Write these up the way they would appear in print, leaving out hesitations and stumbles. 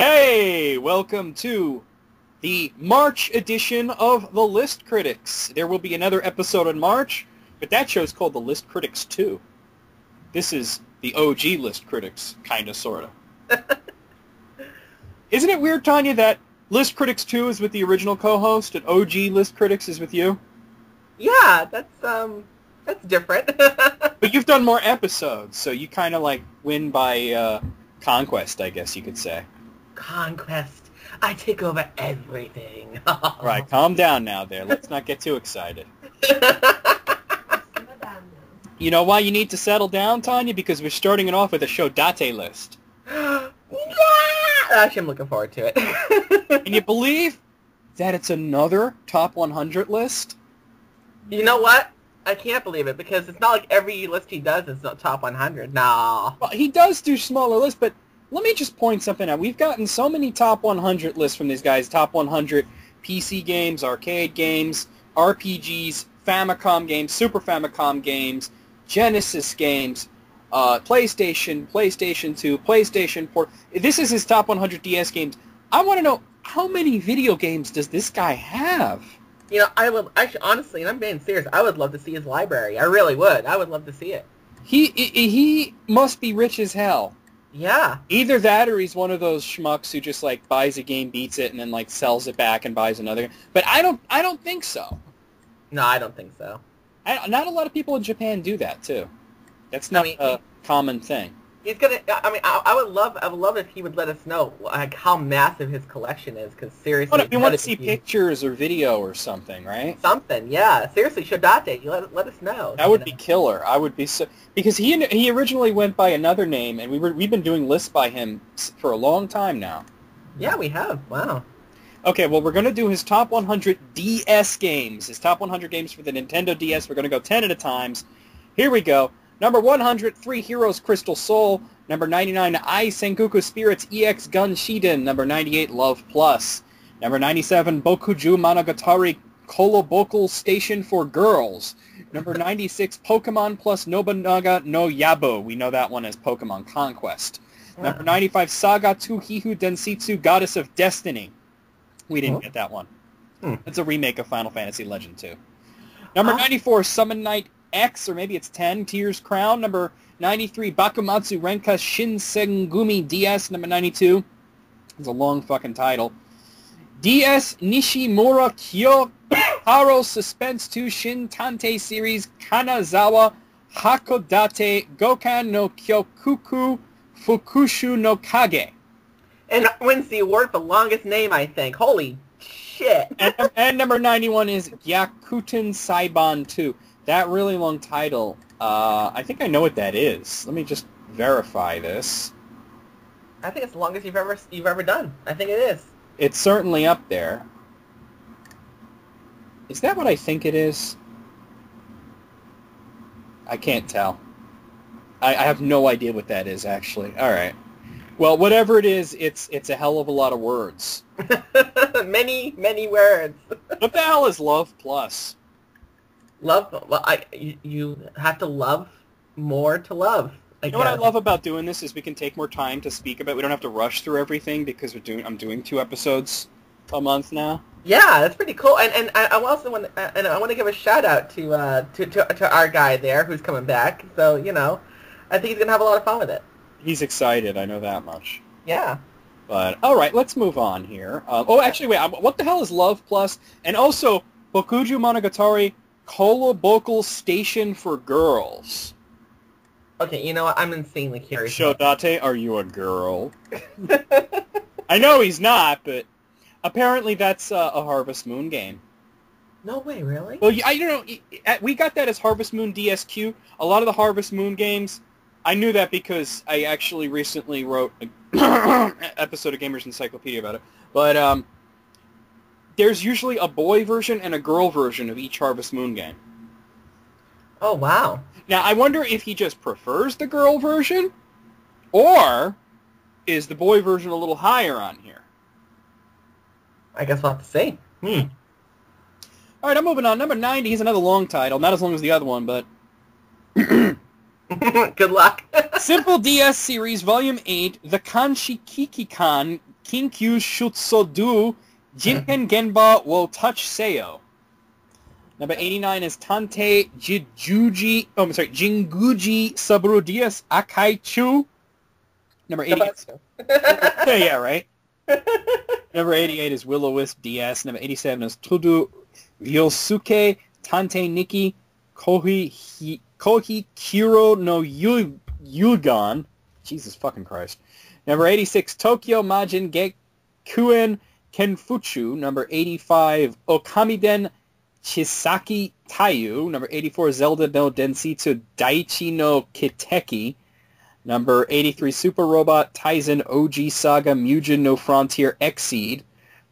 Hey, welcome to the March edition of The List Critics. There will be another episode in March, but that show's called The List Critics 2. This is the OG List Critics, kinda, sorta. Isn't it weird, Tanya, that List Critics 2 is with the original co-host and OG List Critics is with you? Yeah, that's different. But you've done more episodes, so you kind of like win by conquest, I guess you could say. Conquest. I take over everything. All right, calm down now there. Let's not get too excited. You know why you need to settle down, Tanya? Because we're starting it off with a Shodate list. Yeah! Actually, I'm looking forward to it. Can you believe that it's another top 100 list? You know what? I can't believe it, because it's not like every list he does is not top 100. Nah. Well, he does do smaller lists, but let me just point something out. We've gotten so many top 100 lists from these guys. Top 100 PC games, arcade games, RPGs, Famicom games, Super Famicom games, Genesis games, PlayStation, PlayStation 2, PlayStation 4. This is his top 100 DS games. I want to know, how many video games does this guy have? You know, I would, actually, honestly, and I'm being serious, I would love to see his library. I really would. I would love to see it. He must be rich as hell. Yeah. Either that or he's one of those schmucks who just, like, buys a game, beats it, and then, like, sells it back and buys another game. But I don't think so. No, I don't think so. Not a lot of people in Japan do that, too. That's not a common thing. He's gonna. I mean, I would love if he would let us know like how massive his collection is. Because seriously, You want to see pictures or video or something, right? Something, yeah. Seriously, Shodate, you let us know. That would be killer. I would be so, because he originally went by another name, and we've been doing lists by him for a long time now. Yeah, we have. Wow. Okay, well, we're going to do his top 100 DS games. His top 100 games for the Nintendo DS. We're going to go 10 at a time. Here we go. Number 100, Three Heroes Crystal Soul. Number 99, Ai Sengoku Spirits EX Gun Shiden. Number 98, Love Plus. Number 97, Bokuju Monogatari Kolobokul Station for Girls. Number 96, Pokemon Plus Nobunaga no Yabo. We know that one as Pokemon Conquest. Number 95, Saga to Hihu Densitsu Goddess of Destiny. We didn't get that one. It's a remake of Final Fantasy Legend 2. Number 94, Summon Knight X, or maybe it's 10, Tears Crown. Number 93, Bakumatsu Renka Shinsengumi DS. Number 92, it's a long fucking title. DS Nishimura Kyo Haro Suspense 2 Shin Tante Series Kanazawa Hakodate Gokan no Kyokuku Fukushu no Kage. And wins the award for longest name, I think. Holy shit. And number 91 is Gyakuten Saiban 2. That really long title, I think I know what that is. Let me just verify this. I think it's the longest you've ever done. I think it is. It's certainly up there. Is that what I think it is? I can't tell. I have no idea what that is, actually. All right. Well, whatever it is, it's a hell of a lot of words. Many, many words. What the hell is Love Plus? Love, well, you have to love more to love. You know what I love about doing this is we can take more time to speak about it. We don't have to rush through everything because I'm doing 2 episodes a month now. Yeah, that's pretty cool. And I also want to give a shout out to our guy there who's coming back. So you know, I think he's gonna have a lot of fun with it. He's excited. I know that much. Yeah. But all right, let's move on here. Actually, wait. What the hell is Love Plus? And also Bokuju Monogatari Kolobokul Station for Girls. Okay, you know what? I'm insanely curious. Shodate, are you a girl? I know he's not, but apparently that's a Harvest Moon game. No way, really? Well, I don't know. We got that as Harvest Moon DSQ. A lot of the Harvest Moon games, I knew that because I actually recently wrote an episode of Gamers Encyclopedia about it. But there's usually a boy version and a girl version of each Harvest Moon game. Oh, wow. Now, I wonder if he just prefers the girl version, or is the boy version a little higher on here? I guess we'll have to see. All right, I'm moving on. Number 90 is another long title. Not as long as the other one, but... Good luck. Simple DS Series Volume 8, The Kanshi Kikikan Kinkyu Shutsodu Jinpen Genba wo Touch Seo. Number 89 is Tante Jinguji Saburo Diaz Akaichu. Number 88. Yeah, right. Number 88 is Will-O-Wisp DS. Number 87 is Tudu Ryosuke Tante Nikki Kohi Kiro no Yugan. Jesus fucking Christ. Number 86, Tokyo Majin Gekuen Kenfuchu. Number 85, Okamiden Chisaki Taiyu. Number 84, Zelda no Densitsu Daichi no Kiteki. Number 83, Super Robot Taisen OG Saga Mugen no Frontier Exceed.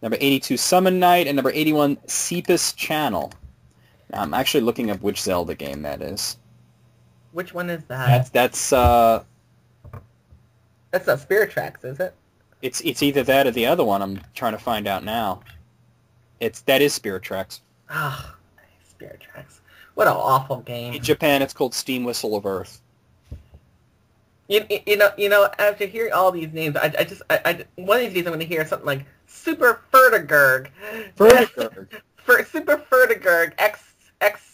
Number 82, Summon Knight. And number 81, Cephas Channel. Now, I'm actually looking up which Zelda game that is. Which one is that? That's not Spirit Tracks, is it? It's either that or the other one. I'm trying to find out now. That is Spirit Tracks. Ah, Spirit Tracks. What an awful game. In Japan, it's called Steam Whistle of Earth. You know. After hearing all these names, I one of these days I'm going to hear something like Super Fertigurg. Super Fertigurg X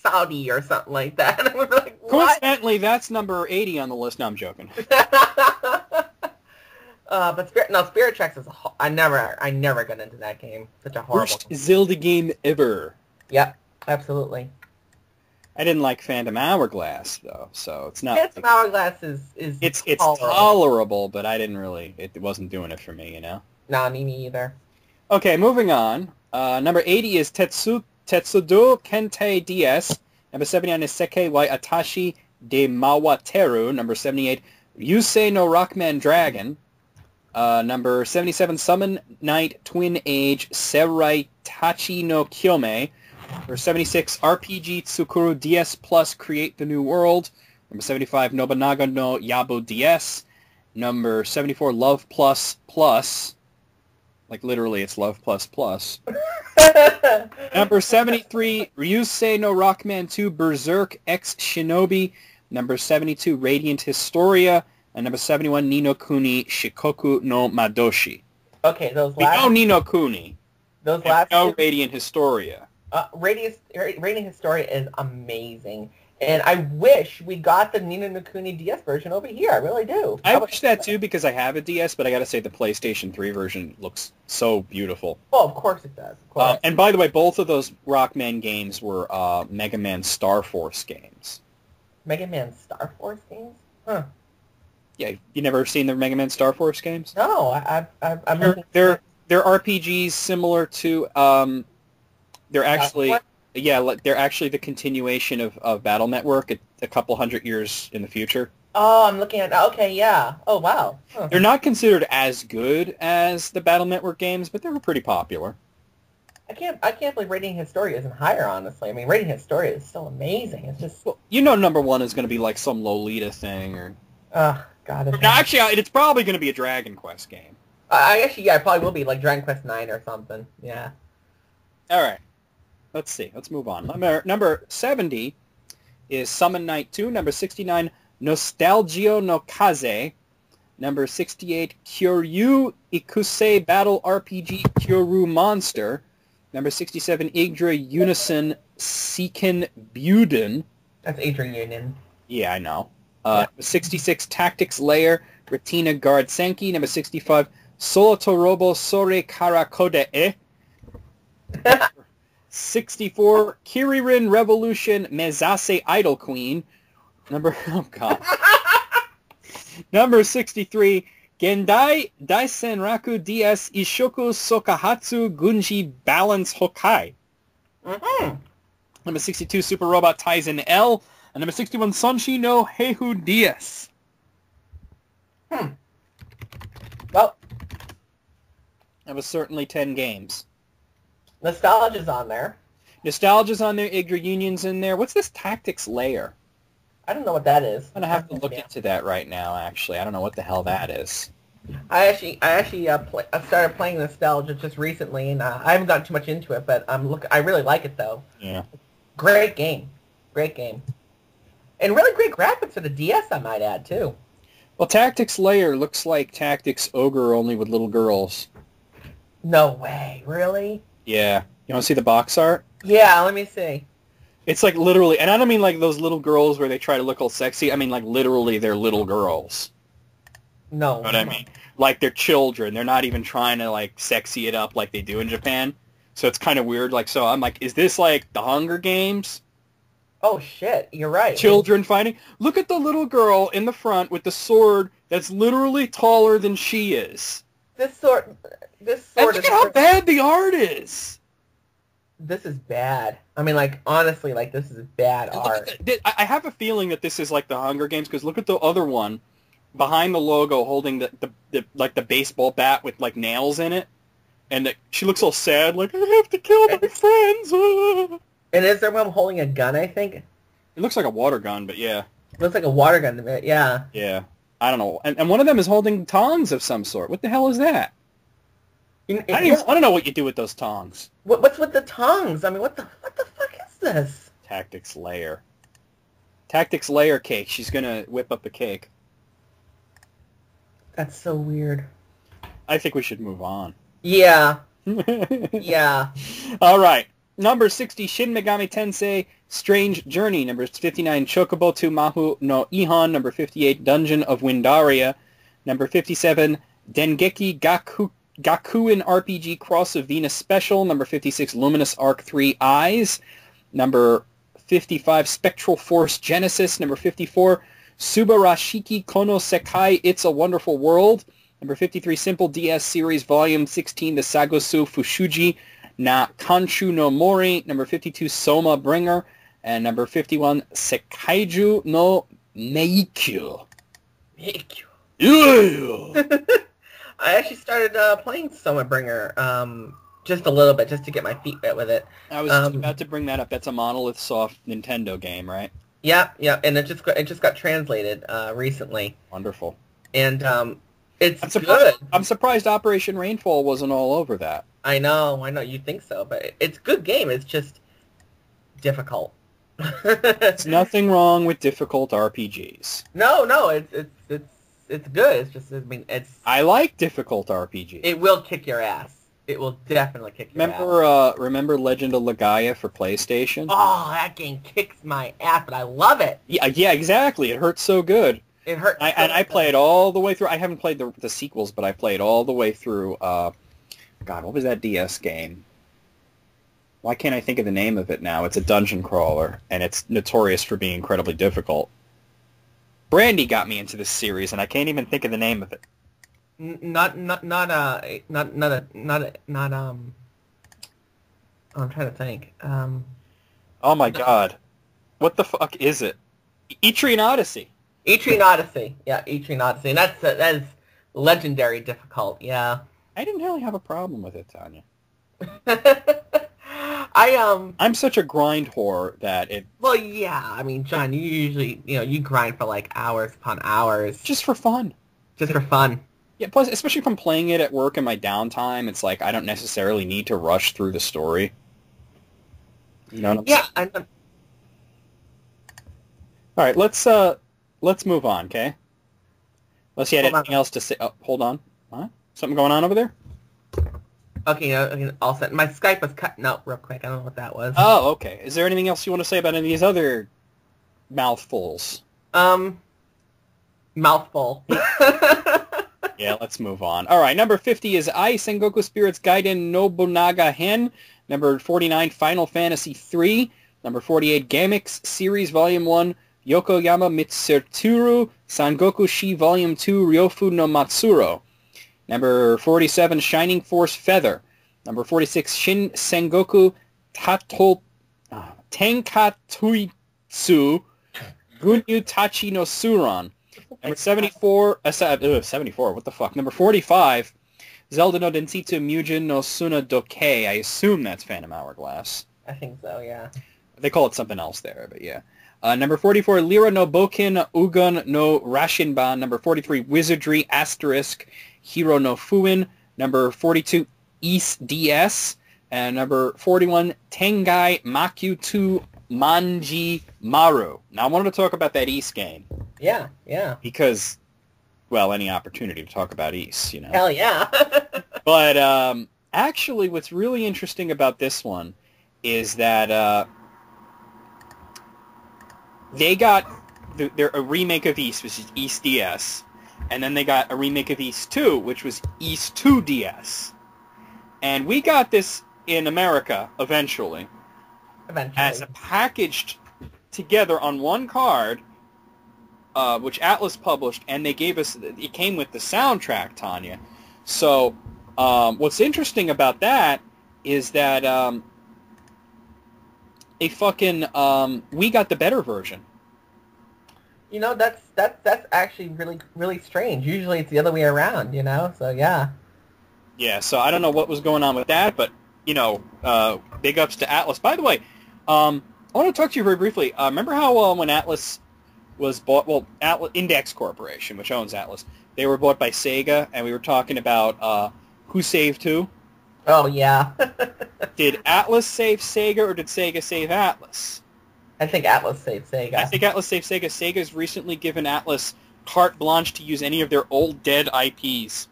Saudi or something like that. And I'm like, what? Coincidentally, that's number 80 on the list. No, I'm joking. But Spirit Tracks is I never got into that game. Such a horrible Worst Zelda game ever. Yep, absolutely. I didn't like Phantom Hourglass though, so it's not. Phantom Hourglass is it's tolerable, but I didn't really. It wasn't doing it for me, you know. Nah, me either. Okay, moving on. Number 80 is Tetsudo Kentei DS. Number 79 is Sekkei wa Atashi de Mawateru. Number 78, Yusei no Rockman Dragon. Number 77, Summon Knight Twin Age Serai Tachi no Kyome. Number 76, RPG Tsukuru DS Plus Create the New World. Number 75, Nobunaga no Yabo DS. Number 74, Love Plus Plus. Like literally it's Love Plus Plus. Number 73, Ryusei no Rockman 2 Berserk X Shinobi. Number 72, Radiant Historia. And number 71, Ni no Kuni Shikoku no Madoshi. Okay, those last... We know Ni no Kuni. Those last... No Radiant Historia. Radiant Historia is amazing. And I wish we got the Ni no Kuni DS version over here. I really do. I wish that too because I have a DS, but I gotta say the PlayStation 3 version looks so beautiful. Well, of course it does. Of course. And by the way, both of those Rockman games were Mega Man Star Force games. Mega Man Star Force games? Huh. Yeah, you never seen the Mega Man Star Force games? No, they're RPGs similar to they're actually they're actually the continuation of Battle Network a couple hundred years in the future. Oh, I'm looking at okay, yeah. Oh wow. Huh. They're not considered as good as the Battle Network games, but they were pretty popular. I can't believe Radiant Historia isn't higher, honestly. I mean, Radiant Historia is still amazing. It's just number one is going to be like some Lolita thing or. God. No, actually, it's probably going to be a Dragon Quest game. It probably will be like Dragon Quest 9 or something. Yeah. All right. Let's see. Let's move on. Number 70 is Summon Knight 2. Number 69, Nostalgio no Kaze. Number 68, Kyoryu Ikusei Battle RPG Kyoru Monster. Number 67, Igdra Unison Seiken Buden. That's Igdra Union. Yeah, I know. 66, Tactics Layer, Retina Guard Senki. Number 65, Solotorobo Sore Karakode E. 64, Kiririn Revolution Mezase Idol Queen. Number 63, Gendai Daisenraku DS Ishoku Sokahatsu Gunji Balance Hokai. Mm-hmm. Number 62, Super Robot Taisen L. And number 61, Sonshi no Heihu DS. Well, that was certainly 10 games. Nostalgia's on there. Nostalgia's on there. Igdra Union's in there. What's this Tactics Layer? I don't know what that is. I'm going to have to look into that right now, actually. I don't know what the hell that is. I actually started playing Nostalgia just recently, and I haven't gotten too much into it, but I really like it, though. Yeah. Great game. Great game. And really great graphics for the DS, I might add, too. Well, Tactics Layer looks like Tactics Ogre, only with little girls. No way. Really? Yeah. You want to see the box art? Yeah, let me see. It's like literally, and I don't mean like those little girls where they try to look all sexy. I mean like literally they're little girls. No. You know what I mean? Like they're children. They're not even trying to like sexy it up like they do in Japan. So it's kind of weird. Like, so I'm like, is this like the Hunger Games? Oh, shit. You're right. Children fighting? Look at the little girl in the front with the sword that's literally taller than she is. This sword And is... look at how bad the art is. This is bad. I mean, like, honestly, like, this is bad art. I have a feeling that this is like the Hunger Games, because look at the other one behind the logo holding the baseball bat with like nails in it, and she looks all sad, like, I have to kill my friends. And is there one holding a gun, I think? It looks like a water gun, but yeah. It looks like a water gun to me, yeah. Yeah. I don't know. And one of them is holding tongs of some sort. What the hell is that? I don't know what you do with those tongs. What's with the tongs? I mean, what the fuck is this? Tactics layer. Tactics layer cake. She's going to whip up a cake. That's so weird. I think we should move on. Yeah. Yeah. All right. Number 60, Shin Megami Tensei Strange Journey. Number 59, Chocobo to Mahu no Ihan. Number 58, Dungeon of Windaria. Number 57, Dengeki Gakuin RPG Cross of Venus Special. Number 56, Luminous Arc 3 Eyes. Number 55, Spectral Force Genesis. Number 54, Subarashiki Kono Sekai It's a Wonderful World. Number 53, Simple DS Series Volume 16, The Sagosu Fushuji na Kanshu no Mori. Number 52, Soma Bringer. And number 51, Sekaiju no Meikyu. Meikyu. Yeah. I actually started playing Soma Bringer just a little bit, just to get my feet wet with it. I was just about to bring that up. That's a Monolith Soft Nintendo game, right? Yeah, and it just got translated recently. Wonderful. And it's good. good. I'm surprised Operation Rainfall wasn't all over that. I know, you think so, but it's a good game. It's just difficult. There's nothing wrong with difficult RPGs. No, it's good. It's just, I mean, I like difficult RPGs. It will kick your ass. It will definitely kick your ass. Remember Legend of Legaia for PlayStation? Oh, that game kicks my ass, but I love it. Yeah, exactly. It hurts so good. It hurts. I played all the way through. I haven't played the sequels, but I played all the way through. God, what was that DS game? Why can't I think of the name of it now? It's a dungeon crawler, and it's notorious for being incredibly difficult. Brandy got me into this series, and I can't even think of the name of it. I'm trying to think. Oh my God, what the fuck is it? Etrian Odyssey. Etrian Odyssey. Yeah, Etrian Odyssey, and that is legendary difficult. Yeah. I didn't really have a problem with it, Tanya. I'm such a grind whore that it... Well, yeah. I mean, John, you usually, you grind for like hours upon hours. Just for fun. Just for fun. Yeah, plus, especially if I'm playing it at work in my downtime, it's like I don't necessarily need to rush through the story. You know what I'm saying? All right, let's move on, okay? Unless you had anything else to say. Oh, hold on. Huh? Something going on over there? Okay, all set. My Skype was cutting out real quick. I don't know what that was. Oh, okay. Is there anything else you want to say about any of these other mouthfuls? Mouthful. Yeah, let's move on. All right, number 50 is Ai Sengoku Spirits Gaiden Nobunaga Hen. Number 49, Final Fantasy III. Number 48, Gamix Series Volume 1, Yokoyama Mitsuturu Sangoku Shi Volume 2, Ryofu no Matsuro. Number 47, Shining Force Feather. Number 46, Shin Sengoku Tenkatsuitsu Gunyu Tachi no Suron. Number 74, 74, what the fuck? Number 45, Zelda no Densetsu Mugen no Suna Doke. I assume that's Phantom Hourglass. I think so, yeah. They call it something else there, but yeah. Number 44, Lyra no Boken Ugon no Rashinban. Number 43, Wizardry Asterisk Hero no Fuin. Number 42, East DS. And number 41, Tengai Maku 2 Manji Maru. Now I wanted to talk about that East game. Yeah, yeah. Because, well, any opportunity to talk about East, you know. Hell yeah. But Actually, what's really interesting about this one is that they got a remake of East, which is East DS, and then they got a remake of East 2, which was East 2 DS. And we got this in America eventually. As a packaged together on one card, which Atlas published, and they gave us, it came with the soundtrack, Tanya. So what's interesting about that is that we got the better version. You know, that's actually really, really strange. Usually it's the other way around, you know, so yeah. Yeah, so I don't know what was going on with that, but, you know, big ups to Atlas. By the way, I want to talk to you very briefly. Remember how when Atlas was bought, well, Index Corporation, which owns Atlas, they were bought by Sega, and we were talking about who saved who? Oh, yeah. Did Atlas save Sega, or did Sega save Atlas? I think Atlas saved Sega. I think Atlas saved Sega. Sega's recently given Atlas carte blanche to use any of their old dead IPs.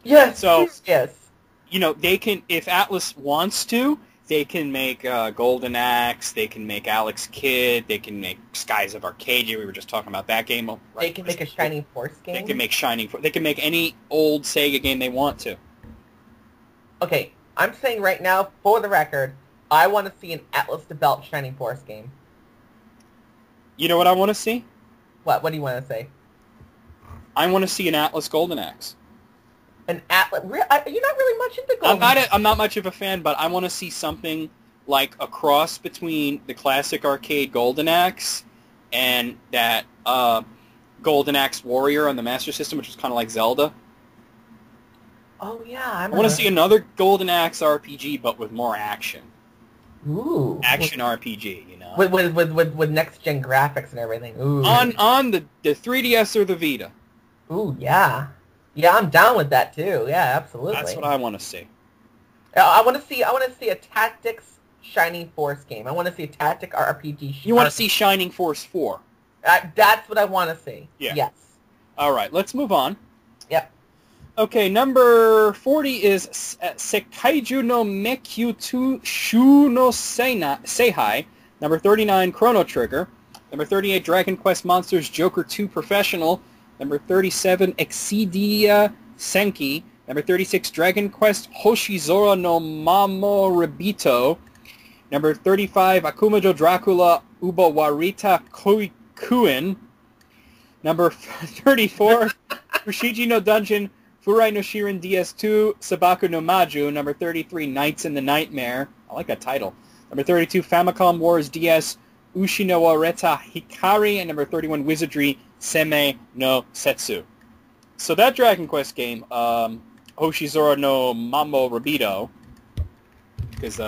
Yes. So, yes. You know, they can, if Atlas wants to, they can make Golden Axe, they can make Alex Kidd, they can make Skies of Arcadia. We were just talking about that game. Right? They can make a Shining Force game. They can make They can make any old Sega game they want to. Okay, I'm saying right now, for the record, I want to see an Atlas-developed Shining Force game. You know what I want to see? What? What do you want to say? I want to see an Atlas Golden Axe. An Atlas? You're not really much into Golden Axe. I'm not much of a fan, but I want to see something like a cross between the classic arcade Golden Axe and that Golden Axe Warrior on the Master System, which is kind of like Zelda. Oh, yeah. I want to see another Golden Axe RPG, but with more action. Ooh. Action RPG, you know. With next-gen graphics and everything. Ooh. On the 3DS or the Vita. Ooh, yeah. Yeah, I'm down with that, too. Yeah, absolutely. That's what I want to see. I want to see a Tactics Shining Force game. I want to see a Tactic RPG. You want to see Shining Force 4? That's what I want to see. Yeah. Yes. All right, let's move on. Yep. Okay, number 40 is Sekaiju no Mekyu to Shu no Seihai. Number 39, Chrono Trigger. Number 38, Dragon Quest Monsters Joker 2 Professional. Number 37, Excedia Senki. Number 36, Dragon Quest Hoshizora no Mamoribito. Number 35, Akumajo Dracula Ubo Warita Koikuen. Number 34, Fushigi no Dungeon Furai no Shirin DS2 Sabaku no Maju. Number 33, Knights in the Nightmare. I like that title. Number 32, Famicom Wars DS Ushi no Wareta Hikari. And number 31, Wizardry Seme no Setsu. So that Dragon Quest game, Hoshizora no Mambo Rabito, because,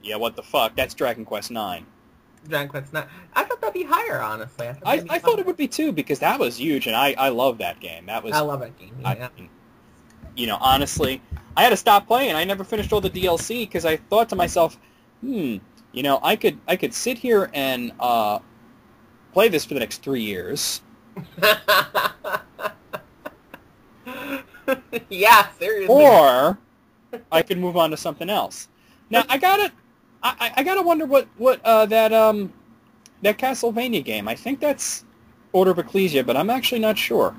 yeah, what the fuck, that's Dragon Quest 9. Dragon Quest 9. I thought that'd be higher, honestly. I thought it would be too, because that was huge, and I love that game. I love that game, yeah. You know, honestly, I had to stop playing. I never finished all the DLC, because I thought to myself, you know, I could sit here and play this for the next 3 years. Yeah, seriously. Or I could move on to something else. Now I gotta wonder what that Castlevania game. I think that's Order of Ecclesia, but I'm actually not sure.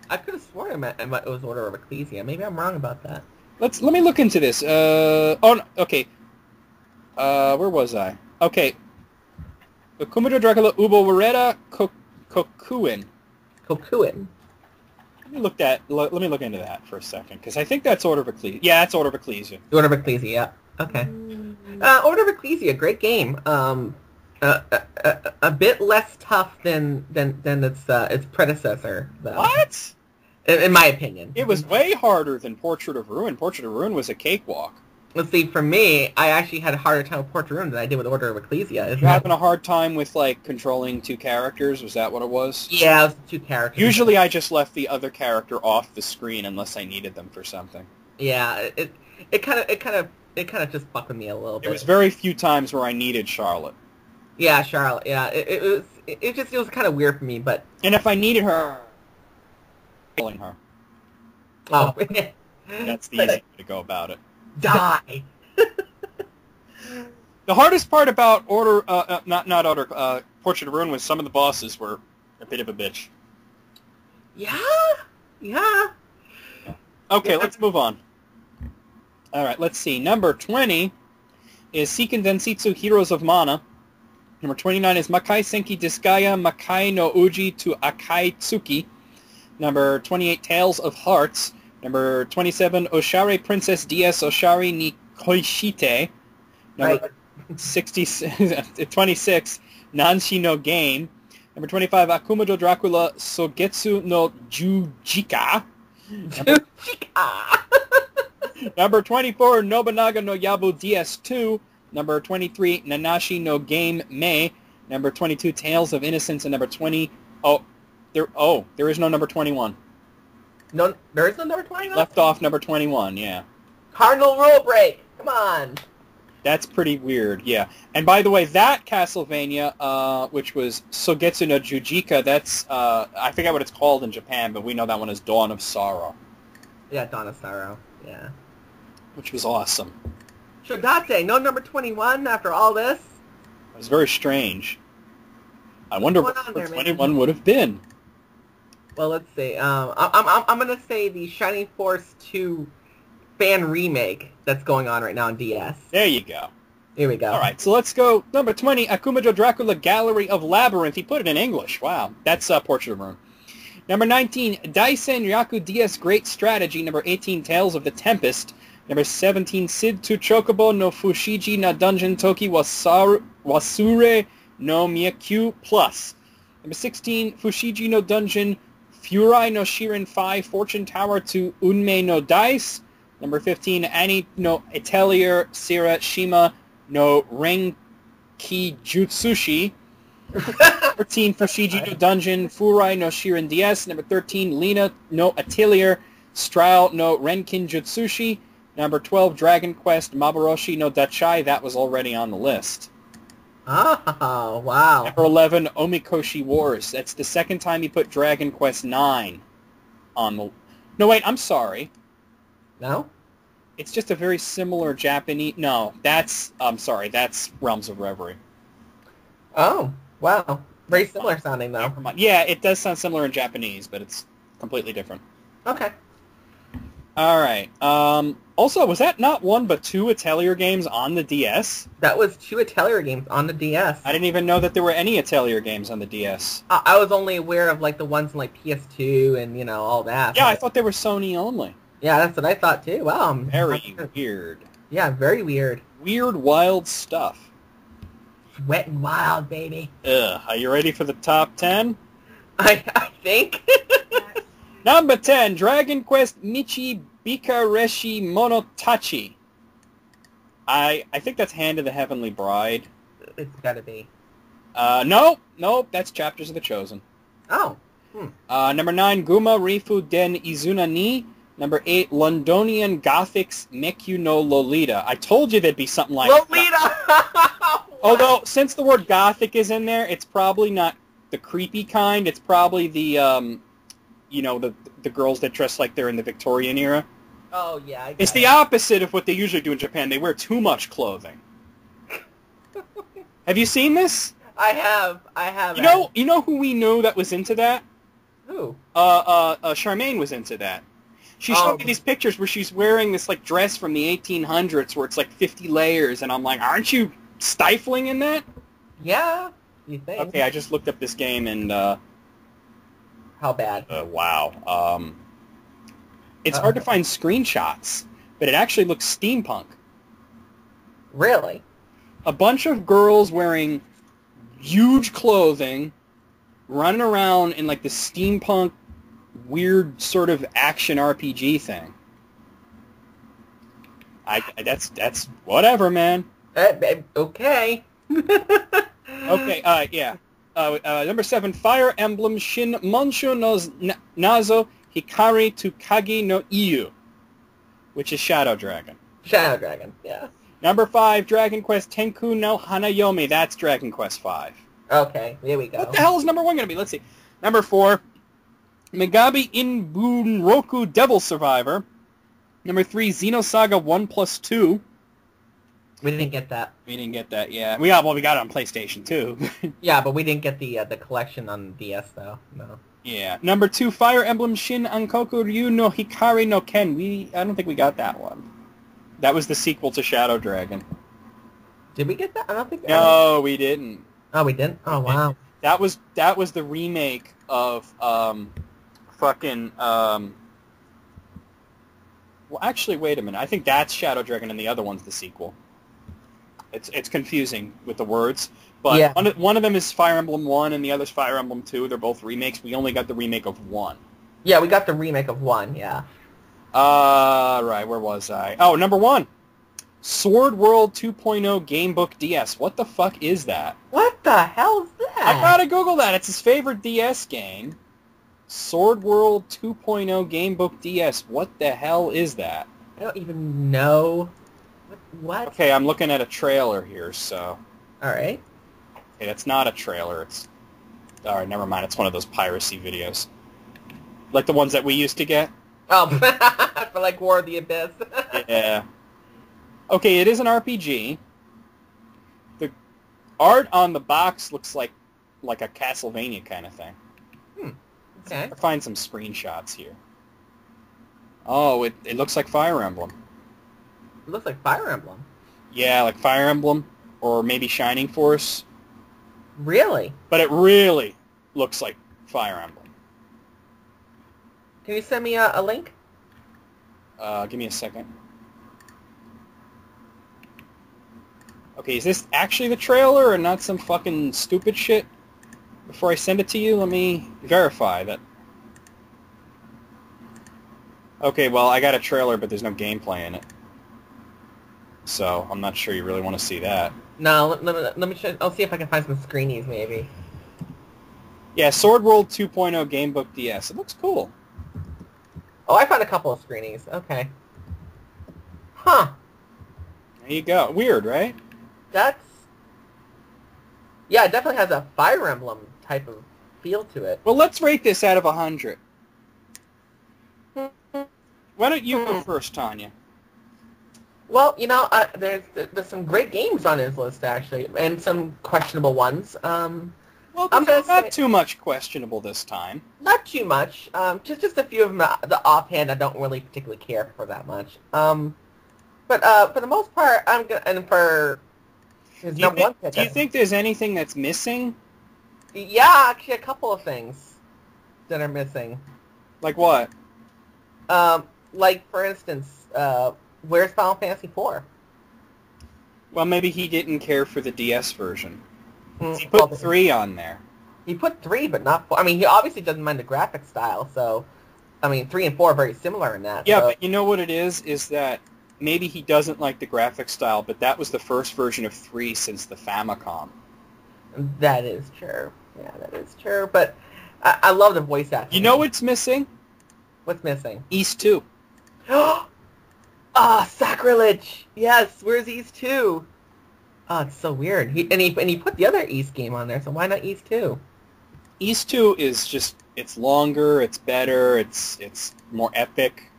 I could have sworn it was Order of Ecclesia. Maybe I'm wrong about that. Let me look into this. Okay. Where was I? Okay. Akumajo Dracula Ubo Wareta Kokuin. Kokuin. Let me look into that for a second, because I think that's Order of Ecclesia. Yeah, that's Order of Ecclesia. Order of Ecclesia, yeah. Okay. Order of Ecclesia, great game. A bit less tough than its predecessor, though. What? In my opinion. It was way harder than Portrait of Ruin. Portrait of Ruin was a cakewalk. Let's see, for me, I actually had a harder time with Portrait of Ruin than I did with Order of Ecclesia. You're having a hard time with, like, controlling two characters? Was that what it was? Yeah, it was two characters. Usually I just left the other character off the screen unless I needed them for something. Yeah, it kind of just fucked with me a little bit. There was very few times where I needed Charlotte. Yeah, Charlotte. Yeah, it was kind of weird for me, but. And if I needed her, killing her. Oh, That's the easy way to go about it. Die. The hardest part about Portrait of Ruin was some of the bosses were a bit of a bitch. Yeah. Okay, let's move on. All right, let's see. Number 20 is Seiken Densetsu Heroes of Mana. Number 29 is Makai Senki Disgaea Makai no Uji to Akai Tsuki. Number 28, Tales of Hearts. Number 27, Oshare Princess DS Oshare ni Koishite. Number 26, Nanshi no Game. Number 25, Akumajo Dracula Sogetsu no Jujika. Number 24, Nobunaga no Yabu DS2. Number 23, Nanashi no Game Mei. Number 22, Tales of Innocence. And number 20, there is no number 21. No, there is no number 21? Left off number 21, yeah. Cardinal rule break. Come on. That's pretty weird, yeah. And by the way, that Castlevania, which was Sogetsu no Jujika, that's, I forget what it's called in Japan, but we know that one as Dawn of Sorrow. Yeah, Dawn of Sorrow, yeah. Which was awesome. Shogatse, no number 21 after all this? It was very strange. I wonder what number 21 would have been. Well, let's see. I'm going to say the Shining Force 2 fan remake that's going on right now on DS. There you go. Here we go. All right, so let's go. Number 20, Akumajo Dracula Gallery of Labyrinth. He put it in English. Wow. That's Portrait of Ruin. Number 19, Daisen Ryaku DS Great Strategy. Number 18, Tales of the Tempest. Number 17, Sid to Chocobo no Fushigi na Dungeon Toki Wasure no Miyakyu Plus. Number 16, Fushigi no Dungeon Furai no Shirin 5 Fortune Tower to Unmei no Dice. Number 15, Ani no Atelier Sira Shima no Renki Jutsushi. 13, Fushigi no Dungeon Furai no Shirin DS. Number 13, Lina no Atelier Strail no Renkin Jutsushi. Number 12, Dragon Quest Maboroshi no Dachai. That was already on the list. Oh, wow. Number 11, Omikoshi Wars. That's the second time you put Dragon Quest 9 on the... No, wait, I'm sorry. No? It's just a very similar Japanese... No, that's... I'm sorry, that's Realms of Reverie. Oh, wow. Very similar sounding, though. Yeah, it does sound similar in Japanese, but it's completely different. Okay. All right. Also, was that not one but two Atelier games on the DS? That was two Atelier games on the DS. I didn't even know that there were any Atelier games on the DS. I was only aware of, like, the ones in, like, PS2 and, you know, all that. Yeah, I thought they were Sony only. Yeah, that's what I thought, too. Wow. Very weird. Yeah, very weird. Weird, wild stuff. Wet and wild, baby. Ugh. Are you ready for the top 10? I think. Number 10, Dragon Quest Michi Bikareshi Monotachi. I think that's Hand of the Heavenly Bride. It's gotta be. Nope, that's Chapters of the Chosen. Oh. Number 9, Guma Rifu Den Izuna ni. Number 8, Londonian Gothics Mekyu no Lolita. I told you there'd be something like Lolita! Although, since the word Gothic is in there, it's probably not the creepy kind. It's probably the, you know, the girls that dress like they're in the Victorian era. Oh, yeah. It's the opposite of what they usually do in Japan. They wear too much clothing. Have you seen this? I have. You know who we knew that was into that? Who? Charmaine was into that. She showed me these pictures where she's wearing this, like, dress from the 1800s where it's, like, 50 layers, and I'm like, aren't you stifling in that? Yeah, you think. Okay, I just looked up this game, and, How bad? Wow. It's hard to find screenshots, but it actually looks steampunk. Really? A bunch of girls wearing huge clothing, running around in, like, the steampunk weird sort of action RPG thing. That's whatever, man. Okay. Okay, yeah. Number 7, Fire Emblem Shin Monsho no Nazo Hikari to Kagi no Iyu, which is Shadow Dragon. Shadow Dragon, yeah. Number 5, Dragon Quest Tenku no Hanayomi. That's Dragon Quest 5. Okay, here we go. What the hell is number 1 going to be? Let's see. Number 4, Megabi Inbunroku Devil Survivor. Number 3, Xenosaga 1+2. We didn't get that. We didn't get that, yeah. We got it on PlayStation 2. Yeah, but we didn't get the collection on DS, though. No. Yeah. Number 2, Fire Emblem Shin Ankoku Ryu no Hikari no Ken. I don't think we got that one. That was the sequel to Shadow Dragon. Did we get that? I don't think. No, we didn't. Oh, we didn't? Oh, wow. That was the remake of well, actually, wait a minute. I think that's Shadow Dragon and the other one's the sequel. It's confusing with the words. But yeah. One of them is Fire Emblem 1 and the other's Fire Emblem 2. They're both remakes. We only got the remake of 1. Yeah, we got the remake of 1, yeah. Right, where was I? Oh, number 1. Sword World 2.0 Gamebook DS. What the fuck is that? What the hell is that? I gotta Google that. It's his favorite DS game. Sword World 2.0 Gamebook DS. What the hell is that? I don't even know. What? Okay, I'm looking at a trailer here, so... Alright. Okay, that's not a trailer. It's... Alright, never mind. It's one of those piracy videos. Like the ones that we used to get? Oh, for like War of the Abyss. Yeah. Okay, it is an RPG. The art on the box looks like a Castlevania kind of thing. Okay. I'll find some screenshots here. Oh, it looks like Fire Emblem. It looks like Fire Emblem. Yeah, like Fire Emblem, or maybe Shining Force. Really? But it really looks like Fire Emblem. Can you send me a link? Give me a second. Okay, is this actually the trailer and not some fucking stupid shit? Before I send it to you, let me verify that. Okay, well, I got a trailer, but there's no gameplay in it. So, I'm not sure you really want to see that. No, let me check. I'll see if I can find some screenies, maybe. Yeah, Sword World 2.0 Gamebook DS. It looks cool. Oh, I found a couple of screenies. Okay. Huh. There you go. Weird, right? That's... Yeah, it definitely has a Fire Emblem type of feel to it. Well, let's rate this out of 100. Why don't you go first, Tanya? Well, you know, there's some great games on his list, actually, and some questionable ones. Well, I'm gonna not say, too much questionable this time. Not too much. Just a few of them, the offhand, I don't really particularly care for that much. But for the most part, I'm gonna, and for his number one pick. Do you think there's anything that's missing? Yeah, actually, a couple of things that are missing. Like what? Like for instance, where's Final Fantasy IV? Well, maybe he didn't care for the DS version. He put 3 on there. He put 3, but not 4. I mean, he obviously doesn't mind the graphic style, so... I mean, 3 and 4 are very similar in that. Yeah, so. but you know what it is? Is that maybe he doesn't like the graphic style, but that was the first version of 3 since the Famicom. That is true. Yeah, that is true. But I love the voice acting. You know what's missing? What's missing? East 2. Ah, sacrilege! Yes, where's East 2? Oh, it's so weird. He put the other East game on there, so why not East 2? East 2 is just, it's longer, it's better, it's more epic.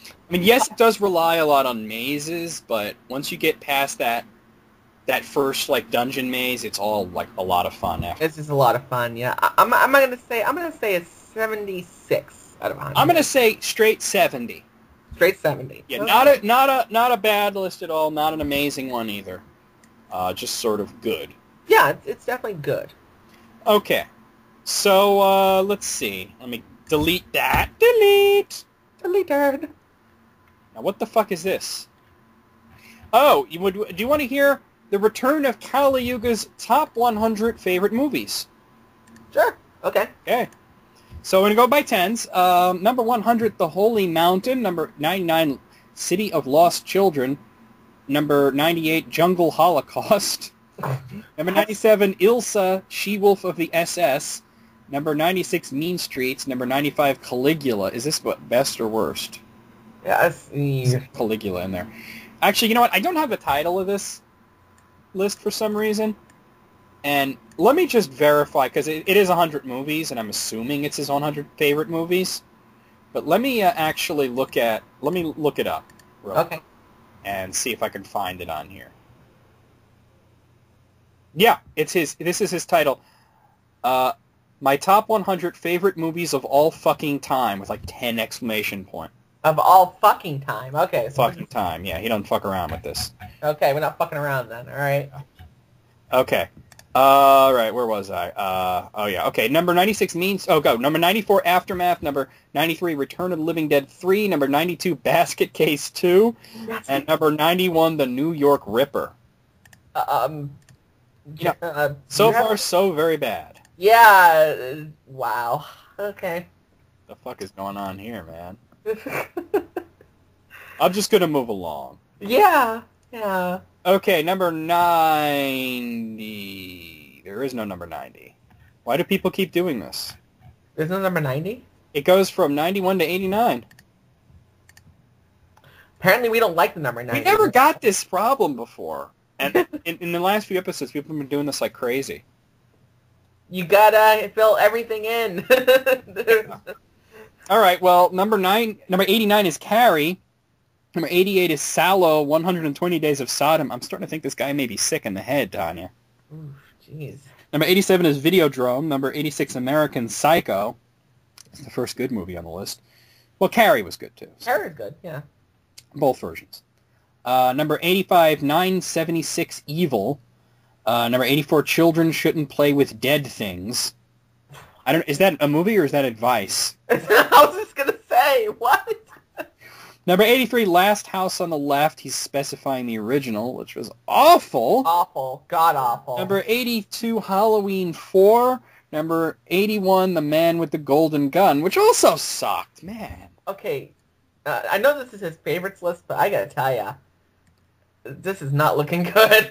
I mean, yes, it does rely a lot on mazes, but once you get past that first, like, dungeon maze, it's all, like, a lot of fun after. It's just a lot of fun, yeah. I'm gonna say a 76 out of 100. I'm gonna say straight 70. Straight 70. Yeah, okay. not a bad list at all, not an amazing one either. Just sort of good. Yeah, it's definitely good. Okay. So, let's see. Let me delete that. Delete! Deleted. Now, what the fuck is this? Oh, do you want to hear the return of Kali Yuga's top 100 favorite movies? Sure. Okay. Okay. So, I'm going to go by tens. Number 100, The Holy Mountain. Number 99, City of Lost Children. Number 98, Jungle Holocaust. Number 97, Ilsa, She-Wolf of the SS. Number 96, Mean Streets. Number 95, Caligula. Is this what, best or worst? Yeah, I see. Caligula in there. Actually, you know what? I don't have the title of this list for some reason. And let me just verify, because it is 100 movies, and I'm assuming it's his 100 favorite movies. But let me actually look it up real quick and see if I can find it on here. Yeah, this is his title. My top 100 favorite movies of all fucking time with like 10 exclamation point. Of all fucking time. Okay. So fucking time, yeah. He don't fuck around with this. Okay, we're not fucking around then. All right. Okay. Right, where was I? Oh yeah. Okay, number 96 means... Oh, go. Number 94, Aftermath. Number 93, Return of the Living Dead 3. Number 92, Basket Case 2. And number 91, The New York Ripper. So far, so very bad. Yeah. Wow. Okay. The fuck is going on here, man? I'm just gonna move along. Yeah. Yeah. Okay, number 90. There is no number 90. Why do people keep doing this? There's no number 90? It goes from 91 to 89. Apparently we don't like the number 90. We never got this problem before. And in the last few episodes, people have been doing this like crazy. You gotta fill everything in. Yeah. All right, well, number 89 is Carrie. Number 88 is Sallow, 120 Days of Sodom. I'm starting to think this guy may be sick in the head, Tanya. Ooh, jeez. Number 87 is Videodrome. Number 86, American Psycho. It's the first good movie on the list. Well, Carrie was good, too. So. Carrie's good, yeah. Both versions. Number 85, 976 Evil. Number 84, Children Shouldn't Play with Dead Things. Is that a movie or is that advice? I was just gonna say, what? Number 83, Last House on the Left. He's specifying the original, which was awful. Awful. God awful. Number 82, Halloween 4. Number 81, The Man with the Golden Gun, which also sucked, man. Okay, I know this is his favorites list, but I gotta tell ya, this is not looking good.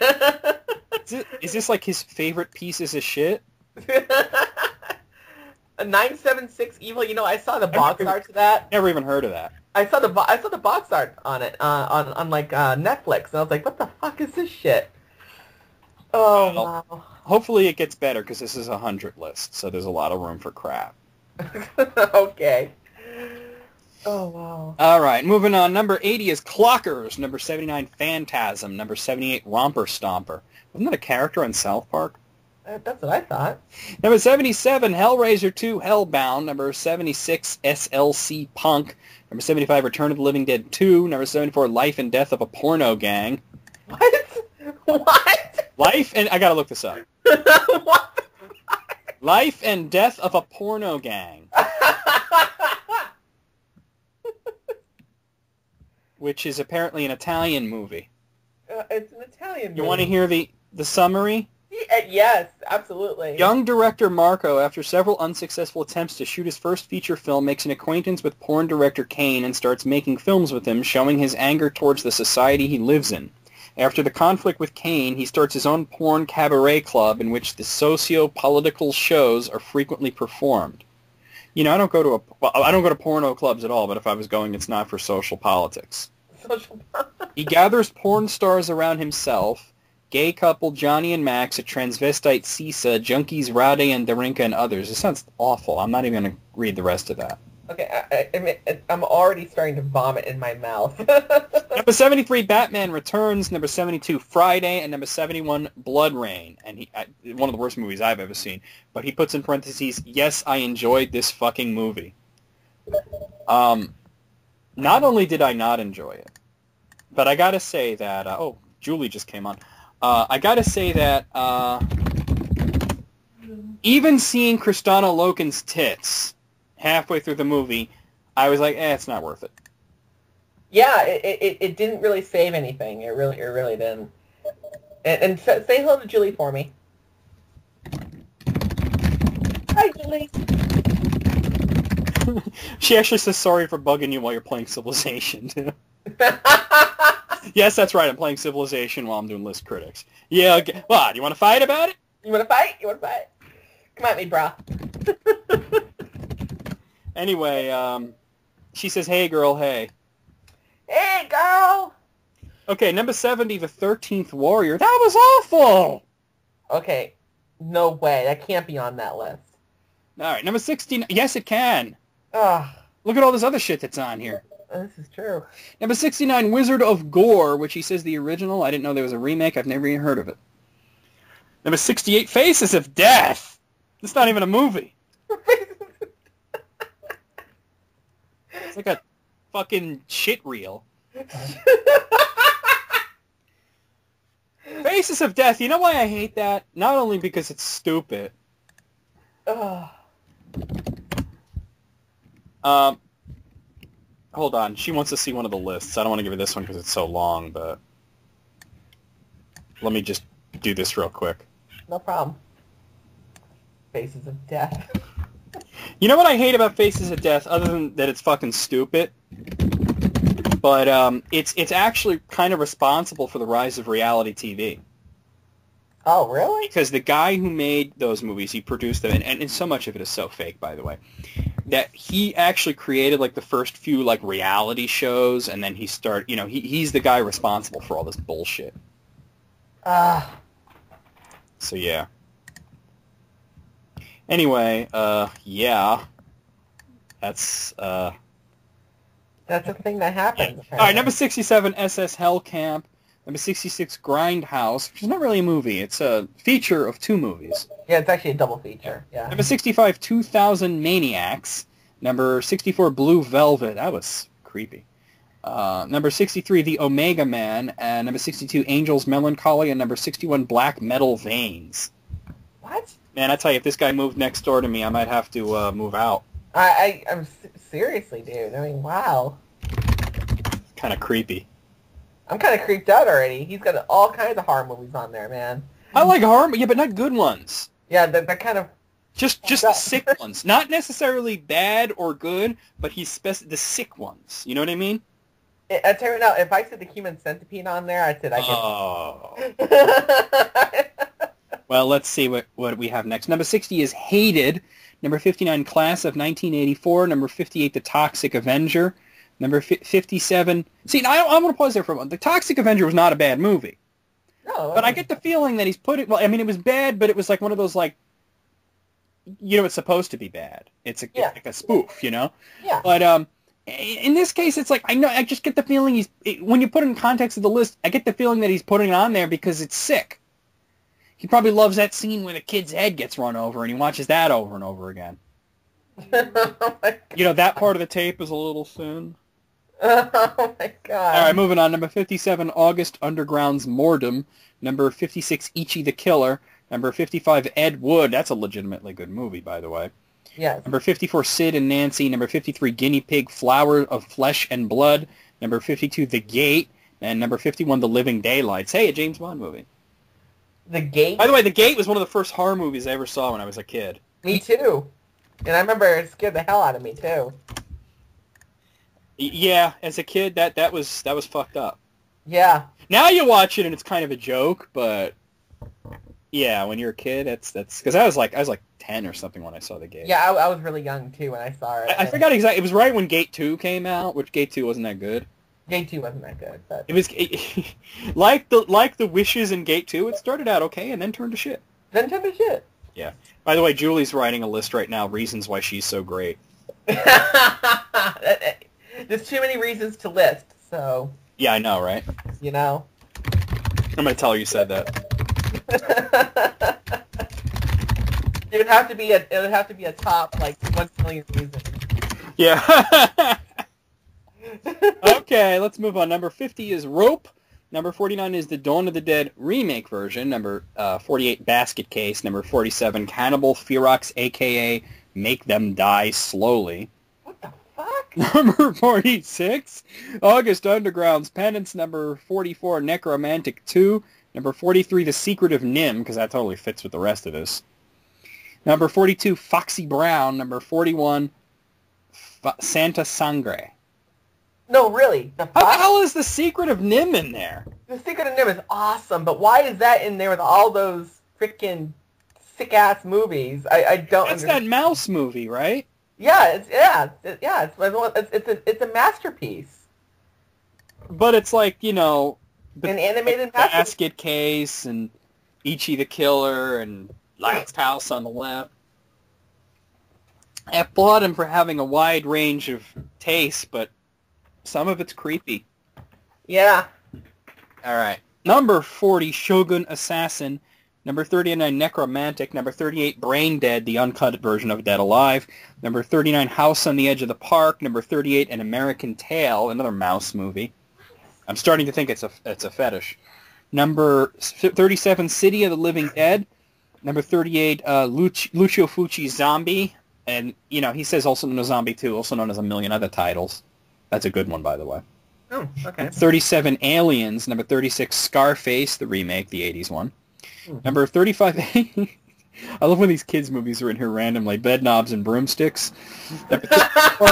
Is this like his favorite pieces of shit? A 976 Evil. You know, I saw the box art to that. Never even heard of that. I saw the box art on it on like Netflix, and I was like, what the fuck is this shit? Oh well, wow. Hopefully it gets better because this is a 100 list, so there's a lot of room for crap. Okay. Oh wow. All right, moving on. Number 80 is Clockers. Number 79, Phantasm. Number 78, Romper Stomper. Wasn't that a character on South Park? That's what I thought. Number 77, Hellraiser 2, Hellbound. Number 76, SLC Punk. Number 75, Return of the Living Dead 2. Number 74, Life and Death of a Porno Gang. What? What? Life and... I gotta look this up. What? Life and Death of a Porno Gang. Which is apparently an Italian movie. It's an Italian movie. You want to hear the summary? Yes, absolutely. Young director Marco, after several unsuccessful attempts to shoot his first feature film, makes an acquaintance with porn director Kane and starts making films with him, showing his anger towards the society he lives in. After the conflict with Kane, he starts his own porn cabaret club in which the socio-political shows are frequently performed. You know, I don't go to porno clubs at all, but if I was going, it's not for social politics. He gathers porn stars around himself, gay couple Johnny and Max, a transvestite Sisa, junkies Rade and Darinka, and others. It sounds awful. I'm not even going to read the rest of that. Okay, I'm already starting to vomit in my mouth. Number 73, Batman Returns. Number 72, Friday. And number 71, Blood Rain. And one of the worst movies I've ever seen. But he puts in parentheses, yes, I enjoyed this fucking movie. Not only did I not enjoy it, but I gotta say that... oh, Julie just came on. I gotta say that even seeing Kristana Loken's tits halfway through the movie, I was like, it's not worth it. Yeah, it didn't really save anything. It really didn't. And say hello to Julie for me. Hi, Julie. She actually says sorry for bugging you while you're playing Civilization, too. Yes, that's right. I'm playing Civilization while I'm doing List Critics. Yeah, okay. What? You want to fight about it? You want to fight? You want to fight? Come at me, brah. Anyway, she says, hey, girl, hey. Hey, girl! Okay, number 70, The 13th Warrior. That was awful! Okay, no way. That can't be on that list. All right, number 16. Yes, it can. Ugh. Look at all this other shit that's on here. This is true. Number 69, Wizard of Gore, which he says the original. I didn't know there was a remake. I've never even heard of it. Number 68, Faces of Death. It's not even a movie. It's like a fucking shit reel. Faces of Death. You know why I hate that? Not only because it's stupid. Hold on. She wants to see one of the lists. I don't want to give her this one because it's so long, but let me just do this real quick. No problem. Faces of Death. You know what I hate about Faces of Death, other than that it's fucking stupid? But it's actually kind of responsible for the rise of reality TV. Oh, really? Because the guy who made those movies, he produced them, and so much of it is so fake, by the way, that he actually created like the first few like reality shows, and then he's the guy responsible for all this bullshit. So yeah. Anyway, yeah. That's a thing that happens. Yeah. All right, number 67, SS Hellcamp. Number 66, Grindhouse, which is not really a movie. It's a feature of two movies. Yeah, it's actually a double feature. Yeah. Number 65, 2000 Maniacs. Number 64, Blue Velvet. That was creepy. Number 63, The Omega Man. And number 62, Angel's Melancholy. And number 61, Black Metal Veins. What? Man, I tell you, if this guy moved next door to me, I might have to move out. I'm seriously, dude. I mean, wow. Kind of creepy. I'm kind of creeped out already. He's got all kinds of horror movies on there, man. I like horror, yeah, but not good ones. Yeah, that kind of... Just the sick ones. Not necessarily bad or good, but the sick ones. You know what I mean? I tell you now, if I said the Human Centipede on there, I said I could... Oh. Well, let's see what we have next. Number 60 is Hated. Number 59, Class of 1984. Number 58, The Toxic Avenger. Number 57... See, I want to pause there for a moment. The Toxic Avenger was not a bad movie. No. But I get the feeling that he's put it... Well, I mean, it was bad, but it was like one of those, like... You know, it's supposed to be bad. It's like a spoof, you know? Yeah. But in this case, it's like, I just get the feeling when you put it in context of the list, I get the feeling that he's putting it on there because it's sick. He probably loves that scene where the kid's head gets run over, and he watches that over and over again. Oh my God. You know, that part of the tape is a little thin. Oh my God. All right, moving on. Number 57, August Underground's Mordom. Number 56, Ichi the Killer. Number 55, Ed Wood. That's a legitimately good movie, by the way. Yes. Number 54, Sid and Nancy. Number 53, Guinea Pig, Flower of Flesh and Blood. Number 52, The Gate. And number 51, The Living Daylights. Hey, a James Bond movie. The Gate? By the way, The Gate was one of the first horror movies I ever saw when I was a kid. Me too. And I remember it scared the hell out of me, too. Yeah, as a kid, that was fucked up. Yeah. Now you watch it and it's kind of a joke, but yeah, when you're a kid, that's because I was like 10 or something when I saw The Gate. Yeah, I was really young too when I saw it. I forgot exactly. It was right when Gate 2 came out, which Gate 2 wasn't that good. Gate 2 wasn't that good, but It was like the wishes in Gate 2. It started out okay and then turned to shit. then turned to shit. Yeah. By the way, Julie's writing a list right now. Reasons why she's so great. There's too many reasons to list, so Yeah, I know, right? you know. I'm gonna tell her you said that. It would have to be a top like 1 million reasons. Yeah. Okay, let's move on. Number 50 is Rope. Number 49 is the Dawn of the Dead remake version. Number 48, Basket Case. Number 47, Cannibal Ferox, a.k.a. Make Them Die Slowly. What the fuck? Number 46, August Underground's Penance. Number 44, Necromantic 2. Number 43, The Secret of Nim, because that totally fits with the rest of this. Number 42, Foxy Brown. Number 41, Santa Sangre. No, really. How the hell is The Secret of Nim in there? The Secret of Nim is awesome, but why is that in there with all those freaking sick-ass movies? I don't That's understand. that mouse movie, right? Yeah, it's a masterpiece. But it's like, you know... An animated Basket Case and Ichi the Killer and Last House on the Left. I applaud him for having a wide range of tastes, but some of it's creepy. Yeah. All right. Number 40, Shogun Assassin. Number 39, Necromantic. Number 38, Brain Dead, the uncut version of Dead Alive. Number 39, House on the Edge of the Park. Number 38, An American Tail, another mouse movie. I'm starting to think it's a fetish. Number 37, City of the Living Dead. Number 38, Lucio Fucci's Zombie. And, you know, he says also known as Zombie 2, also known as a million other titles. That's a good one, by the way. Oh, okay. 37, Aliens. Number 36, Scarface, the remake, the 80s one. Mm-hmm. Number 35, I love when these kids' movies are in here randomly. Bedknobs and Broomsticks. Number 34,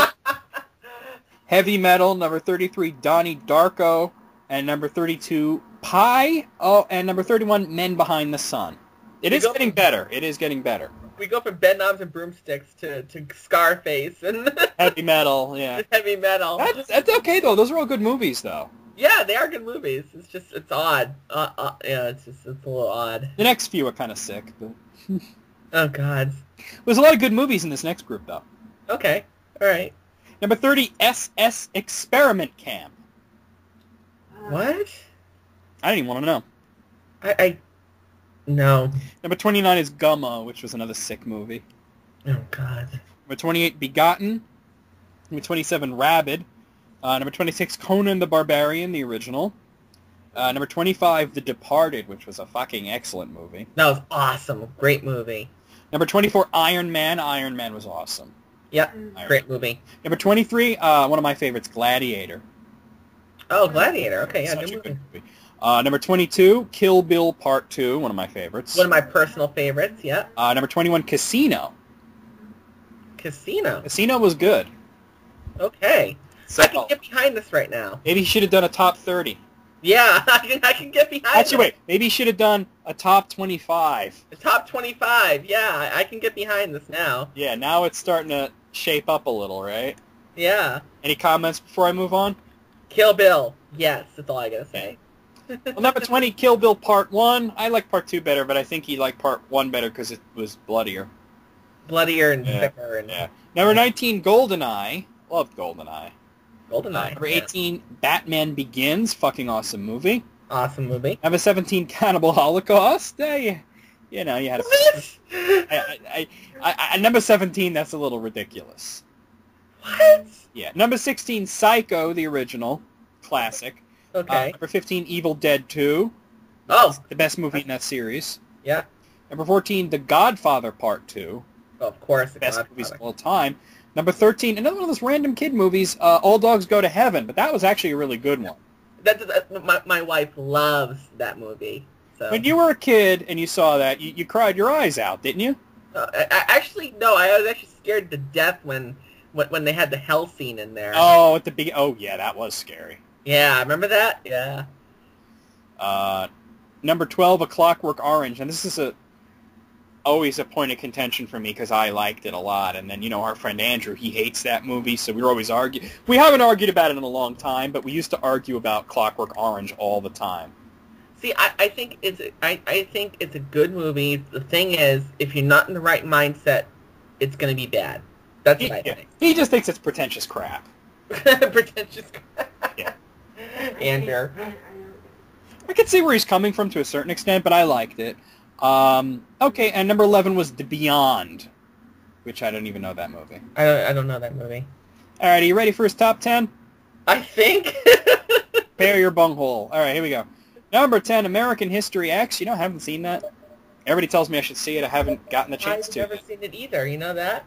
Heavy Metal. Number 33, Donnie Darko. And number 32, Pi. Oh, and number 31, Men Behind the Sun. It is getting better. It is getting better. We go from Bedknobs and Broomsticks to Scarface and Heavy Metal, yeah. Heavy Metal. That's okay, though. Those are all good movies, though. Yeah, they are good movies. It's just, it's odd. Yeah, it's a little odd. The next few are kind of sick, but... Oh, God. There's a lot of good movies in this next group, though. Okay. All right. Number 30, SS Experiment Camp. What? I didn't even want to know. No. Number 29 is Gummo, which was another sick movie. Oh, God. Number 28, Begotten. Number 27, Rabid. Number 26, Conan the Barbarian, the original. Number 25, The Departed, which was a fucking excellent movie. That was awesome. Great movie. Number 24, Iron Man. Iron Man was awesome. Yep. Great movie. Number 23, one of my favorites, Gladiator. Oh, Gladiator. Okay, yeah, good movie. Number 22, Kill Bill Part 2, one of my favorites. One of my personal favorites, yeah. Number 21, Casino. Casino was good. Okay. So I can get behind this right now. Maybe he should have done a top 30. Yeah, I can get behind Actually, wait. Maybe he should have done a top 25. A top 25, yeah. I can get behind this now. Yeah, now it's starting to shape up a little, right? Yeah. Any comments before I move on? Kill Bill. Yes, that's all I gotta say. Well, number 20, Kill Bill Part 1. I like Part 2 better, but I think he liked Part 1 better because it was bloodier. Bloodier and thicker. And, yeah. Number 19, GoldenEye. Loved GoldenEye. GoldenEye. Number 18, Batman Begins. Fucking awesome movie. Awesome movie. Number 17, Cannibal Holocaust. You know, you had a... number 17, that's a little ridiculous. What? Yeah. Number 16, Psycho, the original. Classic. Okay. Number 15, Evil Dead 2. Oh. The best movie in that series. Yeah. Number 14, The Godfather Part 2. Oh, of course. The best movies of all time. Number 13, another one of those random kid movies, All Dogs Go to Heaven, but that was actually a really good one. My wife loves that movie. So. When you were a kid and you saw that, you cried your eyes out, didn't you? Actually, no. I was actually scared to death when they had the hell scene in there. Oh, at the beginning. Oh, yeah, that was scary. Yeah, remember that? Yeah. Number 12, A Clockwork Orange, and this is always a point of contention for me because I liked it a lot. And then, you know, our friend Andrew, he hates that movie, so we were always arguing. We haven't argued about it in a long time, but we used to argue about Clockwork Orange all the time. See, I think it's a good movie. The thing is, if you're not in the right mindset, it's going to be bad. That's what I think. He just thinks it's pretentious crap. Pretentious crap. Yeah. Andrew. I could see where he's coming from to a certain extent, but I liked it. Okay, and number 11 was The Beyond, which I don't even know that movie. I don't know that movie. All right, are you ready for his top 10? I think. Prepare your bunghole. All right, here we go. Number 10, American History X. You know, I haven't seen that. Everybody tells me I should see it. I haven't gotten the chance to. I've never seen it either. You know that?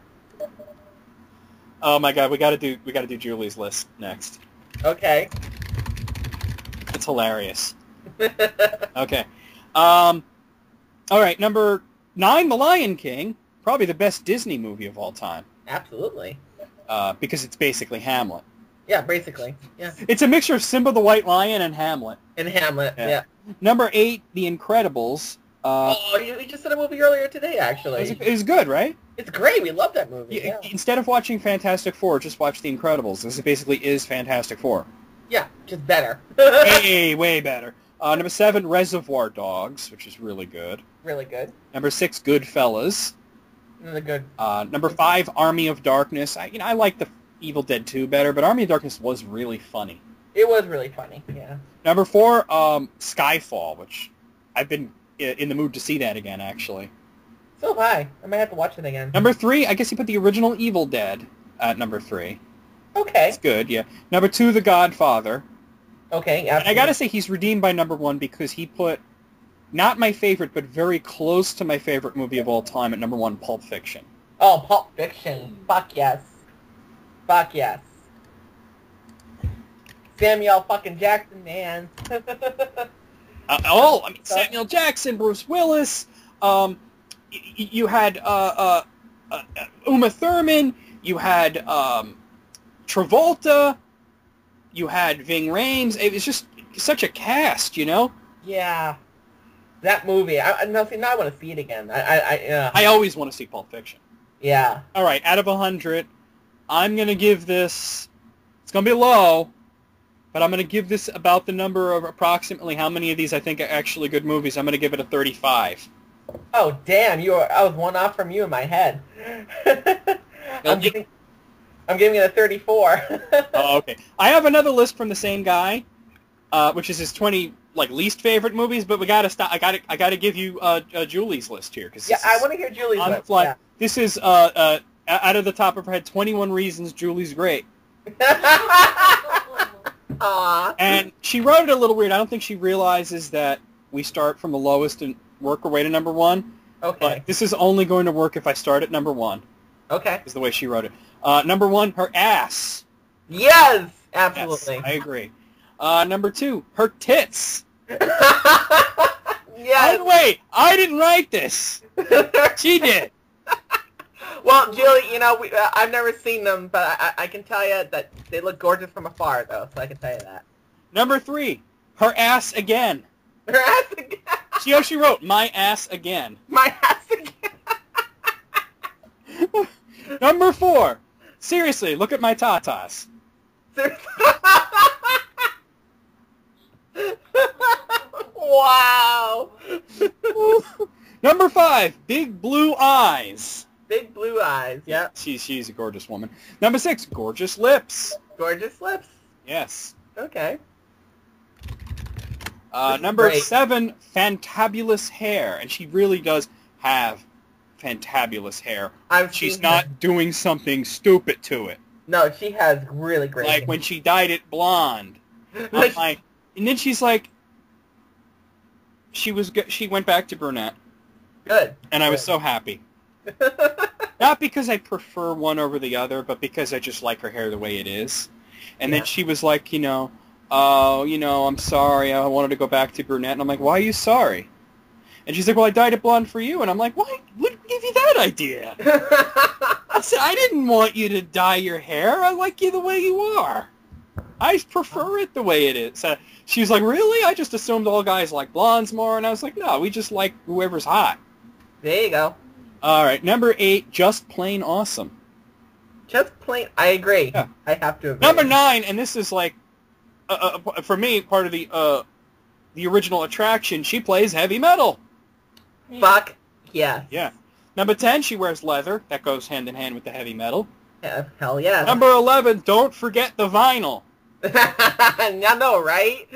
Oh my God, we gotta do Julie's list next. Okay. It's hilarious. Okay. All right, number 9, The Lion King. Probably the best Disney movie of all time. Absolutely. Because it's basically Hamlet. Yeah, basically. Yeah. It's a mixture of Simba the White Lion and Hamlet. And Hamlet, yeah. Number 8, The Incredibles. You just said a movie earlier today, actually. It was good, right? It's great. We love that movie. Yeah. Instead of watching Fantastic Four, just watch The Incredibles. This basically is Fantastic Four. Yeah, just better. way better. Number 7, Reservoir Dogs, which is really good. Really good. Number 6, Goodfellas. Another good. Number 5, Army of Darkness. I like the Evil Dead 2 better, but Army of Darkness was really funny. It was really funny, yeah. Number 4, Skyfall, which I've been in the mood to see that again, actually. So have I. I might have to watch it again. Number 3, I guess you put the original Evil Dead at number 3. Okay. It's good, yeah. Number 2, The Godfather. Okay, absolutely. And I gotta say, he's redeemed by number 1 because he put, not my favorite, but very close to my favorite movie of all time at number 1, Pulp Fiction. Oh, Pulp Fiction. Fuck yes. Fuck yes. Samuel fucking Jackson, man. Samuel Jackson, Bruce Willis, you had Uma Thurman, you had Travolta, you had Ving Rhames. It was just such a cast, you know? Yeah. That movie. Now I want to see it again. I always want to see Pulp Fiction. Yeah. All right, out of 100, I'm going to give this, it's going to be low, but I'm going to give this about the number of approximately how many of these I think are actually good movies. I'm going to give it a 35. Oh, damn. I was one off from you in my head. I'm giving it a 34. Oh, okay. I have another list from the same guy, which is his 20 least favorite movies, but we got to stop. I got to give you Julie's list here cause I want to hear Julie's list. Yeah. This is out of the top of her head, 21 reasons Julie's great. Aww. And she wrote it a little weird. I don't think she realizes that we start from the lowest and work our way to number 1. Okay. But this is only going to work if I start at number 1. Okay. Is the way she wrote it. Number 1, her ass. Yes, absolutely. Yes, I agree. Number 2, her tits. Yes. By the way, I didn't write this. She did. Well, Julie, I've never seen them, but I can tell you that they look gorgeous from afar, though, so I can tell you that. Number 3, her ass again. Her ass again. See how she wrote, my ass again. My ass again. Number 4, seriously, look at my tatas. Wow. Number 5, big blue eyes. Big blue eyes, yep. She's a gorgeous woman. Number 6, gorgeous lips. Gorgeous lips. Yes. Okay. Number 7, fantabulous hair. And she really does have fantabulous hair. She's not doing something stupid to it. No, she has really great hair. Like when she dyed it blonde. And then she's like, she went back to brunette. Good. And I was so happy. Not because I prefer one over the other, but because I just like her hair the way it is. And then she was like, oh, I'm sorry, I wanted to go back to brunette. And I'm like, why are you sorry? And she's like, well, I dyed it blonde for you. And I'm like, what gave you that idea? I said, I didn't want you to dye your hair. I like you the way you are. I prefer it the way it is. She was like, really? I just assumed all guys like blondes more. And I was like, no, we just like whoever's hot. There you go. All right, number 8, just plain awesome. Just plain, I agree. Yeah. I have to agree. Number 9, and this is like, for me, part of the original attraction, she plays heavy metal. Fuck, yeah. Yeah. Number 10, she wears leather. That goes hand in hand with the heavy metal. Yeah, hell yeah. Number 11, don't forget the vinyl. I know, right?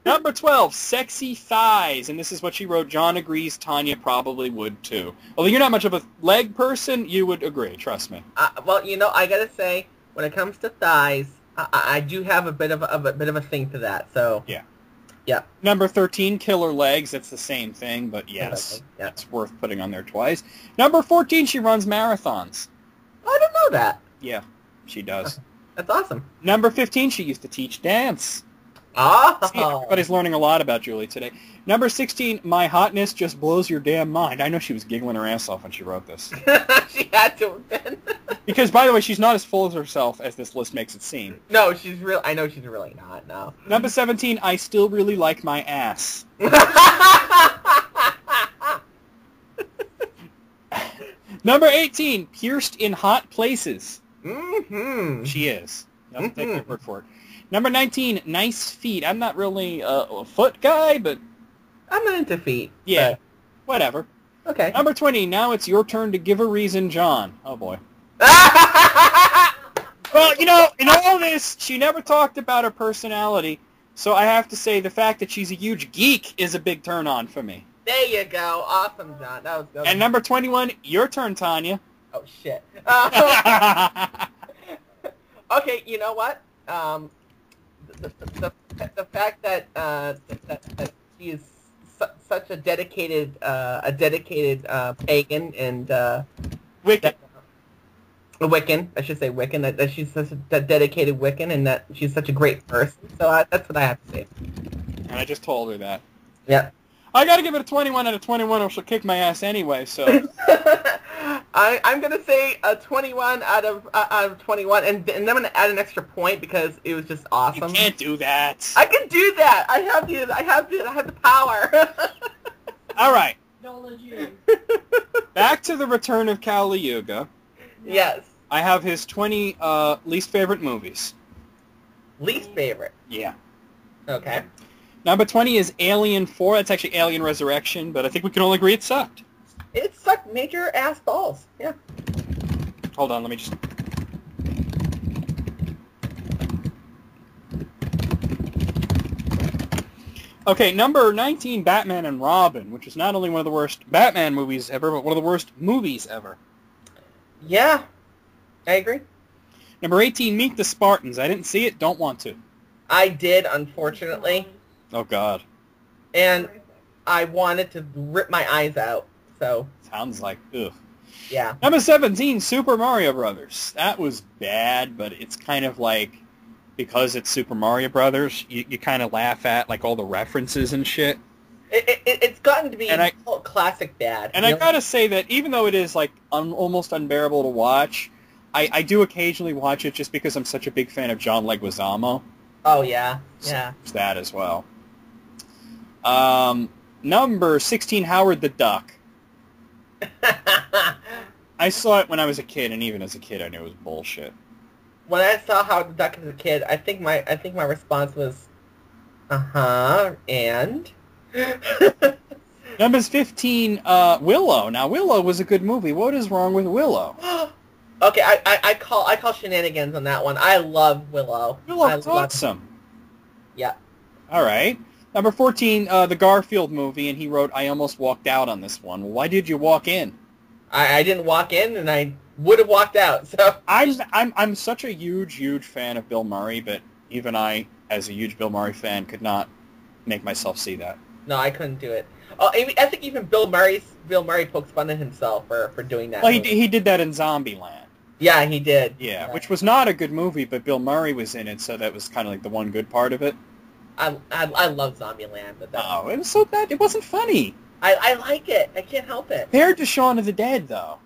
Number 12, sexy thighs. And this is what she wrote. John agrees. Tanya probably would, too. Although you're not much of a leg person, you would agree. Trust me. Well, I got to say, when it comes to thighs, I do have a bit of a thing to that. So yeah. Yeah. Number 13, killer legs. That's the same thing, but yes, it's worth putting on there twice. Number 14, she runs marathons. I didn't know that. Yeah, she does. That's awesome. Number 15, she used to teach dance. Oh. See, everybody's learning a lot about Julie today. Number 16, my hotness just blows your damn mind. I know she was giggling her ass off when she wrote this. She had to have been. Because, by the way, she's not as full of herself as this list makes it seem. No, she's real. I know she's really not, no. Number 17, I still really like my ass. Number 18, pierced in hot places. Mm-hmm. She is. I'll take my word for it. Number 19, nice feet. I'm not really a foot guy, but... I'm not into feet. Yeah, whatever. Okay. Number 20, now it's your turn to give a reason, John. Oh, boy. Well, you know, in all this, she never talked about her personality, so I have to say the fact that she's a huge geek is a big turn-on for me. There you go. Awesome, John. That was good. And number 21, your turn, Tanya. Oh, shit. Okay, you know what? The fact that she is such a dedicated pagan and Wiccan, I should say Wiccan, that she's such a dedicated Wiccan and that she's such a great person. So that's what I have to say. And I just told her that. Yeah. I gotta give it a 21 out of 21 or she'll kick my ass anyway, so... I'm gonna say a 21 out of 21, and then I'm gonna add an extra point because it was just awesome. You can't do that. I can do that. I have the power. All right. Don't let you. Back to the return of Kali Yuga. Yes. I have his 20 least favorite movies. Least favorite. Yeah. Okay. Number 20 is Alien 4. That's actually Alien Resurrection, but I think we can all agree it sucked. It sucked major ass balls. Yeah. Hold on, let me just... Okay, number 19, Batman and Robin, which is not only one of the worst Batman movies ever, but one of the worst movies ever. Yeah. I agree. Number 18, Meet the Spartans. I didn't see it, don't want to. I did, unfortunately. Oh, God. And I wanted to rip my eyes out, so... Sounds like, ugh. Yeah. Number 17, Super Mario Brothers. That was bad, but it's kind of like, because it's Super Mario Brothers, you kind of laugh at, like, all the references and shit. It's gotten to be classic bad. And I gotta say that even though it is, like, almost unbearable to watch, I do occasionally watch it just because I'm such a big fan of John Leguizamo. Oh, yeah. Yeah. So that as well. Number 16, Howard the Duck. I saw it when I was a kid, and even as a kid, I knew it was bullshit. When I saw Howard the Duck as a kid, I think my response was, and? Number 15, Willow. Now, Willow was a good movie. What is wrong with Willow? Okay, I call shenanigans on that one. I love Willow. Willow's awesome. Yeah. All right. Number 14, the Garfield movie, and he wrote, I almost walked out on this one. Well, why did you walk in? I didn't walk in, and I would have walked out. So I'm such a huge fan of Bill Murray, but even I, as a huge Bill Murray fan, could not make myself see that. No, I couldn't do it. Oh, I think even Bill Murray pokes fun at himself for doing that. Well, he did that in Zombieland. Yeah, he did. Yeah, which was not a good movie, but Bill Murray was in it, so that was kind of like the one good part of it. I love Zombieland, but it was so bad. It wasn't funny. I like it. I can't help it. Compared to Shaun of the Dead, though.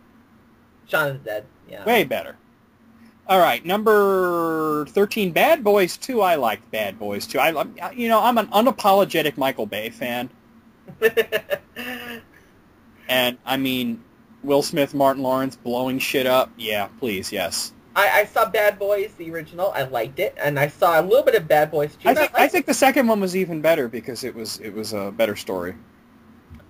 Shaun of the Dead, yeah. Way better. All right, number 13, Bad Boys 2. I liked Bad Boys 2. I'm an unapologetic Michael Bay fan. And, I mean, Will Smith, Martin Lawrence blowing shit up. Yeah, please, yes. I saw Bad Boys, the original. I liked it, and I saw a little bit of Bad Boys 2. I think the second one was even better because it was a better story.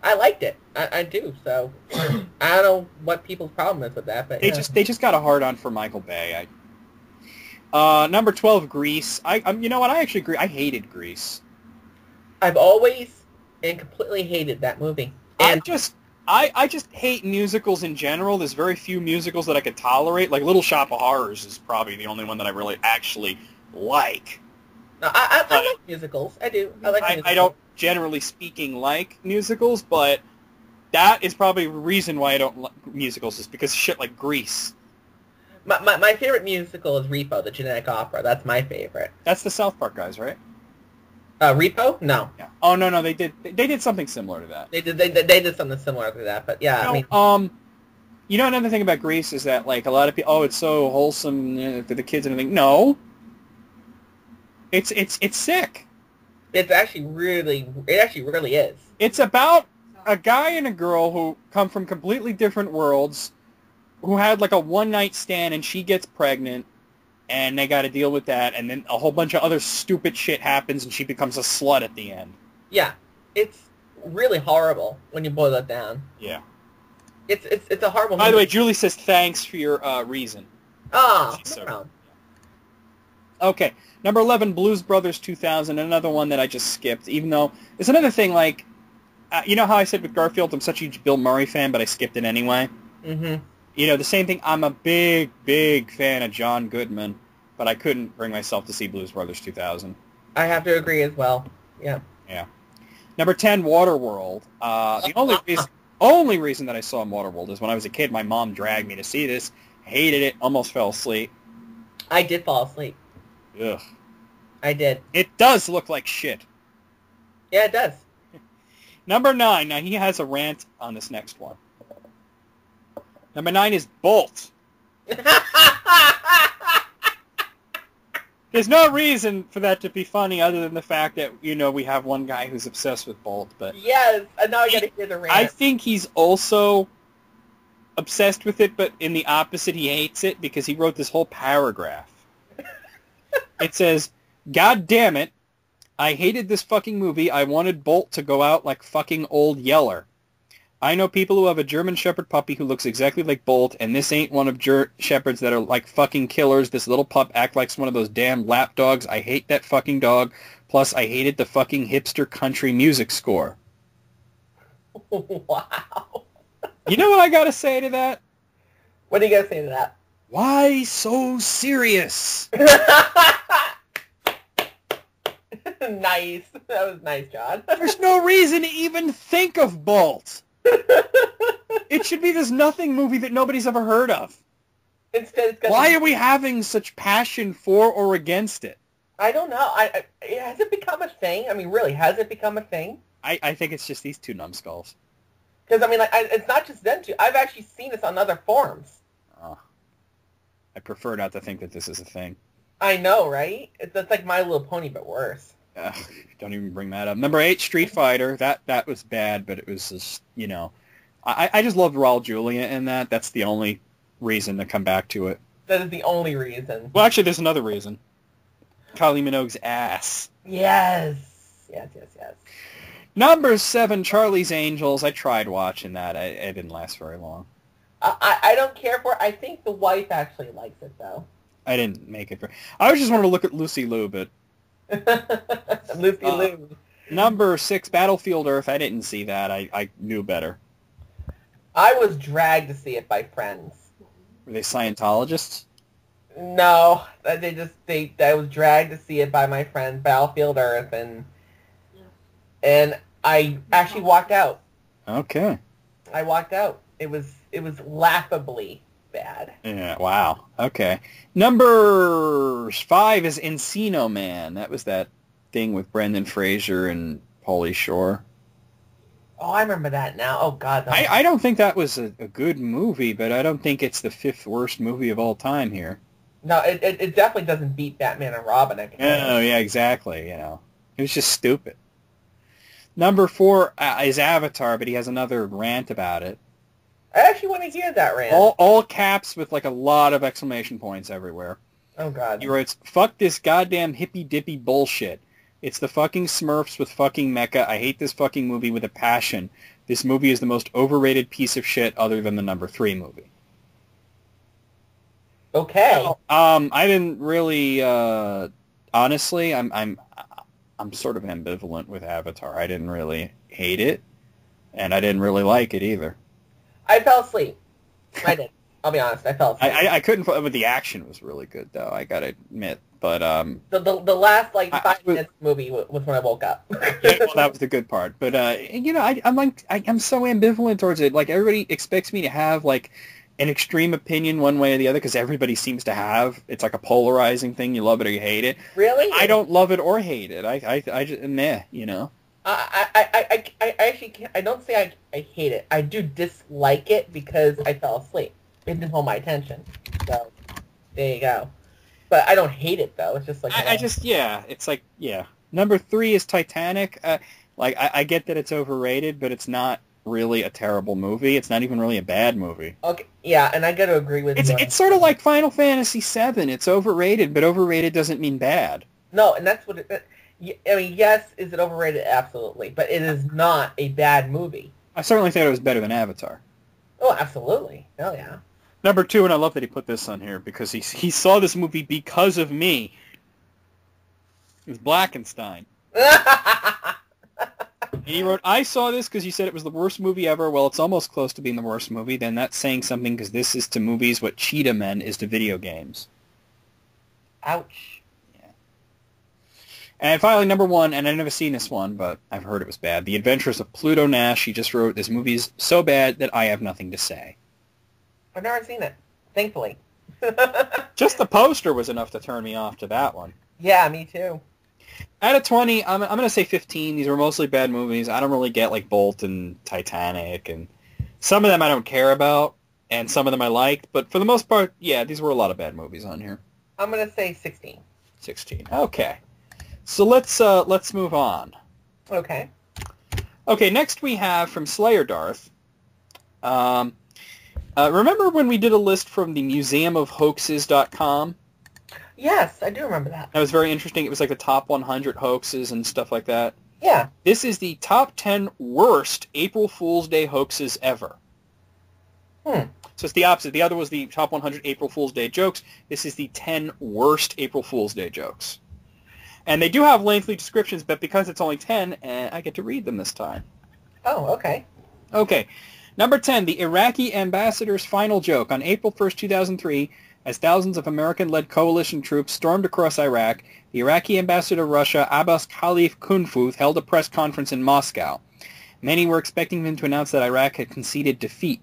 I liked it. I do. So I don't know what people's problem is with that, but they just got a hard on for Michael Bay. Number 12, Grease. You know what? I actually agree. I hated Grease. I've always and completely hated that movie. And I just hate musicals in general. There's very few musicals that I could tolerate. Like Little Shop of Horrors is probably the only one that I really actually like. No, I like musicals. I do. I like musicals. I don't, generally speaking, like musicals, but that is probably the reason why I don't like musicals is because of shit like Grease. My favorite musical is Repo, the Genetic Opera. That's my favorite. That's the South Park guys, right? Repo? No. Yeah. Oh no, they did something similar to that. They did something similar to that, but yeah. You know, another thing about Grease is that like a lot of people, it's so wholesome for the kids and everything. No. It's sick. It actually really is. It's about a guy and a girl who come from completely different worlds, who had like a one-night stand, and she gets pregnant, and they got to deal with that, and then a whole bunch of other stupid shit happens, and she becomes a slut at the end. Yeah, it's really horrible when you boil it down. Yeah. It's a horrible movie. By the way, Julie says thanks for your reason. Oh, So, no. okay, number 11, Blues Brothers 2000, another one that I just skipped, even though it's another thing, like, you know how I said with Garfield, I'm such a huge Bill Murray fan, but I skipped it anyway? Mm-hmm. You know, the same thing, I'm a big, big fan of John Goodman, but I couldn't bring myself to see Blues Brothers 2000. I have to agree as well. Yeah. Yeah. Number 10, Waterworld. The only reason that I saw Waterworld is when I was a kid, my mom dragged me to see this, hated it, almost fell asleep. I did fall asleep. Ugh. I did. It does look like shit. Yeah, it does. Number 9. Now, he has a rant on this next one. Number 9 is Bolt. There's no reason for that to be funny other than the fact that, you know, we have one guy who's obsessed with Bolt. But yes, and now I gotta hear the rant. I think he's also obsessed with it, but in the opposite, he hates it because he wrote this whole paragraph. It says, "God damn it, I hated this fucking movie. I wanted Bolt to go out like fucking Old Yeller. I know people who have a German Shepherd puppy who looks exactly like Bolt, and this ain't one of Shepherds that are like fucking killers. This little pup act like one of those damn lap dogs. I hate that fucking dog. Plus, I hated the fucking hipster country music score." Wow. You know what I gotta say to that? What are you gonna say to that? Why so serious? Nice. That was nice, John. There's no reason to even think of Bolt. It should be this nothing movie that nobody's ever heard of. Instead, it's Why are we having such passion for or against it? I don't know. Has it become a thing? I mean, really, has it become a thing? I think it's just these two numbskulls. Because, I mean, like, it's not just them two. I've actually seen this on other forums. Oh. I prefer not to think that this is a thing. I know, right? It's like My Little Pony, but worse. Don't even bring that up. Number 8, Street Fighter. That was bad, but it was just, you know. I just loved Raul Julia in that. That's the only reason to come back to it. That is the only reason. Well, actually, there's another reason. Kylie Minogue's ass. Yes. Yes. Number 7, Charlie's Angels. I tried watching that. It didn't last very long. I don't care for it. I think the wife actually likes it, though. I didn't make it. I was just wanted to look at Lucy Liu, but... Lucy Liu. Number 6, Battlefield Earth. I didn't see that. I knew better. I was dragged to see it by friends. Were they Scientologists? No, I was dragged to see it by my friend, Battlefield Earth, and I actually walked out. Okay. I walked out. It was laughably bad. Yeah, wow. Okay. Number 5 is Encino Man. That was that thing with Brendan Fraser and Pauly Shore. Oh, I remember that now. Oh, God. No. I don't think that was a good movie, but I don't think it's the 5th worst movie of all time here. No, it definitely doesn't beat Batman and Robin. Oh, yeah, exactly. You know, it was just stupid. Number 4 is Avatar, but he has another rant about it. I actually want to hear that rant. All caps with like a lot of exclamation points everywhere. Oh, God. He writes, "Fuck this goddamn hippy-dippy bullshit. It's the fucking Smurfs with fucking mecha. I hate this fucking movie with a passion. This movie is the most overrated piece of shit other than the number 3 movie." Okay. I didn't really, honestly, I'm sort of ambivalent with Avatar. I didn't really hate it, and I didn't really like it either. I fell asleep. I did. I'll be honest. I fell asleep. I couldn't, but the action was really good, though. I gotta admit. But the last 5 minutes of the movie was when I woke up. Yeah, well, that was the good part. But you know, I'm so ambivalent towards it. Like, everybody expects me to have like an extreme opinion one way or the other because everybody seems to have. It's like a polarizing thing. You love it or you hate it. Really? I don't love it or hate it. I just meh. You know. I actually can't, I don't say I hate it. I do dislike it because I fell asleep. It didn't hold my attention. So there you go. But I don't hate it, though. It's just like... It's like, yeah. Number 3 is Titanic. I get that it's overrated, but it's not really a terrible movie. It's not even really a bad movie. Okay, yeah, and I got to agree with you. It's sort of like Final Fantasy VII. It's overrated, but overrated doesn't mean bad. No, and that's what it... I mean, yes, is it overrated? Absolutely. But it is not a bad movie. I certainly thought it was better than Avatar. Oh, absolutely. Hell yeah. Number 2, and I love that he put this on here because he saw this movie because of me. It was Blackenstein. And he wrote, I saw this because you said it was the worst movie ever. Well, it's almost close to being the worst movie. Then that's saying something because this is to movies what Cheetah Men is to video games. Ouch. Yeah. And finally, number 1, and I've never seen this one, but I've heard it was bad. The Adventures of Pluto Nash. He just wrote, this movie's so bad that I have nothing to say. I've never seen it, thankfully. Just the poster was enough to turn me off to that one. Yeah, me too. Out of 20, I'm going to say 15. These were mostly bad movies. I don't really get, like, Bolt and Titanic, and some of them I don't care about, and some of them I liked. But for the most part, yeah, these were a lot of bad movies on here. I'm going to say 16. 16. Okay. So let's move on. Okay. Okay, next we have from Slayer Darth. Remember when we did a list from the museumofhoaxes.com? Yes, I do remember that. That was very interesting. It was like the top 100 hoaxes and stuff like that. Yeah. This is the top 10 worst April Fool's Day hoaxes ever. So it's the opposite. The other was the top 100 April Fool's Day jokes. This is the 10 worst April Fool's Day jokes. And they do have lengthy descriptions, but because it's only 10, I get to read them this time. Oh, okay. Okay. Number 10, the Iraqi ambassador's final joke. On April 1st, 2003, as thousands of American-led coalition troops stormed across Iraq, the Iraqi ambassador to Russia, Abbas Khalif Kunfuth, held a press conference in Moscow. Many were expecting him to announce that Iraq had conceded defeat.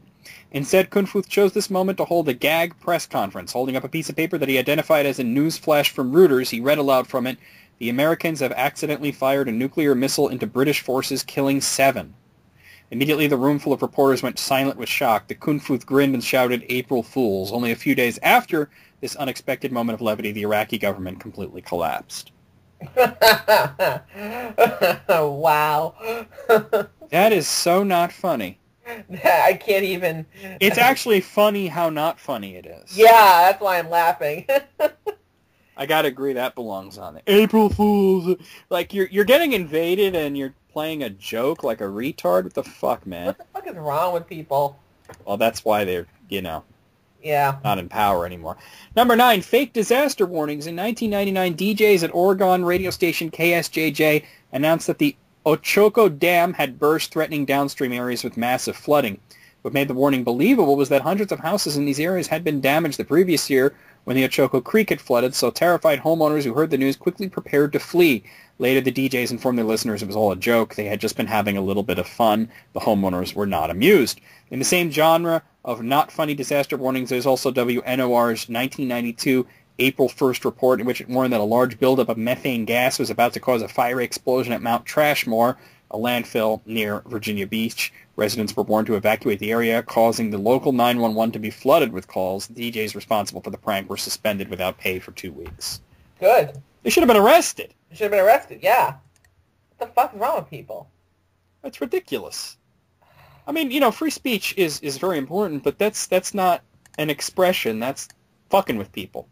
Instead, Kunfuth chose this moment to hold a gag press conference. Holding up a piece of paper that he identified as a news flash from Reuters, he read aloud from it, "The Americans have accidentally fired a nuclear missile into British forces, killing 7. Immediately, the room full of reporters went silent with shock. The Kunfuth grinned and shouted, "April Fools." Only a few days after this unexpected moment of levity, the Iraqi government completely collapsed. Wow. That is so not funny. I can't even... It's actually funny how not funny it is. Yeah, that's why I'm laughing. I gotta agree, that belongs on it. April Fools! Like, you're getting invaded and you're playing a joke like a retard? What the fuck, man? What the fuck is wrong with people? Well, that's why they're, Yeah. not in power anymore. Number 9, fake disaster warnings. In 1999, DJs at Oregon radio station KSJJ announced that the Ochoco Dam had burst, threatening downstream areas with massive flooding. What made the warning believable was that hundreds of houses in these areas had been damaged the previous year when the Ochoco Creek had flooded, so terrified homeowners who heard the news quickly prepared to flee. Later, the DJs informed their listeners it was all a joke. They had just been having a little bit of fun. The homeowners were not amused. In the same genre of not funny disaster warnings, there's also WNOR's 1992 April 1st report, in which it warned that a large buildup of methane gas was about to cause a fiery explosion at Mount Trashmore, a landfill near Virginia Beach. Residents were warned to evacuate the area, causing the local 911 to be flooded with calls. The DJs responsible for the prank were suspended without pay for 2 weeks. Good. They should have been arrested. They should have been arrested, yeah. What the fuck is wrong with people? That's ridiculous. I mean, free speech is very important, but that's not an expression. That's fucking with people.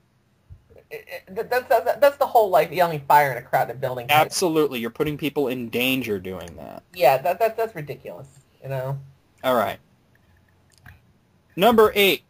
That's the whole, yelling fire in a crowded building. Absolutely. You're putting people in danger doing that. Yeah, that's ridiculous, All right. Number 8.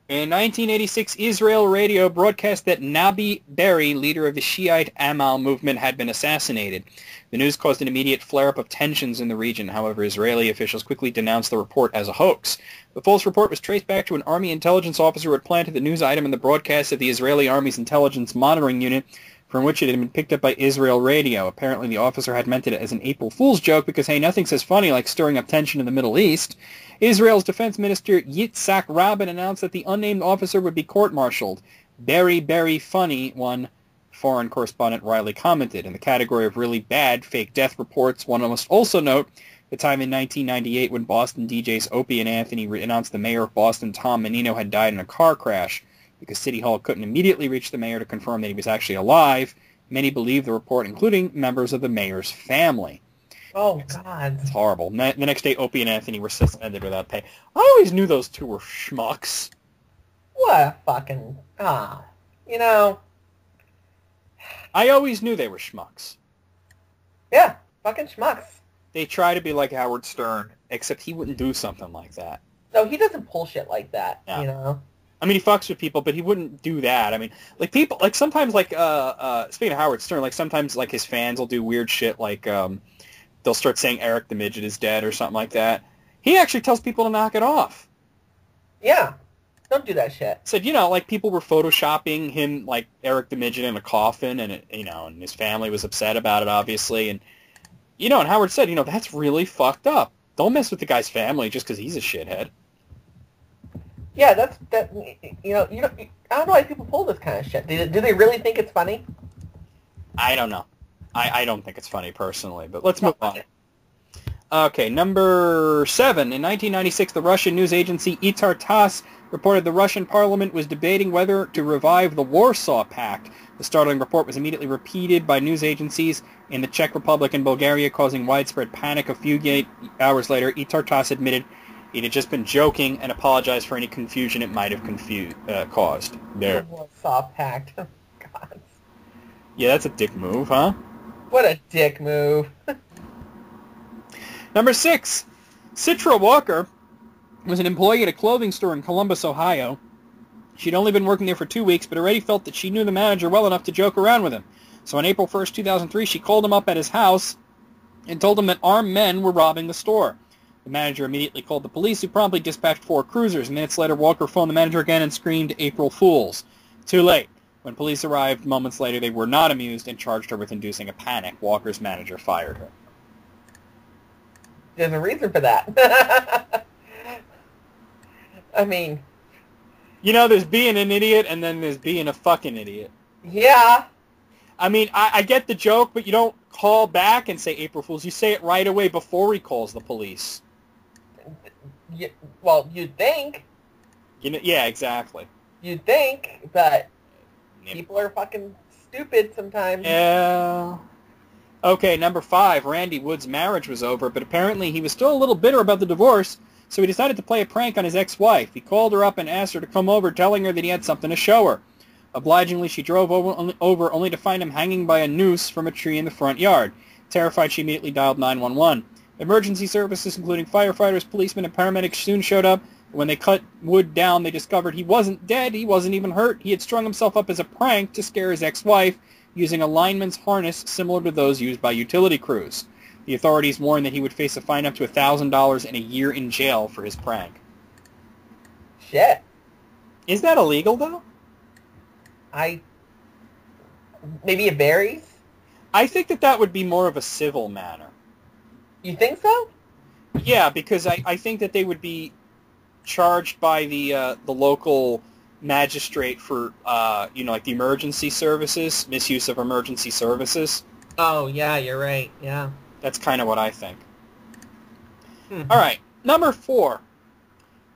In 1986, Israel radio broadcast that Nabi Berri, leader of the Shiite Amal movement, had been assassinated. The news caused an immediate flare-up of tensions in the region. However, Israeli officials quickly denounced the report as a hoax. The false report was traced back to an Army intelligence officer who had planted the news item in the broadcast of the Israeli Army's intelligence monitoring unit, from which it had been picked up by Israel radio. Apparently, the officer had meant it as an April Fool's joke because, hey, nothing says funny like stirring up tension in the Middle East. Israel's defense minister Yitzhak Rabin announced that the unnamed officer would be court-martialed. Very funny, one foreign correspondent Riley commented. In the category of really bad fake death reports, one must also note the time in 1998 when Boston DJs Opie and Anthony announced the mayor of Boston, Tom Menino, had died in a car crash. Because City Hall couldn't immediately reach the mayor to confirm that he was actually alive, many believed the report, including members of the mayor's family. Oh, God. It's horrible. The next day, Opie and Anthony were suspended without pay. I always knew those two were schmucks. What a fucking... I always knew they were schmucks. Yeah, fucking schmucks. They try to be like Howard Stern, except he wouldn't do something like that. No, he doesn't pull shit like that, Yeah. you know? I mean, he fucks with people, but he wouldn't do that. I mean, like people, like sometimes, like speaking of Howard Stern, like sometimes, like his fans will do weird shit, like they'll start saying Eric the Midget is dead or something like that. He actually tells people to knock it off. Yeah. Don't do that shit. Said, like people were photoshopping him, like Eric the Midget in a coffin, and and his family was upset about it, obviously, and and Howard said, that's really fucked up. Don't mess with the guy's family just because he's a shithead. Yeah, that. You know, I don't know why people pull this kind of shit. Do they really think it's funny? I don't know. I don't think it's funny personally, but let's move on. Okay, number 7. In 1996, the Russian news agency epitaphs reported the Russian parliament was debating whether to revive the Warsaw Pact. The startling report was immediately repeated by news agencies in the Czech Republic and Bulgaria, causing widespread panic. A few hours later, epitaphs admitted it had just been joking and apologized for any confusion it might have caused. There. The Warsaw Pact. Oh, God. Yeah, that's a dick move, huh? What a dick move. Number 6. Citra Walker was an employee at a clothing store in Columbus, Ohio. She'd only been working there for 2 weeks, but already felt that she knew the manager well enough to joke around with him. So on April 1st, 2003, she called him up at his house and told him that armed men were robbing the store. The manager immediately called the police, who promptly dispatched 4 cruisers. Minutes later, Walker phoned the manager again and screamed, "April Fools." Too late. When police arrived moments later, they were not amused and charged her with inducing a panic. Walker's manager fired her. There's a reason for that. I mean... there's being an idiot and then there's being a fucking idiot. Yeah. I mean, I get the joke, but you don't call back and say April Fools. You say it right away before he calls the police. Well, you'd think. Yeah, exactly. You'd think, but people are fucking stupid sometimes. Yeah. Okay, number 5. Randy Wood's marriage was over, but apparently he was still a little bitter about the divorce, so he decided to play a prank on his ex-wife. He called her up and asked her to come over, telling her that he had something to show her. Obligingly, she drove over only to find him hanging by a noose from a tree in the front yard. Terrified, she immediately dialed 911. Emergency services, including firefighters, policemen, and paramedics, soon showed up. When they cut Wood down, they discovered he wasn't dead, he wasn't even hurt. He had strung himself up as a prank to scare his ex-wife, using a lineman's harness similar to those used by utility crews. The authorities warned that he would face a fine up to $1,000 and a year in jail for his prank. Shit. Is that illegal, though? Maybe it varies? I think that would be more of a civil matter. You think so? Yeah, because I think that they would be charged by the local magistrate for, like the emergency services, misuse of emergency services. Oh, yeah, you're right, yeah. That's kind of what I think. All right, number 4.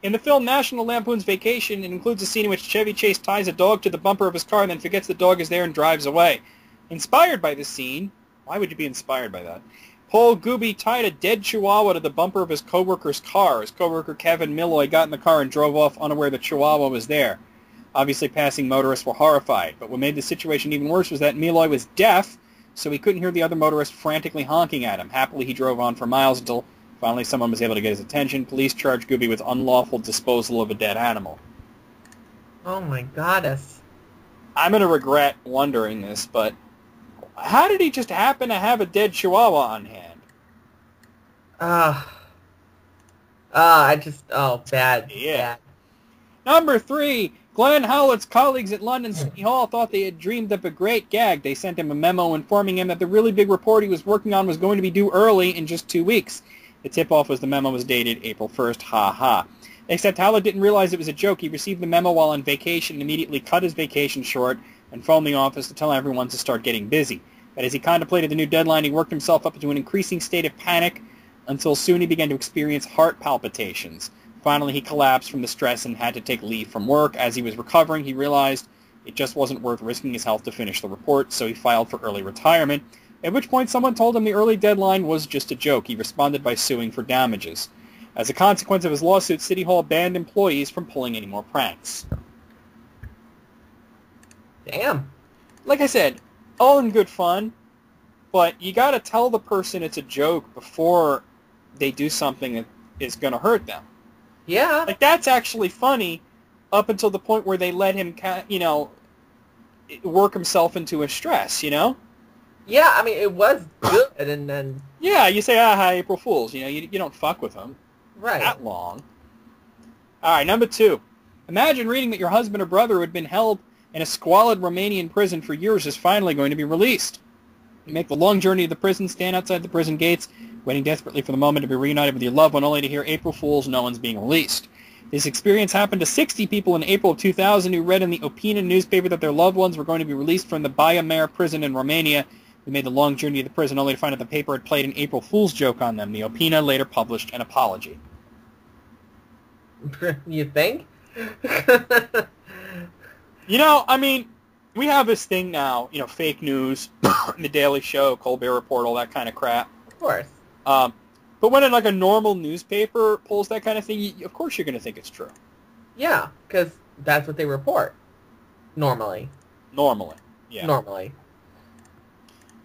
In the film National Lampoon's Vacation, it includes a scene in which Chevy Chase ties a dog to the bumper of his car and then forgets the dog is there and drives away. Inspired by this scene, why would you be inspired by that? Paul Gooby tied a dead chihuahua to the bumper of his coworker's car. His coworker Kevin Milloy got in the car and drove off unaware the chihuahua was there. Obviously, passing motorists were horrified, but what made the situation even worse was that Milloy was deaf, so he couldn't hear the other motorists frantically honking at him. Happily, he drove on for miles until finally someone was able to get his attention. Police charged Gooby with unlawful disposal of a dead animal. Oh my goddess. I'm going to regret wondering this, but how did he just happen to have a dead chihuahua on hand? Bad. Yeah. Bad. Number 3. Glenn Howlett's colleagues at London City Hall thought they had dreamed up a great gag. They sent him a memo informing him that the really big report he was working on was going to be due early in just 2 weeks. The tip-off was the memo was dated April 1st. Ha ha. Except Howlett didn't realize it was a joke. He received the memo while on vacation and immediately cut his vacation short and phoned the office to tell everyone to start getting busy. But as he contemplated the new deadline, he worked himself up into an increasing state of panic until soon he began to experience heart palpitations. Finally, he collapsed from the stress and had to take leave from work. As he was recovering, he realized it just wasn't worth risking his health to finish the report, so he filed for early retirement, at which point someone told him the early deadline was just a joke. He responded by suing for damages. As a consequence of his lawsuit, City Hall banned employees from pulling any more pranks. Damn. Like I said, all in good fun, but you got to tell the person it's a joke before they do something that is going to hurt them. Yeah. Like, that's actually funny up until the point where they let him, work himself into a stress, Yeah, I mean, it was good, and then... Yeah, you say, hi, April Fools. You don't fuck with them Right. that long. All right, number 2. Imagine reading that your husband or brother who had been held in a squalid Romanian prison for years is finally going to be released. You make the long journey to the prison, stand outside the prison gates, waiting desperately for the moment to be reunited with your loved one, only to hear April Fools, no one's being released. This experience happened to 60 people in April of 2000 who read in the Opina newspaper that their loved ones were going to be released from the Baia Mare prison in Romania. They made the long journey to the prison only to find out the paper had played an April Fool's joke on them. The Opina later published an apology. You think? I mean, we have this thing now, fake news, The Daily Show, Colbert Report, all that kind of crap. Of course. But when a normal newspaper pulls that kind of thing, of course you're going to think it's true. Yeah, because that's what they report. Normally. Yeah. Normally.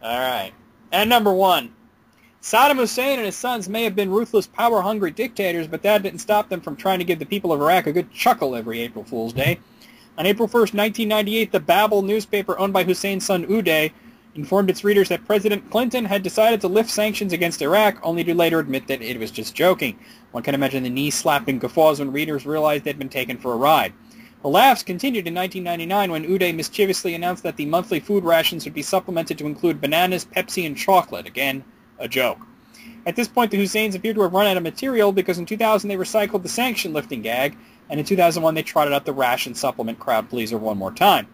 All right. And number 1. Saddam Hussein and his sons may have been ruthless, power-hungry dictators, but that didn't stop them from trying to give the people of Iraq a good chuckle every April Fool's Day. On April 1st, 1998, the Babel newspaper owned by Hussein's son Uday informed its readers that President Clinton had decided to lift sanctions against Iraq, only to later admit that it was just joking. One can imagine the knee-slapping guffaws when readers realized they'd been taken for a ride. The laughs continued in 1999 when Uday mischievously announced that the monthly food rations would be supplemented to include bananas, Pepsi, and chocolate. Again, a joke. At this point, the Husseins appeared to have run out of material because in 2000 they recycled the sanction-lifting gag, and in 2001 they trotted out the ration supplement crowd pleaser one more time.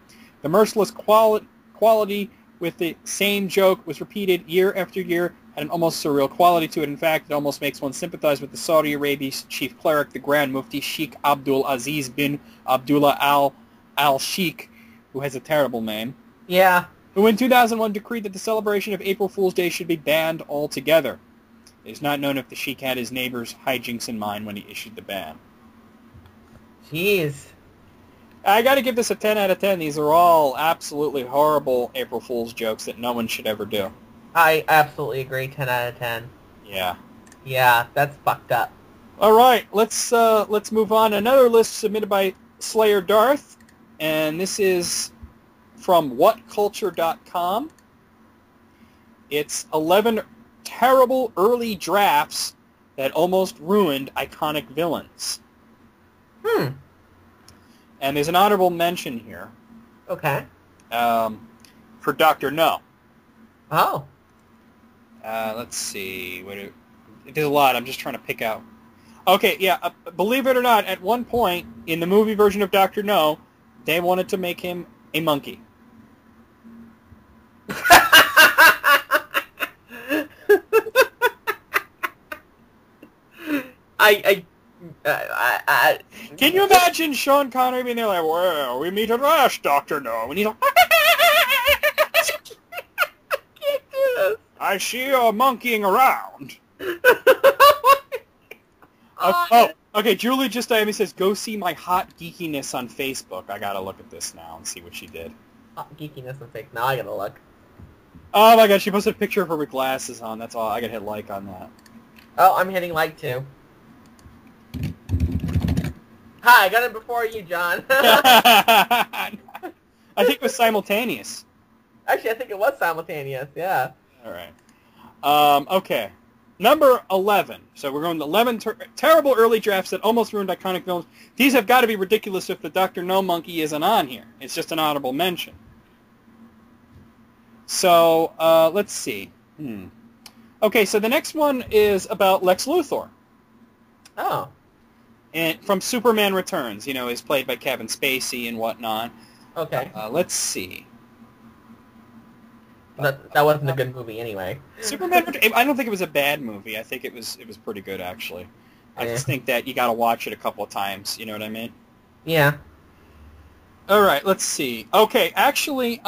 The merciless quality with the same joke was repeated year after year, had an almost surreal quality to it. In fact, it almost makes one sympathize with the Saudi Arabia's chief cleric, the Grand Mufti Sheikh Abdul Aziz bin Abdullah al-Sheikh, who has a terrible name. Yeah. Who in 2001 decreed that the celebration of April Fool's Day should be banned altogether. It is not known if the Sheikh had his neighbors' hijinks in mind when he issued the ban. Jeez. I got to give this a 10 out of 10. These are all absolutely horrible April Fool's jokes that no one should ever do. I absolutely agree. 10 out of 10. Yeah. Yeah, that's fucked up. All right, let's move on. Another list submitted by Slayer Darth, and this is from whatculture.com. It's 11 terrible early drafts that almost ruined iconic villains. And there's an honorable mention here. Okay. For Dr. No. Oh. Let's see. There's a lot. I'm just trying to pick out. Okay, yeah. Believe it or not, at one point in the movie version of Dr. No, they wanted to make him a monkey. Can you imagine Sean Connery being there like, well, we meet at last, Dr. No, and he's like, I see you're monkeying around. Okay, Julie just me says, go see my hot geekiness on Facebook. I gotta look at this now and see what she did. Hot geekiness on Facebook. Now I gotta look. Oh my god, she posted a picture of her with glasses on. That's all. I gotta hit like on that. Oh, I'm hitting like too. Hi, I got it before you, John. I think it was simultaneous. Actually, I think it was simultaneous, yeah. All right. Okay. Number 11. So we're going to 11 terrible early drafts that almost ruined iconic films. These have got to be ridiculous if the Dr. No monkey isn't on here. It's just an honorable mention. So, let's see. Okay, so the next one is about Lex Luthor. Oh. And from Superman Returns. You know, he's played by Kevin Spacey and whatnot. Okay. Let's see. That wasn't a good movie anyway. Superman Returns, I don't think it was a bad movie. I think it was pretty good, actually. I just think that you got to watch it a couple of times. You know what I mean? Yeah. All right, let's see. Okay, actually,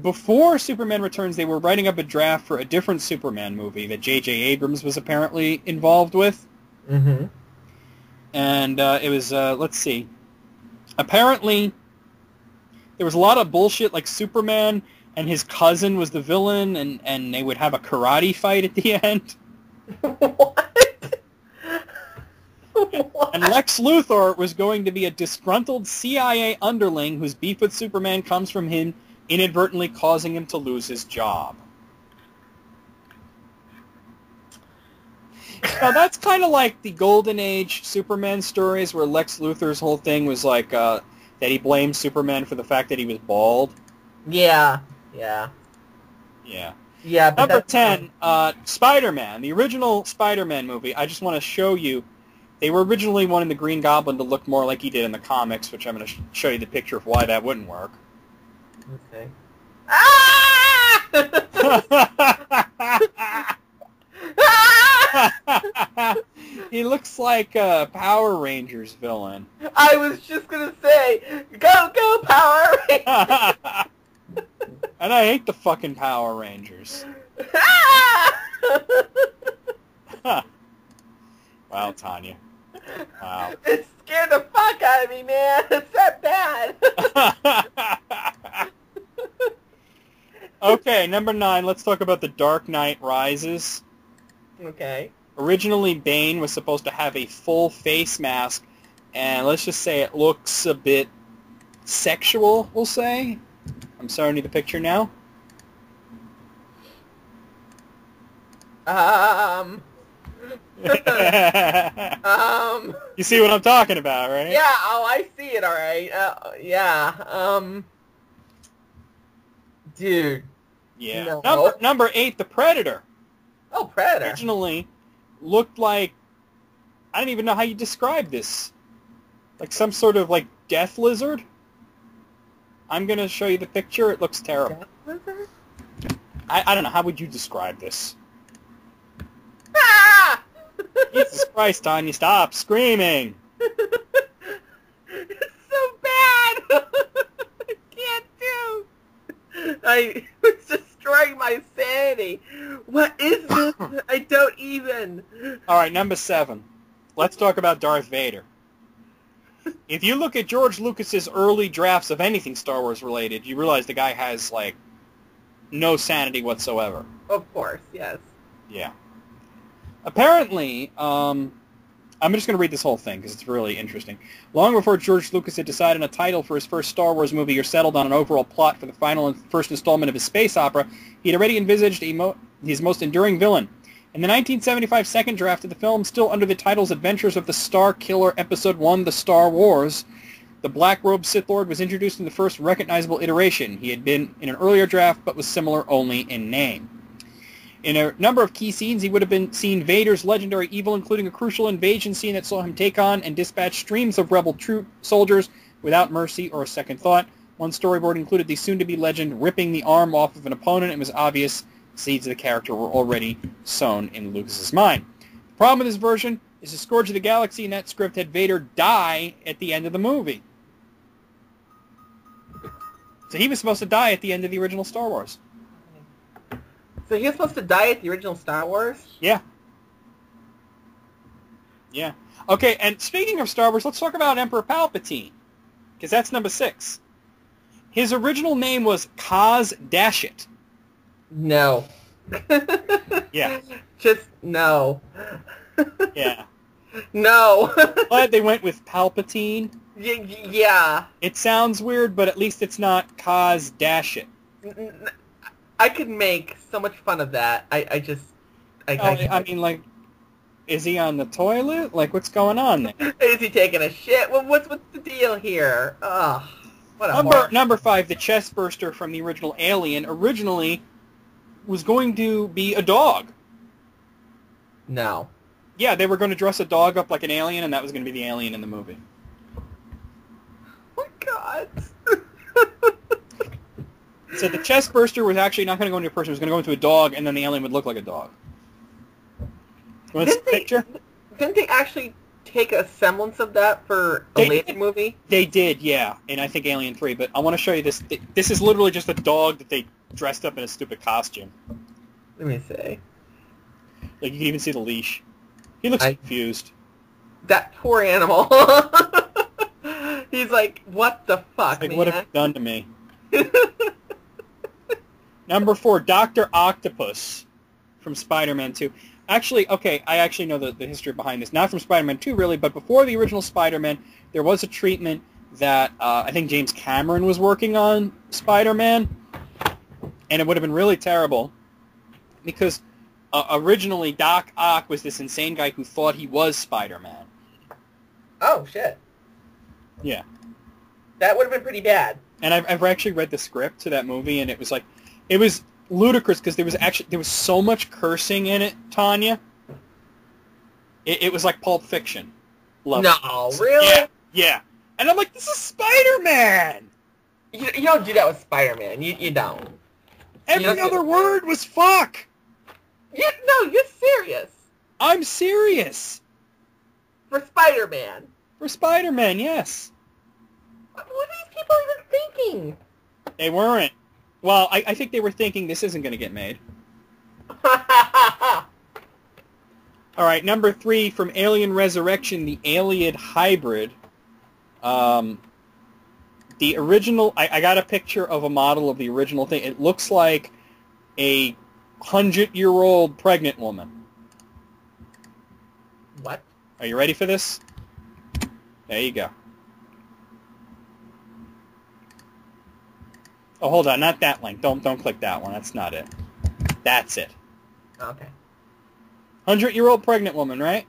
before Superman Returns, they were writing up a draft for a different Superman movie that J.J. Abrams was apparently involved with. Mm-hmm. And it was, let's see. Apparently, there was a lot of bullshit, like Superman and his cousin was the villain, and they would have a karate fight at the end. What? And Lex Luthor was going to be a disgruntled CIA underling whose beef with Superman comes from him inadvertently causing him to lose his job. Now, that's kind of like the Golden Age Superman stories where Lex Luthor's whole thing was like that he blamed Superman for the fact that he was bald. Yeah. Yeah. Yeah. But Number 10, Spider-Man. The original Spider-Man movie, I just want to show you, they were originally wanting the Green Goblin to look more like he did in the comics, which I'm going to show you the picture of why that wouldn't work. Okay. Ah! He looks like a Power Rangers villain. I was just gonna say, go Power Rangers! And I hate the fucking Power Rangers. Wow, Tanya. Wow. It scared the fuck out of me, man. It's that bad. Okay, number 9, let's talk about The Dark Knight Rises. Okay. Originally, Bane was supposed to have a full face mask, and let's just say it looks a bit sexual, we'll say. I'm showing you the picture now. You see what I'm talking about, right? Yeah, oh, I see it, alright. Dude. Yeah. No. Number 8, The Predator. Oh, Predator. Originally looked like, I don't even know how you describe this. Like some sort of, like, death lizard. I'm going to show you the picture. It looks terrible. Death lizard? I don't know. How would you describe this? Ah! Jesus Christ, Tanya, stop screaming. It's so bad. I can't do. It's destroying my sanity. What is this? I don't even. All right, number 7. Let's talk about Darth Vader. If you look at George Lucas's early drafts of anything Star Wars related, you realize the guy has, like, no sanity whatsoever. Of course, yes. Yeah. Apparently, I'm just going to read this whole thing because it's really interesting. Long before George Lucas had decided on a title for his first Star Wars movie or settled on an overall plot for the final and first installment of his space opera, he had already envisaged his most enduring villain. In the 1975 second draft of the film, still under the titles Adventures of the Star Killer Episode 1, The Star Wars, the black-robed Sith Lord was introduced in the first recognizable iteration. He had been in an earlier draft, but was similar only in name. In a number of key scenes, he would have been seen Vader's legendary evil, including a crucial invasion scene that saw him take on and dispatch streams of rebel troop soldiers without mercy or a second thought. One storyboard included the soon-to-be legend ripping the arm off of an opponent. It was obvious seeds of the character were already sown in Lucas's mind. The problem with this version is the Scourge of the Galaxy in that script had Vader die at the end of the movie. So he was supposed to die at the end of the original Star Wars. So he was supposed to die at the original Star Wars? Yeah. Yeah. Okay, and speaking of Star Wars, let's talk about Emperor Palpatine, because that's number 6. His original name was Kaz Dashit. No. Yeah. Just no. Yeah. No. Glad they went with Palpatine. Yeah. It sounds weird, but at least it's not Kaz Dashit. I could make so much fun of that. I mean, like, is he on the toilet? Like, what's going on there? Is he taking a shit? What's the deal here? Ugh. What a Number 5, the chest burster from the original Alien, originally was going to be a dog. No. Yeah, they were going to dress a dog up like an alien, and that was going to be the alien in the movie. Oh my God. So the chest burster was actually not going to go into a person, it was going to go into a dog, and then the alien would look like a dog. You want to see the picture? Didn't they actually take a semblance of that for a later movie? They did, yeah, and I think Alien 3, but I want to show you this. This is literally just a dog that they dressed up in a stupid costume. Let me see. Like, you can even see the leash. He looks confused. That poor animal. He's like, what the fuck, like, man? what have you done to me? Number 4, Dr. Octopus from Spider-Man 2. Actually, okay, I actually know the history behind this. Not from Spider-Man 2, really, but before the original Spider-Man, there was a treatment that I think James Cameron was working on Spider-Man, and it would have been really terrible because originally Doc Ock was this insane guy who thought he was Spider-Man. Oh, shit. Yeah. That would have been pretty bad. And I've actually read the script to that movie, and it was ludicrous because there was so much cursing in it, Tanya. It was like Pulp Fiction. No, really? Yeah, yeah. And I'm like, this is Spider-Man! You don't do that with Spider-Man. You don't. Every other word was fuck! No, you're serious. I'm serious! For Spider-Man. For Spider-Man, yes. What are these people even thinking? They weren't. Well, I think they were thinking this isn't going to get made. All right, number 3 from Alien Resurrection, the Alien Hybrid. The original, I got a picture of a model of the original thing. It looks like a 100-year-old pregnant woman. What? Are you ready for this? There you go. Oh, hold on, not that link. Don't click that one. That's not it. That's it. Okay. 100-year-old pregnant woman, right?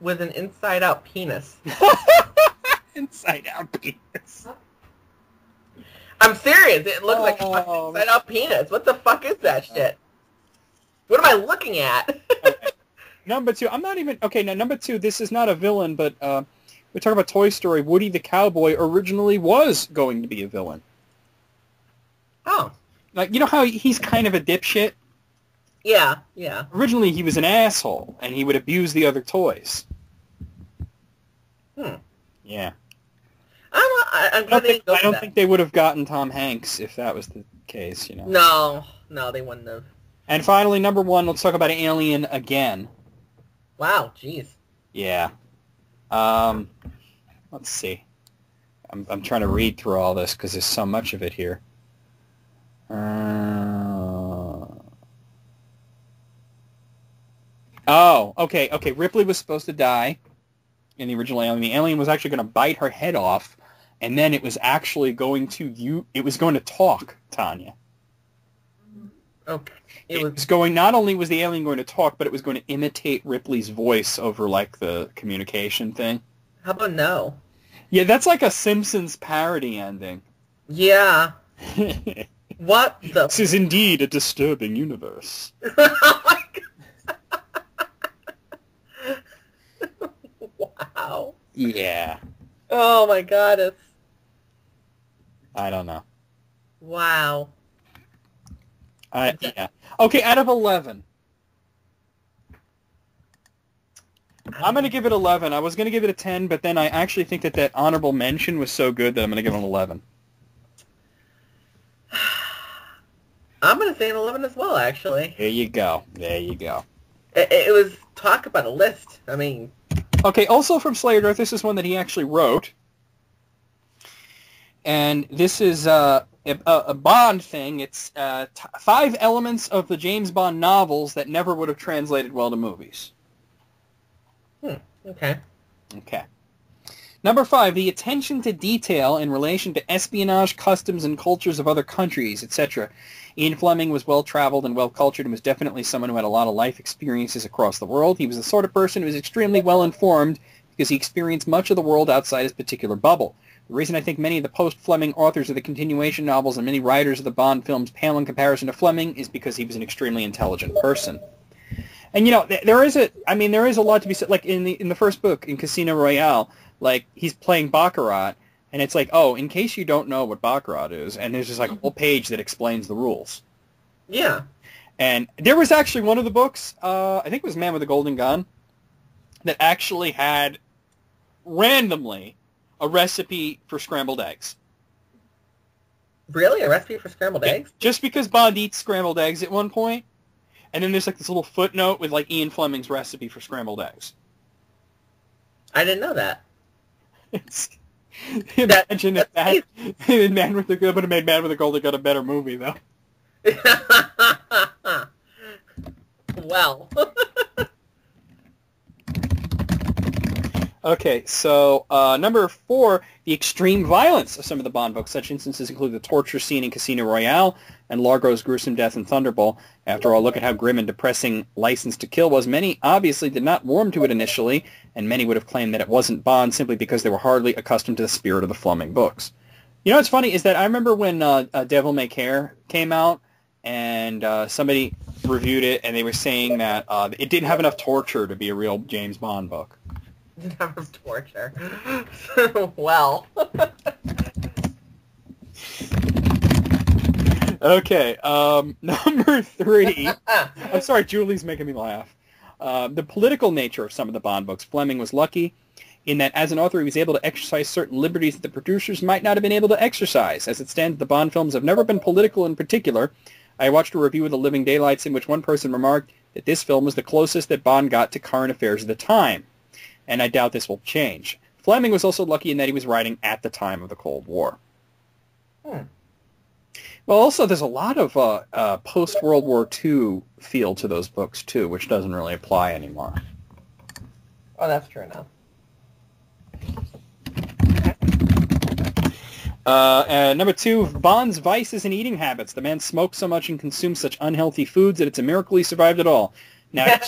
With an inside-out penis. Inside-out penis. I'm serious. It looks like an inside-out penis. What the fuck is that shit? What am I looking at? Okay. Number 2. I'm not even... Okay, now, number 2, this is not a villain, but... we're talking about Toy Story. Woody the Cowboy originally was going to be a villain. Oh. Like, you know how he's kind of a dipshit? Yeah, yeah. Originally, he was an asshole, and he would abuse the other toys. Yeah. I don't think they would have gotten Tom Hanks if that was the case, you know. No, they wouldn't have. And finally, number 1, let's talk about Alien again. Wow, jeez. Yeah. Let's see. I'm trying to read through all this because there's so much of it here. Oh, okay. Ripley was supposed to die in the original Alien. The alien was actually going to bite her head off, and then it was actually going to it was going to talk, Tanya. Okay. It was going. Not only was the alien going to talk, but it was going to imitate Ripley's voice over like the communication thing. How about no? Yeah, that's like a Simpsons parody ending. Yeah. What the? This is indeed a disturbing universe. Wow. Yeah. Oh my god. I don't know. Wow. Yeah. Okay, out of 11. I'm going to give it 11. I was going to give it a 10, but then I actually think that honorable mention was so good that I'm going to give it an 11. I'm going to say an 11 as well, actually. There you go. There you go. It was talk about a list. I mean... Okay, also from Slayer Earth, this is one that he actually wrote. And this is a Bond thing. It's 5 elements of the James Bond novels that never would have translated well to movies. Okay. Okay. Number 5, the attention to detail in relation to espionage, customs, and cultures of other countries, etc. Ian Fleming was well-traveled and well-cultured and was definitely someone who had a lot of life experiences across the world. He was the sort of person who was extremely well-informed because he experienced much of the world outside his particular bubble. The reason I think many of the post-Fleming authors of the continuation novels and many writers of the Bond films pale in comparison to Fleming is because he was an extremely intelligent person. And you know, there is a lot to be said. Like in the first book, in Casino Royale, like he's playing Baccarat, and it's like, oh, in case you don't know what Baccarat is, and there's just like a whole page that explains the rules. Yeah. And there was actually one of the books, I think it was Man with a Golden Gun, that actually had randomly a recipe for scrambled eggs. Really? A recipe for scrambled eggs? Just because Bond eats scrambled eggs at one point. And then there's like this little footnote with like Ian Fleming's recipe for scrambled eggs. I didn't know that. Imagine if that would have made Man with a Golden Gun a better movie, though. Well. Okay, so number 4, the extreme violence of some of the Bond books. Such instances include the torture scene in Casino Royale and Largo's gruesome death in Thunderball. After all, look at how grim and depressing License to Kill was. Many obviously did not warm to it initially, and many would have claimed that it wasn't Bond simply because they were hardly accustomed to the spirit of the Fleming books. You know what's funny is that I remember when Devil May Care came out, and somebody reviewed it, and they were saying that it didn't have enough torture to be a real James Bond book. Never torture. Well. Okay, number 3. I'm sorry, Julie's making me laugh. The political nature of some of the Bond books. Fleming was lucky in that as an author he was able to exercise certain liberties that the producers might not have been able to exercise. As it stands, the Bond films have never been political in particular. I watched a review of The Living Daylights in which one person remarked that this film was the closest that Bond got to current affairs of the time, and I doubt this will change. Fleming was also lucky in that he was writing at the time of the Cold War. Well, also, there's a lot of post-World War II feel to those books, too, which doesn't really apply anymore. Oh, that's true now. And number 2, Bond's vices and eating habits. The man smoked so much and consumed such unhealthy foods that it's a miracle he survived at all. Now,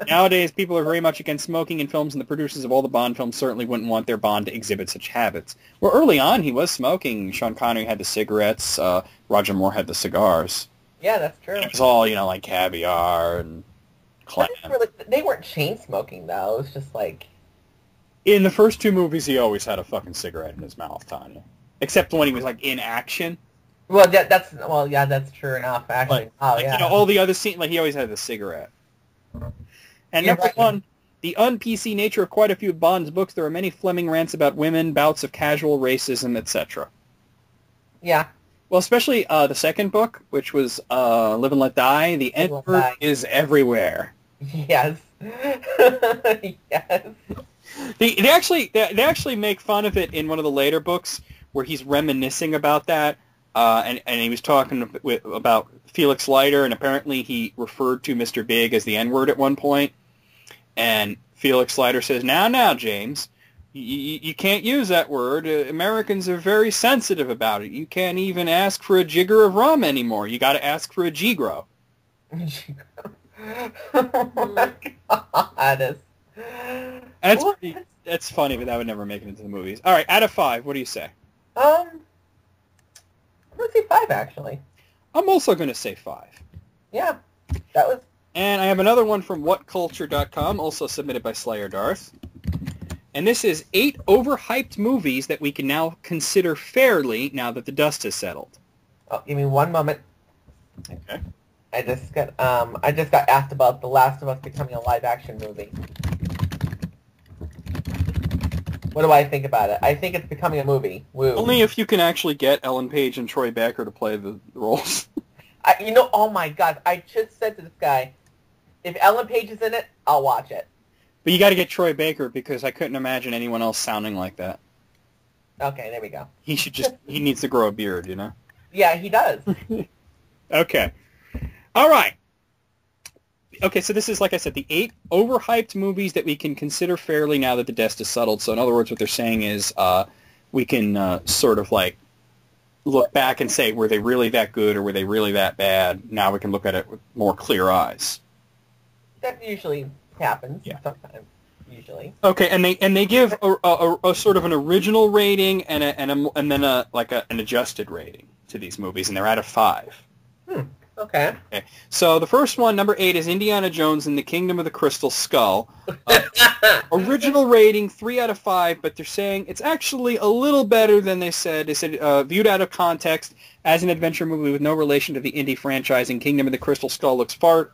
nowadays, people are very much against smoking in films, and the producers of all the Bond films certainly wouldn't want their Bond to exhibit such habits. Well, early on, he was smoking. Sean Connery had the cigarettes. Roger Moore had the cigars. Yeah, that's true. It was all, like caviar and clam. They weren't chain smoking, though. It was just like... In the first 2 movies, he always had a fucking cigarette in his mouth, Tanya. Except when he was, in action. Well, that's true enough, actually. All the other scenes, he always had the cigarette. And number 1, the un-PC nature of quite a few of Bond's books. There are many Fleming rants about women, bouts of casual racism, etc. Yeah. Well, especially the second book, which was Live and Let Die. The N-word is everywhere. Yes. Yes. They actually make fun of it in one of the later books where he's reminiscing about that. And he was talking about Felix Leiter, and apparently he referred to Mr. Big as the N-word at one point. And Felix Leiter says, now, James, you can't use that word. Americans are very sensitive about it. You can't even ask for a jigger of rum anymore. You got to ask for a Gigro. Oh, my God. That's funny, but that would never make it into the movies. All right, out of 5, what do you say? I'm going to say 5, actually. I'm also going to say 5. Yeah, that was... And I have another one from whatculture.com, also submitted by Slayer Darth. And this is 8 overhyped movies that we can now consider fairly now that the dust has settled. Oh, give me one moment. Okay. I just got asked about The Last of Us becoming a live-action movie. What do I think about it? I think it's becoming a movie. Woo. Only if you can actually get Ellen Page and Troy Baker to play the roles. Oh my God, I just said to this guy, if Ellen Page is in it, I'll watch it. But you got to get Troy Baker because I couldn't imagine anyone else sounding like that. Okay, there we go. He needs to grow a beard, Yeah, he does. Okay. All right. Okay, so this is, like I said, the 8 overhyped movies that we can consider fairly now that the dust is settled. So in other words, what they're saying is we can sort of look back and say, were they really that good or were they really that bad? Now we can look at it with more clear eyes. That usually happens. Yeah. Sometimes. Usually. Okay, and they give a sort of an original rating and then an adjusted rating to these movies, and they're out of 5. Okay. So the first one, number 8, is Indiana Jones and the Kingdom of the Crystal Skull. Original rating 3 out of 5, but they're saying it's actually a little better than they said. They said viewed out of context as an adventure movie with no relation to the indie franchising, Kingdom of the Crystal Skull looks far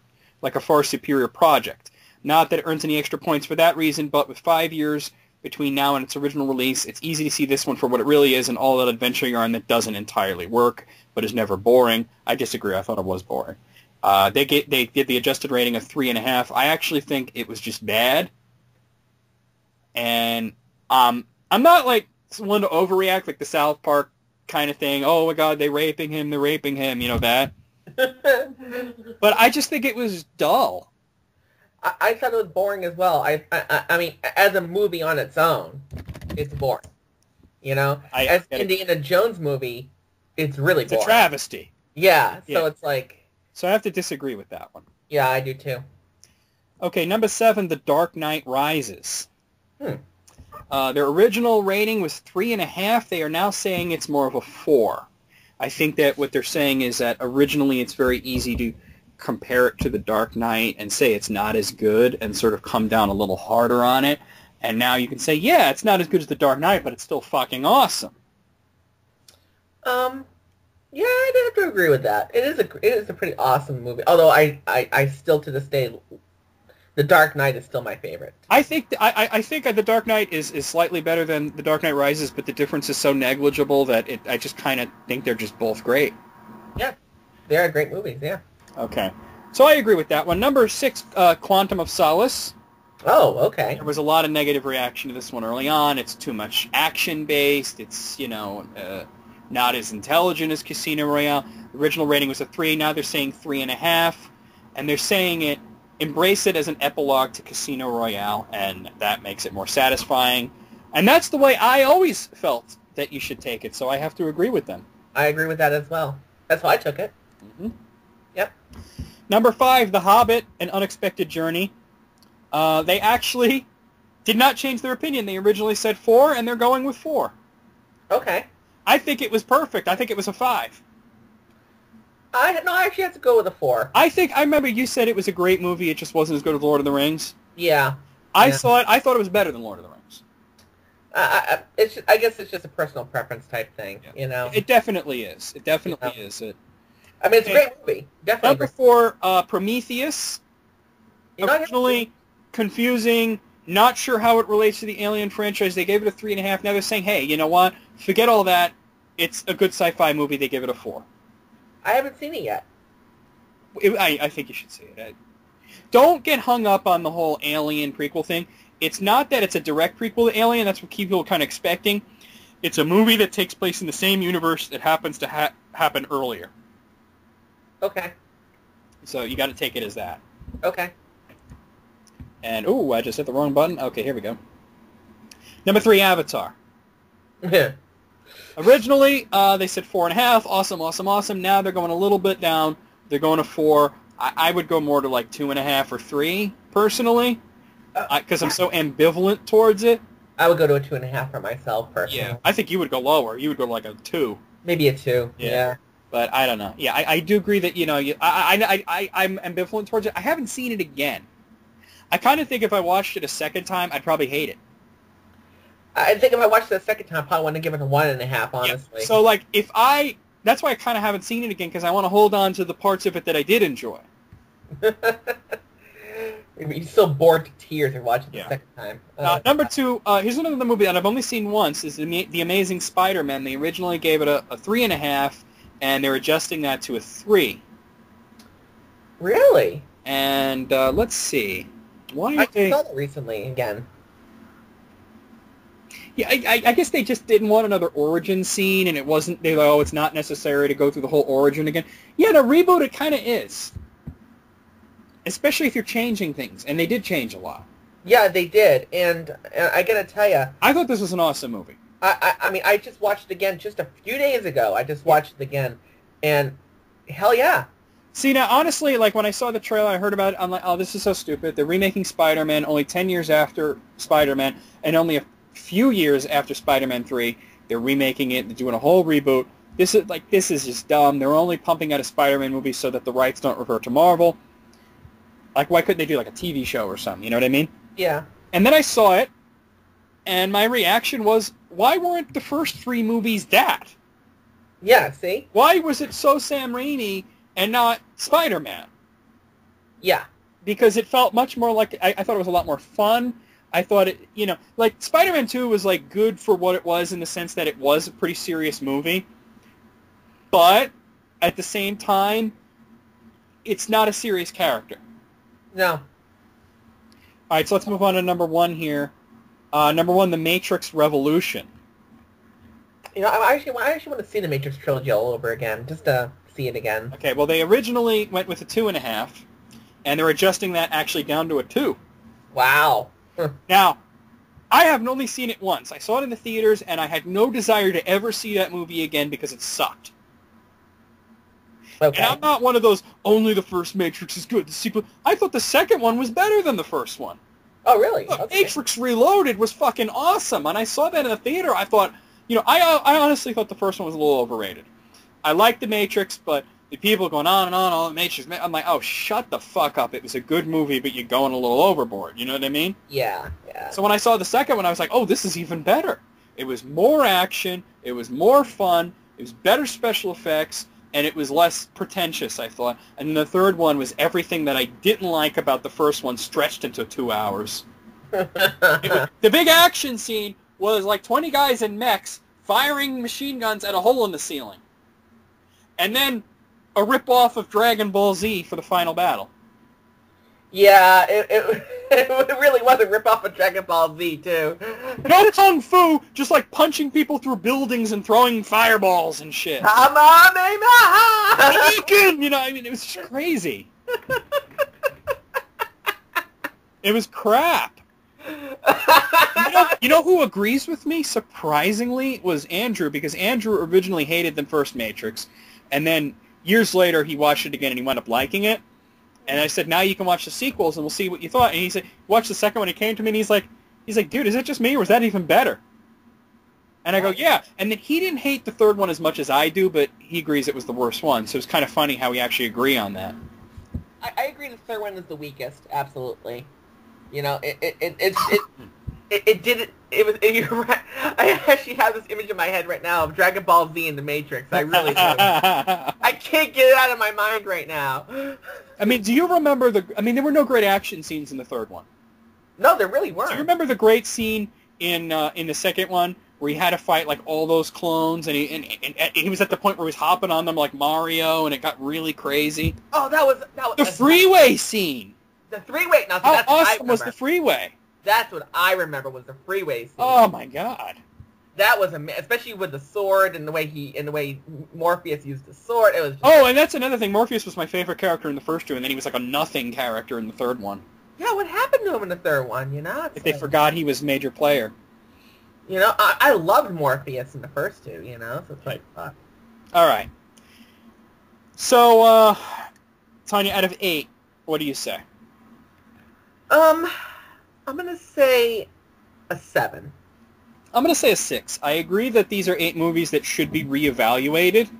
superior project. Not that it earns any extra points for that reason, but with 5 years between now and its original release, it's easy to see this one for what it really is, and all that adventure yarn that doesn't entirely work, but is never boring. I disagree. I thought it was boring. They did the adjusted rating of 3.5. I actually think it was just bad, and I'm not one to overreact like the South Park kind of thing. Oh my God, they're raping him, that. But I just think it was dull. I thought it was boring as well. I mean, as a movie on its own, it's boring. You know, as Indiana Jones movie, it's really boring. It's a travesty. Yeah, so it's like... So I have to disagree with that one. Yeah, I do too. Okay, number 7, The Dark Knight Rises. Their original rating was 3.5. They are now saying it's more of a 4. I think that what they're saying is that originally it's very easy to compare it to The Dark Knight and say it's not as good and sort of come down a little harder on it. And now you can say, yeah, it's not as good as The Dark Knight, but it's still fucking awesome. Yeah, I'd have to agree with that. It is a pretty awesome movie. Although I still to this day, The Dark Knight is still my favorite. I think The Dark Knight is slightly better than The Dark Knight Rises, but the difference is so negligible that I just kind of think they're just both great. Yeah, they are great movies. Yeah. Okay, so I agree with that one. Number 6, Quantum of Solace. Oh, okay. There was a lot of negative reaction to this one early on. It's too much action-based. It's, not as intelligent as Casino Royale. The original rating was a 3. Now they're saying 3.5. And they're saying embrace it as an epilogue to Casino Royale, and that makes it more satisfying. And that's the way I always felt that you should take it, so I have to agree with them. I agree with that as well. That's why I took it. Mm-hmm. Yep. Number 5, The Hobbit, An Unexpected Journey. They actually did not change their opinion. They originally said 4, and they're going with 4. Okay. I think it was perfect. I think it was a 5. I actually have to go with a 4. I remember you said it was a great movie. It just wasn't as good as Lord of the Rings. Yeah. I thought it was better than Lord of the Rings. I guess it's just a personal preference type thing, It definitely is. It definitely is. I mean, it's a great movie. Definitely. Number 4, Prometheus. Originally confusing, not sure how it relates to the Alien franchise. They gave it a 3.5. Now they're saying, hey, you know what? Forget all that. It's a good sci-fi movie. They give it a 4. I haven't seen it yet. I think you should see it. Don't get hung up on the whole Alien prequel thing. It's not that it's a direct prequel to Alien. That's what people are kind of expecting. It's a movie that takes place in the same universe that happens to happen earlier. Okay. So you got to take it as that. Okay. And, I just hit the wrong button. Okay, here we go. Number 3, Avatar. Yeah. Originally, they said 4.5. Awesome, awesome, awesome. Now they're going a little bit down. They're going to 4. I would go more to like 2.5 or 3, personally, because I'm so ambivalent towards it. I would go to a 2.5 for myself, personally. Yeah, I think you would go lower. You would go like a 2. Maybe a 2, yeah. But I don't know. Yeah, I do agree that, I'm ambivalent towards it. I haven't seen it again. I kind of think if I watched it a second time, I'd probably hate it. I think if I watched it a second time, I probably want to give it a 1.5, honestly. Yeah. So, that's why I kind of haven't seen it again, because I want to hold on to the parts of it that I did enjoy. You're so bored to tears if watching it the second time. Number 2, here's another movie that I've only seen once, is The Amazing Spider-Man. They originally gave it a 3.5, and they're adjusting that to a 3. Really? And let's see. Why I saw that recently again. Yeah, I guess they just didn't want another origin scene, and they're like, it's not necessary to go through the whole origin again. Yeah, the reboot, it kind of is. Especially if you're changing things, and they did change a lot. Yeah, they did, and I gotta tell you... I thought this was an awesome movie. I mean, I just watched it again just a few days ago. I just watched it again, and hell yeah. See, now, honestly, like, when I saw the trailer, I heard about it, I'm like, oh, this is so stupid. They're remaking Spider-Man only 10 years after Spider-Man, and only a few years after Spider-Man 3. They're remaking it. They're doing a whole reboot. This is just dumb. They're only pumping out a Spider-Man movie so that the rights don't revert to Marvel. Like, why couldn't they do, like, a TV show or something? You know what I mean? Yeah. And then I saw it, and my reaction was, why weren't the first 3 movies that? Yeah, see? Why was it so Sam Raimi and not Spider-Man? Yeah. Because it felt much more like, I thought it was a lot more fun. I thought it, like, Spider-Man 2 was, like, good for what it was in the sense that it was a pretty serious movie. But, at the same time, it's not a serious character. No. All right, so let's move on to number 1 here. Number 1, The Matrix Revolution. I actually want to see the Matrix trilogy all over again, just to see it again. Okay, well, they originally went with a 2.5, and they're adjusting that actually down to a 2. Wow. Now, I have only seen it once. I saw it in the theaters, and I had no desire to ever see that movie again because it sucked. Okay. And I'm not one of those, only the first Matrix is good. The sequel, I thought the second one was better than the first one. Oh, really? Look, Okay. Matrix Reloaded was fucking awesome. And I saw that in the theater. I thought, I honestly thought the first one was a little overrated. I liked the Matrix, but the people going on and on, all the Matrix, I'm like, oh, shut the fuck up. It was a good movie, but you're going a little overboard. You know what I mean? Yeah. So when I saw the second one, I was like, oh, this is even better. It was more action. It was more fun. It was better special effects. And it was less pretentious, I thought. And then the third one was everything that I didn't like about the first one stretched into 2 hours. The big action scene was like 20 guys in mechs firing machine guns at a hole in the ceiling. And then a rip-off of Dragon Ball Z for the final battle. Yeah, it really was a rip-off of Dragon Ball Z, too. No kung fu, just like punching people through buildings and throwing fireballs and shit. It was just crazy. It was crap. You know who agrees with me, surprisingly, was Andrew, because Andrew originally hated the first Matrix, and then years later he watched it again and he wound up liking it. And I said, now you can watch the sequels and we'll see what you thought. And he said, watch the second one. He came to me and he's like, dude, is that just me or is that even better? And I go, yeah. And then he didn't hate the third one as much as I do, but he agrees it was the worst one. So it's kind of funny how we actually agree on that. I agree the third one is the weakest, absolutely. It you're right. I actually have this image in my head right now of Dragon Ball Z and the Matrix. I really do. I can't get it out of my mind right now. I mean, do you remember there were no great action scenes in the third one. No, there really weren't. Do you remember the great scene in the second one where he had to fight like all those clones and he was at the point where he was hopping on them like Mario and it got really crazy? Oh, that was the freeway scene. The freeway. Now, how awesome was the freeway? That's what I remember was the freeway scene. Oh my god. That was especially with the sword and the way Morpheus used the sword. It was. Oh, and that's another thing. Morpheus was my favorite character in the first two, and then he was like a nothing character in the third one. Yeah, what happened to him in the third one? If they forgot he was a major player. I loved Morpheus in the first two. So it's like fuck. All right. So, Tanya, out of 8, what do you say? I'm gonna say a 7. I'm going to say a 6. I agree that these are 8 movies that should be reevaluated,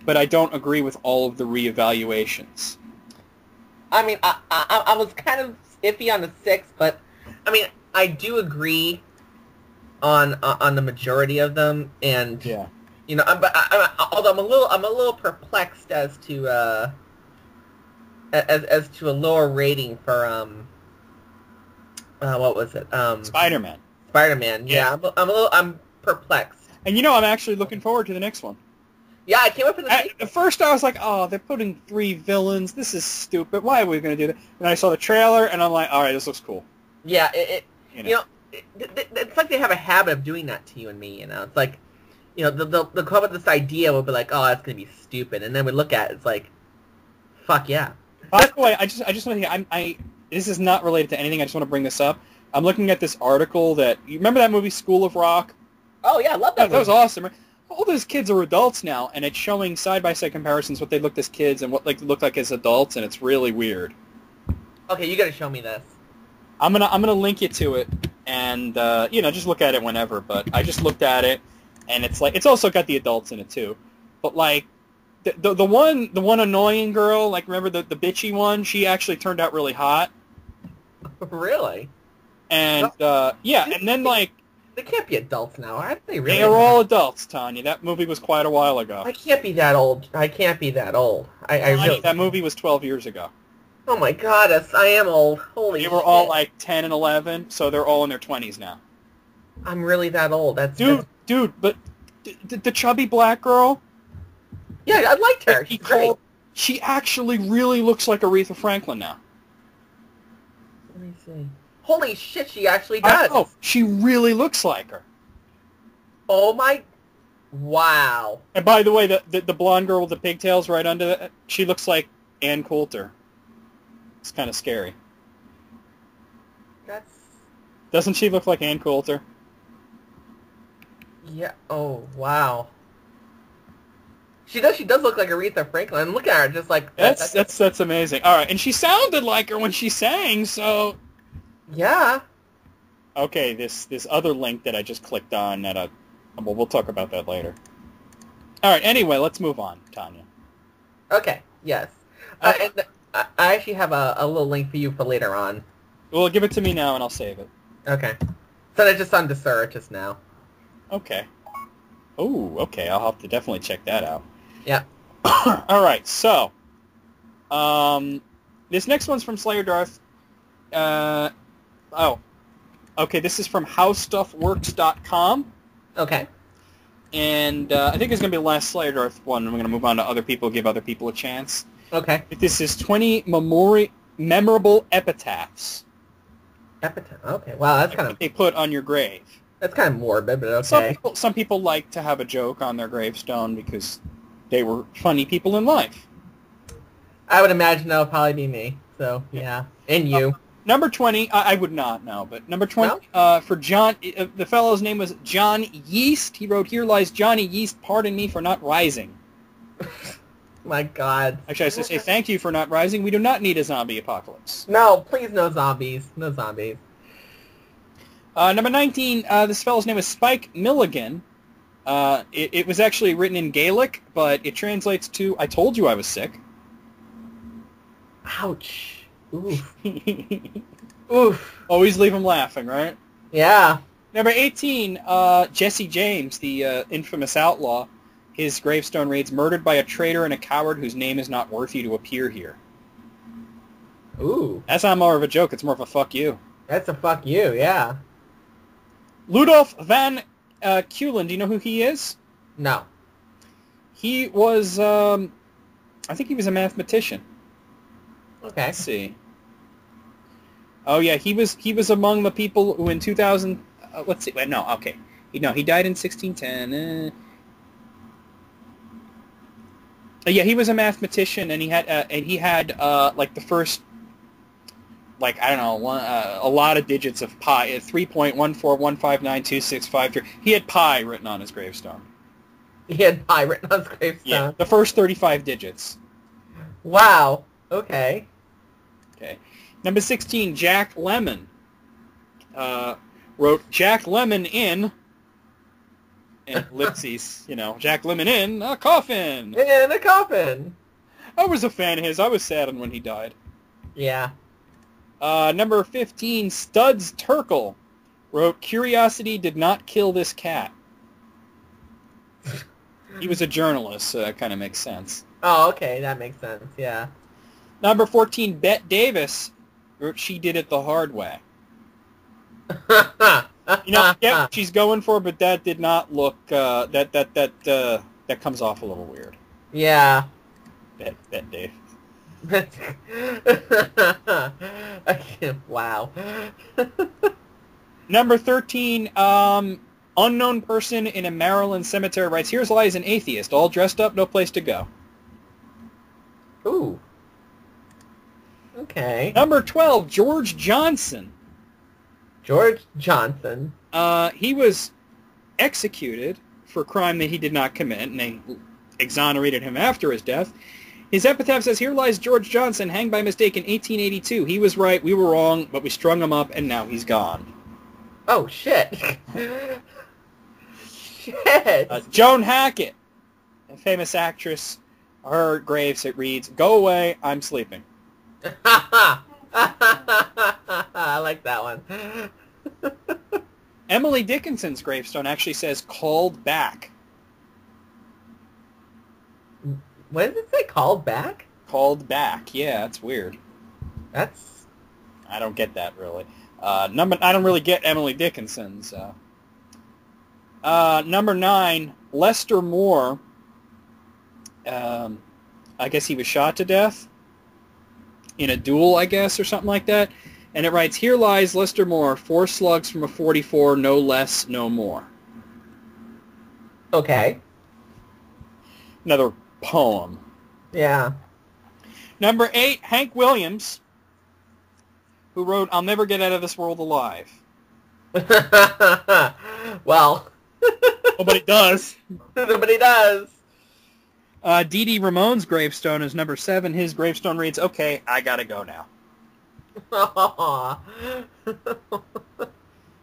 but I don't agree with all of the reevaluations. I mean, I was kind of iffy on the 6, but I mean, I do agree on the majority of them, and yeah, although I'm a little perplexed as to a lower rating for what was it? Spider-Man. Spider-Man, yeah. I'm perplexed. And I'm actually looking forward to the next one. Yeah, I came up with at first I was like, oh, they're putting 3 villains. This is stupid. Why are we going to do that? And I saw the trailer, and I'm like, all right, this looks cool. Yeah, it's like they have a habit of doing that to you and me. It's like, they'll come up with this idea. We'll be like, oh, that's going to be stupid, and then we look at it. It's like, fuck yeah. By the way, I just want to. This is not related to anything. I just want to bring this up. I'm looking at this article that... You remember that movie, School of Rock? Oh, yeah, I love that movie. That was awesome. Right? All those kids are adults now, and it's showing side-by-side comparisons what they looked as kids and what they look like as adults, and it's really weird. Okay, you got to show me this. I'm gonna link you to it, and just look at it whenever. But I just looked at it, and it's like it's also got the adults in it too. But like the one annoying girl, like remember the bitchy one? She actually turned out really hot. Really? And and then like they can't be adults now, aren't they? Really? They are all adults, Tanya. That movie was quite a while ago. I can't be that old. I really... That movie was 12 years ago. Oh my god, I am old. Holy shit. They were all like 10 and 11, so they're all in their 20s now. I'm really that old. Dude, but the chubby black girl? Yeah, I liked her. She's great. She actually really looks like Aretha Franklin now. Let me see. Holy shit, she actually does. Oh, she really looks like her. Oh my... Wow. And by the way, the blonde girl with the pigtails right under that, she looks like Ann Coulter. It's kind of scary. That's... Doesn't she look like Ann Coulter? Yeah. Oh, wow. She does look like Aretha Franklin. Look at her, just like... That's amazing. All right, and she sounded like her when she sang, so... Yeah. Okay, this other link that I just clicked on, that we'll talk about that later. All right, anyway, let's move on, Tanya. Okay, yes. And I actually have a little link for you for later on. Well, give it to me now, and I'll save it. Okay. So I just on Desert just now. Okay. Oh, okay, I'll have to definitely check that out. Yeah. All right, so... this next one's from Slayer Darth. Okay, this is from HowStuffWorks.com. Okay. And I think it's going to be the last Slayer Darth one, and we're going to move on to other people, give other people a chance. Okay. This is 20 memorable epitaphs. Epitaph. Okay. Wow, that's kind of... They put on your grave. That's kind of morbid, but okay. Some people like to have a joke on their gravestone because they were funny people in life. I would imagine that would probably be me. So, yeah. And you. Number 20, I would not know, but number 20, no? For John, the fellow's name was John Yeast. He wrote, "Here lies Johnny Yeast, pardon me for not rising." My God. Actually, I should say thank you for not rising. We do not need a zombie apocalypse. No, please no zombies. No zombies. Number 19, this fellow's name is Spike Milligan. It was actually written in Gaelic, but it translates to, "I told you I was sick." Ouch. Oof. Oof. Always leave him laughing, right? Yeah. Number 18, Jesse James, the infamous outlaw. His gravestone reads, "Murdered by a traitor and a coward whose name is not worthy to appear here." Ooh. That's not more of a joke. It's more of a fuck you. That's a fuck you, yeah. Ludolf van Keulen, do you know who he is? No. He was, I think he was a mathematician. Okay. Let's see. Oh yeah, he was among the people who in 2000. Let's see. Wait, no, okay. He died in 1610. Yeah, he was a mathematician, and he had like the first, like, I don't know, a lot of digits of pi, 3.141592653. He had pi written on his gravestone. He had pi written on his gravestone. Yeah, the first 35 digits. Wow. Okay. Okay. Number 16, Jack Lemmon. Wrote Jack Lemmon in, and ellipses, Jack Lemmon in a coffin. In a coffin. I was a fan of his. I was sad when he died. Yeah. Number 15, Studs Terkel. Wrote, "Curiosity did not kill this cat." He was a journalist, so that kind of makes sense. Oh, okay. That makes sense, yeah. Number 14, Bet Davis. Wrote, "She did it the hard way." Yeah, she's going for, but that did not look, that comes off a little weird. Yeah. Bet Davis. Wow. Number 13, unknown person in a Maryland cemetery writes, "Here lies an atheist, all dressed up, no place to go." Ooh. Okay. Number 12, George Johnson. George Johnson. He was executed for a crime that he did not commit, and they exonerated him after his death. His epitaph says, "Here lies George Johnson, hanged by mistake in 1882. He was right, we were wrong, but we strung him up, and now he's gone." Oh, shit. Shit. Joan Hackett, a famous actress, her graves, it reads, "Go away, I'm sleeping." I like that one. Emily Dickinson's gravestone actually says, "Called back." What does it say? Called back? Called back. Yeah, that's weird. That's... I don't get that, really. I don't really get Emily Dickinson's. Number 9, Lester Moore. I guess he was shot to death in a duel, I guess, or something like that. And it writes, "Here lies Lester Moore, 4 slugs from a 44, no less, no more." Okay. Another poem. Yeah. Number 8, Hank Williams, who wrote I'll Never Get Out of This World Alive. Well. Nobody does. Nobody does. Dee Dee Ramone's gravestone is number 7. His gravestone reads, okay, I gotta go now.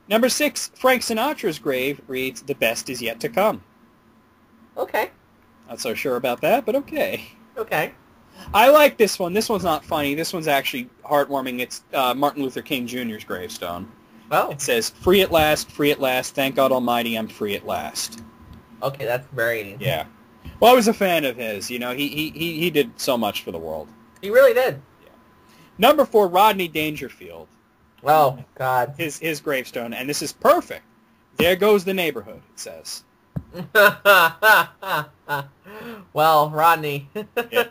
Number 6, Frank Sinatra's grave reads, the best is yet to come. Okay. Not so sure about that, but okay. Okay. I like this one. This one's not funny. This one's actually heartwarming. It's Martin Luther King Jr.'s gravestone. Oh. It says, free at last, thank God Almighty, I'm free at last. Okay, that's very... Yeah. Well, I was a fan of his. You know, he did so much for the world. He really did. Yeah. Number 4, Rodney Dangerfield. Oh, God. His gravestone, and this is perfect. There goes the neighborhood, it says. Well, Rodney. Yeah.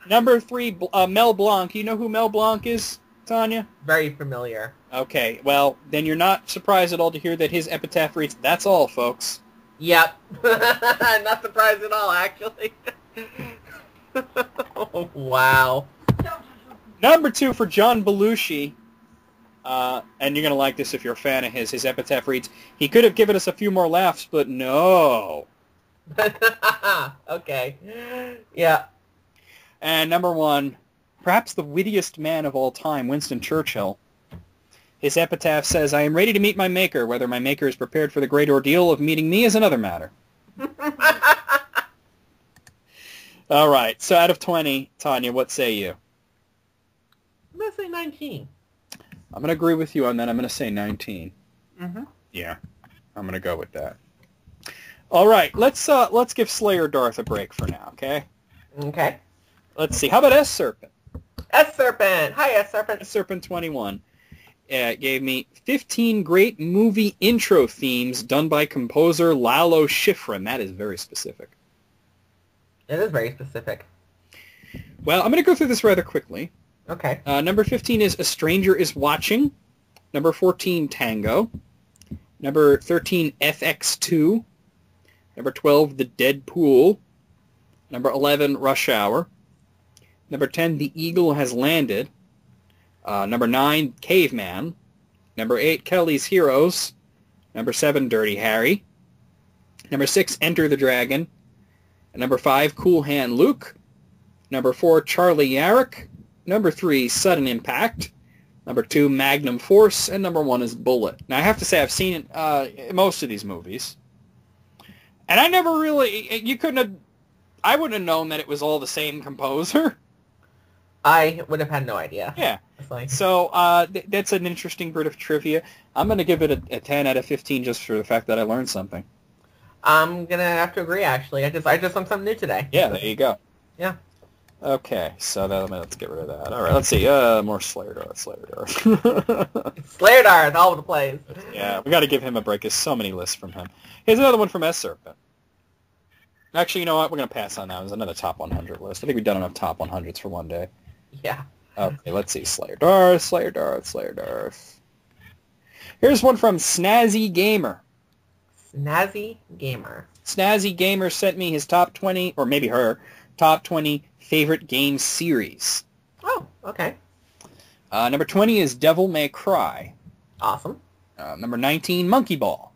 Number 3, Mel Blanc. You know who Mel Blanc is, Tanya? Very familiar. Okay, well, then you're not surprised at all to hear that his epitaph reads, that's all, folks. Yep. Not surprised at all, actually. Oh, wow. Number 2 for John Belushi. And you're going to like this if you're a fan of his. His epitaph reads, he could have given us a few more laughs, but no. Okay. Yeah. And number 1, perhaps the wittiest man of all time, Winston Churchill. His epitaph says, I am ready to meet my maker. Whether my maker is prepared for the great ordeal of meeting me is another matter. All right. So out of 20, Tanya, what say you? I'm going to say 19. I'm going to agree with you on that. I'm going to say 19. Mm-hmm. Yeah. I'm going to go with that. All right. Let's give Slayer Darth a break for now, okay? Okay. Let's see. How about S-Serpent? S-Serpent. Hi, S-Serpent. S-Serpent 21. It gave me 15 great movie intro themes done by composer Lalo Schifrin. That is very specific. It is very specific. Well, I'm going to go through this rather quickly. Okay. Number 15 is A Stranger is Watching. Number 14, Tango. Number 13, FX2. Number 12, The Dead Pool. Number 11, Rush Hour. Number 10, The Eagle Has Landed. Number 9, Caveman. Number 8, Kelly's Heroes. Number 7, Dirty Harry. Number 6, Enter the Dragon. And number 5, Cool Hand Luke. Number 4, Charlie Yarrick. Number 3, Sudden Impact. Number 2, Magnum Force. And number 1 is Bullet. Now, I have to say I've seen most of these movies. And I never really... I wouldn't have known that it was all the same composer. I would have had no idea. Yeah. Like... So that's an interesting bit of trivia. I'm going to give it a 10 out of 15 just for the fact that I learned something. I'm going to have to agree, actually. I just learned something new today. Yeah, there you go. Yeah. Okay, so let's get rid of that. All right, let's see. More Slayer Darth. Slayer Darth, all over the place. Yeah, we got to give him a break. There's so many lists from him. Here's another one from S-Serpent. Actually, you know what? We're going to pass on that. There's another top 100 list. I think we've done enough top 100s for one day. Yeah. Okay, let's see. Slayer Darth. Here's one from Snazzy Gamer. Snazzy Gamer. Snazzy Gamer sent me his top 20, or maybe her, top 20 favorite game series. Oh, okay. Number 20 is Devil May Cry. Awesome. Number 19, Monkey Ball.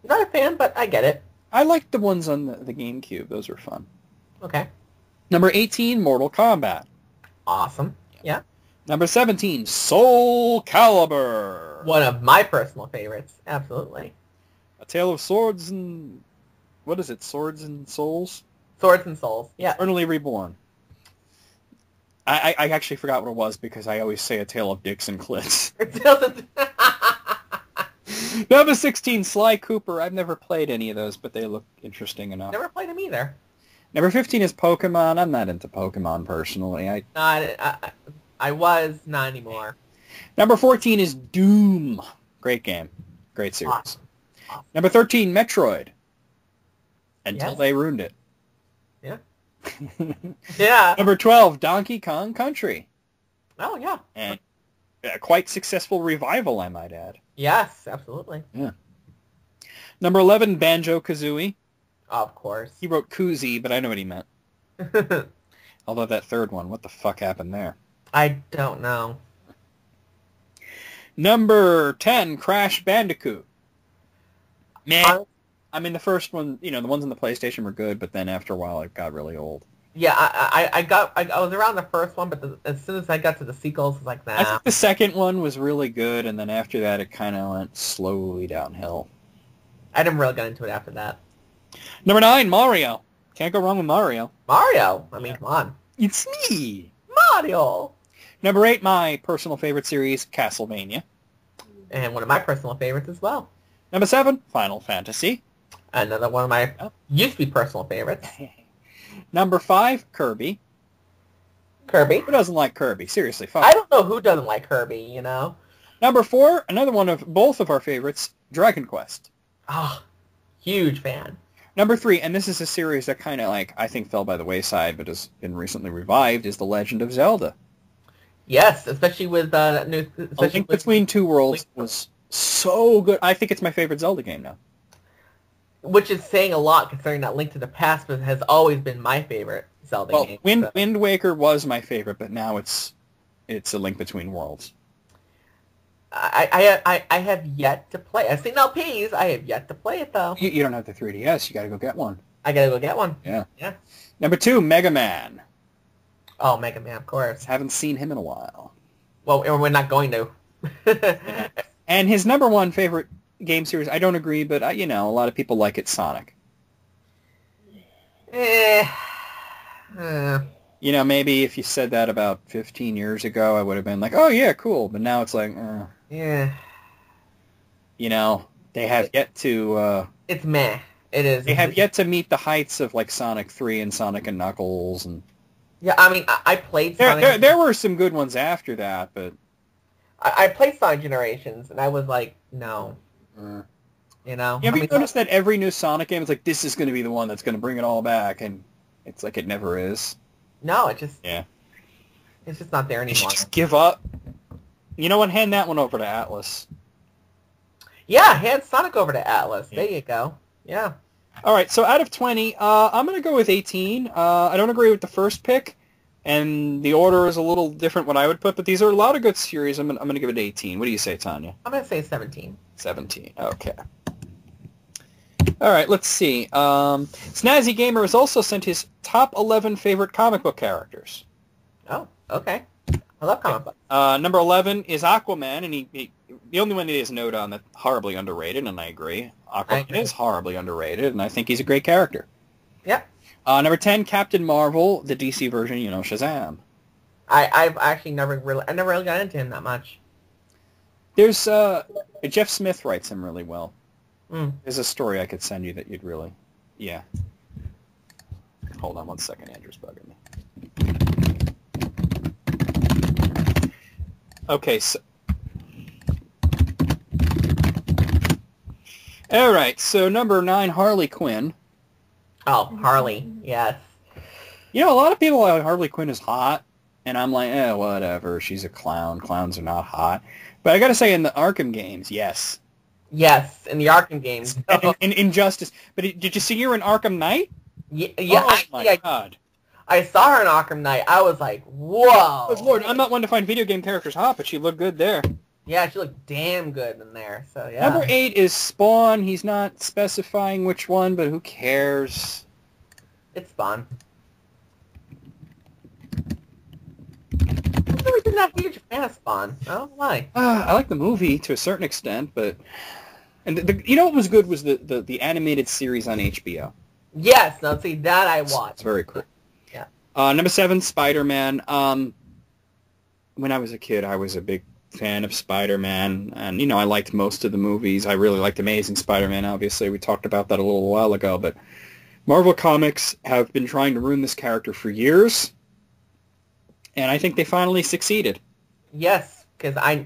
Not a fan, but I get it. I liked the ones on the GameCube. Those were fun. Okay. Number 18, Mortal Kombat. Awesome. Yeah. Number 17, Soul Calibur. One of my personal favorites. Absolutely. A Tale of Swords and... What is it? Swords and Souls? Swords and Souls. Yeah. Eternally Reborn. I actually forgot what it was because I always say A Tale of Dicks and Clits. Number 16, Sly Cooper. I've never played any of those, but they look interesting enough. Never played them either. Number 15 is Pokemon. I'm not into Pokemon personally. I was, not anymore. Number 14 is Doom. Great game. Great series. Awesome. Number 13, Metroid. Until they ruined it. Yeah. Yeah. Number 12, Donkey Kong Country. Oh, yeah. And a quite successful revival, I might add. Yes, absolutely. Yeah. Number 11, Banjo-Kazooie. Of course. He wrote Koozie, but I know what he meant. Although that third one, what the fuck happened there? I don't know. Number 10, Crash Bandicoot. Meh. I mean, the first one, the ones on the PlayStation were good, but then after a while it got really old. Yeah, I was around the first one, but as soon as I got to the sequels, it's like, nah. I think the second one was really good, and then after that it kind of went slowly downhill. I didn't really get into it after that. Number 9, Mario. Can't go wrong with Mario. Mario? I mean, come on. It's me. Mario! Number 8, my personal favorite series, Castlevania. And one of my personal favorites as well. Number 7, Final Fantasy. Another one of my used to be personal favorites. Number 5, Kirby. Kirby? Who doesn't like Kirby? Seriously, fuck. I don't know who doesn't like Kirby, Number 4, another one of both of our favorites, Dragon Quest. Oh, huge fan. Number 3, and this is a series that kind of I think fell by the wayside, but has been recently revived, is The Legend of Zelda. Yes, especially with new. A Link Between Two Worlds was so good. I think it's my favorite Zelda game now. Which is saying a lot, considering that Link to the Past has always been my favorite Zelda game. Wind Waker was my favorite, but now it's A Link Between Worlds. I have yet to play. I've seen LPs. I have yet to play it, though. You don't have the 3DS. You got to go get one. I got to go get one. Yeah. Yeah. Number 2, Mega Man. Oh, Mega Man, of course. Haven't seen him in a while. Well, we're not going to. And his number 1 favorite game series, I don't agree, but a lot of people like it, Sonic. Maybe if you said that about 15 years ago, I would have been like, oh yeah, cool. But now it's like, yeah. They have yet to... it's meh. It is. They have yet to meet the heights of Sonic 3 and Sonic and Knuckles. And yeah, I mean, I played Sonic... There were some good ones after that, but... I played Sonic Generations, and I was like, no. Yeah, have you noticed that every new Sonic game is like, this is going to be the one that's going to bring it all back, and it's like it never is. No, it just... Yeah. It's just not there anymore. Just give up. You know what? Hand that one over to Atlas. Yeah, hand Sonic over to Atlas. Yeah. There you go. Yeah. All right, so out of 20, I'm going to go with 18. I don't agree with the first pick, and the order is a little different what I would put, but these are a lot of good series. I'm going to give it 18. What do you say, Tanya? I'm going to say 17. 17. Okay. All right, let's see. Snazzy Gamer has also sent his top 11 favorite comic book characters. Oh, okay. I love comic books. Number 11 is Aquaman, and he the only one that he has a note on that's horribly underrated, and I agree. Aquaman is horribly underrated, and I think he's a great character. Yep. Number 10, Captain Marvel, the DC version, Shazam. I've actually never really got into him that much. There's Jeff Smith writes him really well. Mm. There's a story I could send you that you'd really... Yeah. Hold on one second, Andrew's bugging me. Okay, so... Alright, so number 9, Harley Quinn. Oh, Harley, yes. A lot of people like Harley Quinn is hot, and I'm like, whatever, she's a clown. Clowns are not hot. But I gotta say, in the Arkham games, yes. Yes, in the Arkham games. In Injustice. But did you see her in Arkham Knight? Yeah, oh my God. I saw her in Arkham Knight. I was like, whoa. Good Lord, I'm not one to find video game characters hot, but she looked good there. Yeah, she looked damn good in there, so yeah. Number 8 is Spawn. He's not specifying which one, but who cares? It's Spawn. I'm really not a huge fan of Spawn. I don't know why. I like the movie to a certain extent, but... And what was good was the animated series on HBO. Yes, now see, that I watched. It's very cool. Yeah. Number 7, Spider-Man. When I was a kid, I was a big fan of Spider-Man, and, I liked most of the movies. I really liked Amazing Spider-Man, obviously. We talked about that a little while ago, but Marvel Comics have been trying to ruin this character for years, and I think they finally succeeded. Yes, because I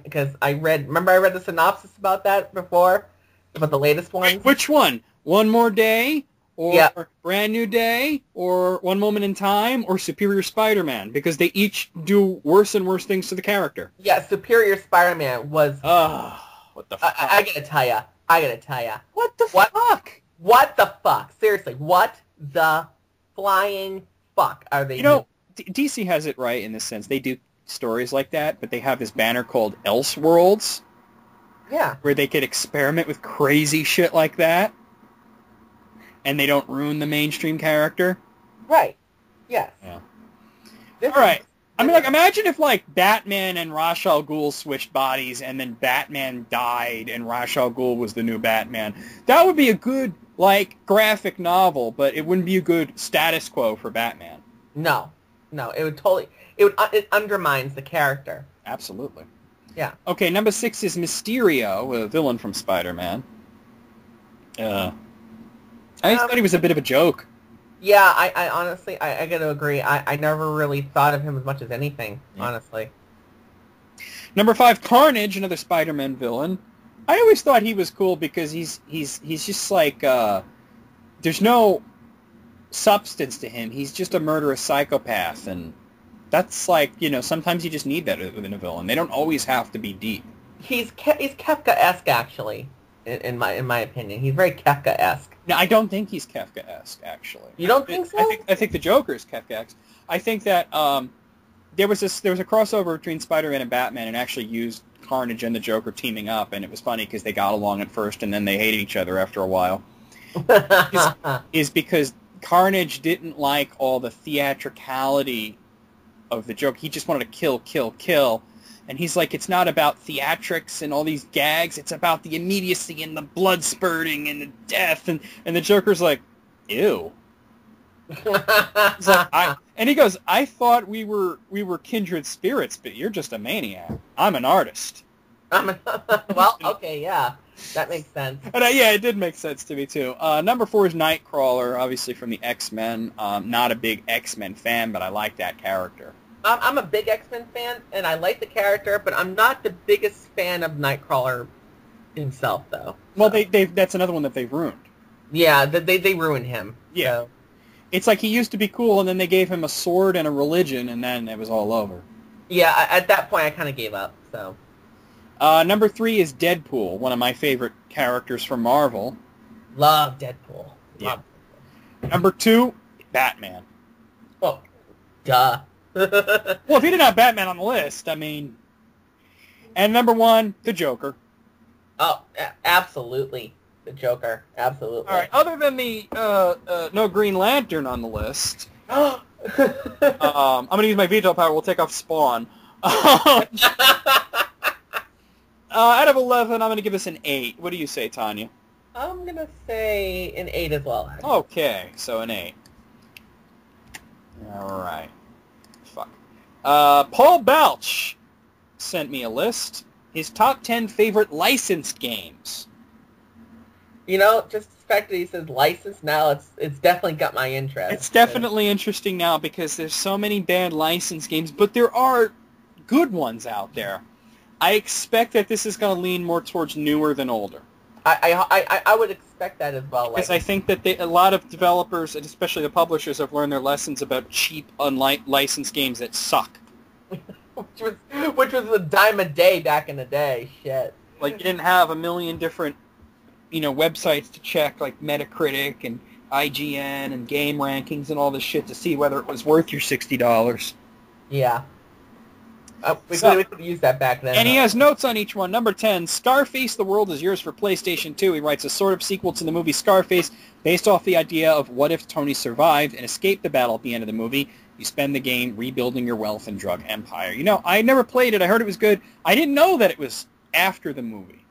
read the synopsis about that before, about the latest one. Which one? One More Day? Or Brand New Day? Or One Moment in Time? Or Superior Spider-Man? Because they each do worse and worse things to the character. Yeah, Superior Spider-Man was... what the fuck? I gotta tell ya, I gotta tell ya. What the fuck? What the fuck? Seriously, what the flying fuck are they You know, doing? DC has it right in this sense. They do stories like that, but they have this banner called Elseworlds, Yeah. where they could experiment with crazy shit like that, and they don't ruin the mainstream character. Right. Yes. Yeah. This All right. is- I mean, like, imagine if, like, Batman and Ra's al Ghul switched bodies, and then Batman died, and Ra's al Ghul was the new Batman. That would be a good, like, graphic novel, but it wouldn't be a good status quo for Batman. No. No, it would totally... It undermines the character. Absolutely. Yeah. Okay, number 6 is Mysterio, a villain from Spider-Man. I thought he was a bit of a joke. Yeah, I honestly, I gotta agree. I never really thought of him as much as anything, honestly. Number 5, Carnage, another Spider-Man villain. I always thought he was cool because he's just like, there's no substance to him. He's just a murderous psychopath, and that's like, you know, sometimes you just need that within a villain. They don't always have to be deep. He's Kafka-esque, actually, in my opinion. He's very Kafka-esque. No, I don't think he's Kafka-esque, actually. You don't think so? I think the Joker is Kafka-esque. I think that there was a crossover between Spider-Man and Batman, and actually used Carnage and the Joker teaming up, and it was funny because they got along at first, and then they hated each other after a while. is because Carnage didn't like all the theatricality of the Joker. He just wanted to kill, kill, kill. And he's like, it's not about theatrics and all these gags. It's about the immediacy and the blood spurting and the death. And the Joker's like, ew. He's like, and he goes, I thought we were kindred spirits, but you're just a maniac. I'm an artist. Well, okay, yeah. That makes sense. And, yeah, it did make sense to me, too. Number 4 is Nightcrawler, obviously from the X-Men. Not a big X-Men fan, but I like that character. I'm a big X-Men fan, and I like the character, but I'm not the biggest fan of Nightcrawler himself, though. Well, that's another one that they've ruined. Yeah, they ruined him. Yeah. So. It's like he used to be cool, and then they gave him a sword and a religion, and then it was all over. Yeah, at that point, I kind of gave up, so. Number 3 is Deadpool, one of my favorite characters from Marvel. Love Deadpool. Yeah. Love Deadpool. Number 2, Batman. Oh, duh. Well, if you didn't have Batman on the list, I mean... And number 1, the Joker. Oh, absolutely. The Joker. Absolutely. All right, other than the no Green Lantern on the list, I'm going to use my veto power. We'll take off Spawn. Out of 11, I'm going to give this an 8. What do you say, Tanya? I'm going to say an 8 as well, actually. Okay, so an 8. All right. Fuck. Paul Balch sent me a list. His top 10 favorite licensed games. You know, just the fact that he says licensed now, it's definitely got my interest. It's definitely interesting now because there's so many bad licensed games, but there are good ones out there. I expect that this is going to lean more towards newer than older. I would expect that as well. Because I think that a lot of developers, and especially the publishers, have learned their lessons about cheap, unlicensed games that suck. which was a dime a day back in the day. Shit. Like, you didn't have a million different, websites to check, like Metacritic and IGN and game rankings and all this shit to see whether it was worth your $60. Yeah. We could use that back then. And he has notes on each one. Number 10, Scarface, The World Is Yours for PlayStation 2. He writes a sort of sequel to the movie Scarface based off the idea of what if Tony survived and escaped the battle at the end of the movie. You spend the game rebuilding your wealth and drug empire. I never played it. I heard it was good. I didn't know that it was after the movie.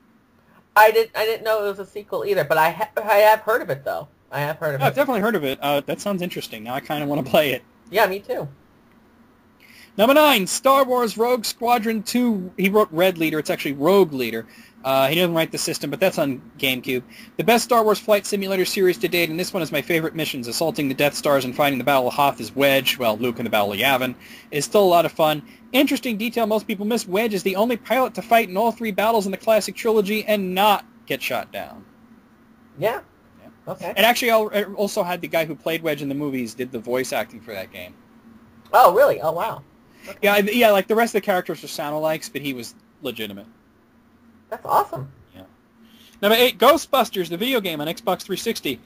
I didn't know it was a sequel either, but I have heard of it, though. I have heard of it. I've definitely heard of it. That sounds interesting. Now I kind of want to play it. Yeah, me too. Number 9, Star Wars Rogue Squadron 2. He wrote Red Leader. It's actually Rogue Leader. He doesn't write the system, but that's on GameCube. The best Star Wars flight simulator series to date, and this one is my favorite missions. Assaulting the Death Stars and fighting the Battle of Hoth as Wedge, Luke in the Battle of Yavin, is still a lot of fun. Interesting detail most people miss, Wedge is the only pilot to fight in all 3 battles in the classic trilogy and not get shot down. Yeah. Okay. And actually, I also had the guy who played Wedge in the movies did the voice acting for that game. Oh, really? Oh, wow. Okay. Yeah, like the rest of the characters were sound-alikes, but he was legitimate. That's awesome. Yeah. Number 8, Ghostbusters, the video game on Xbox 360.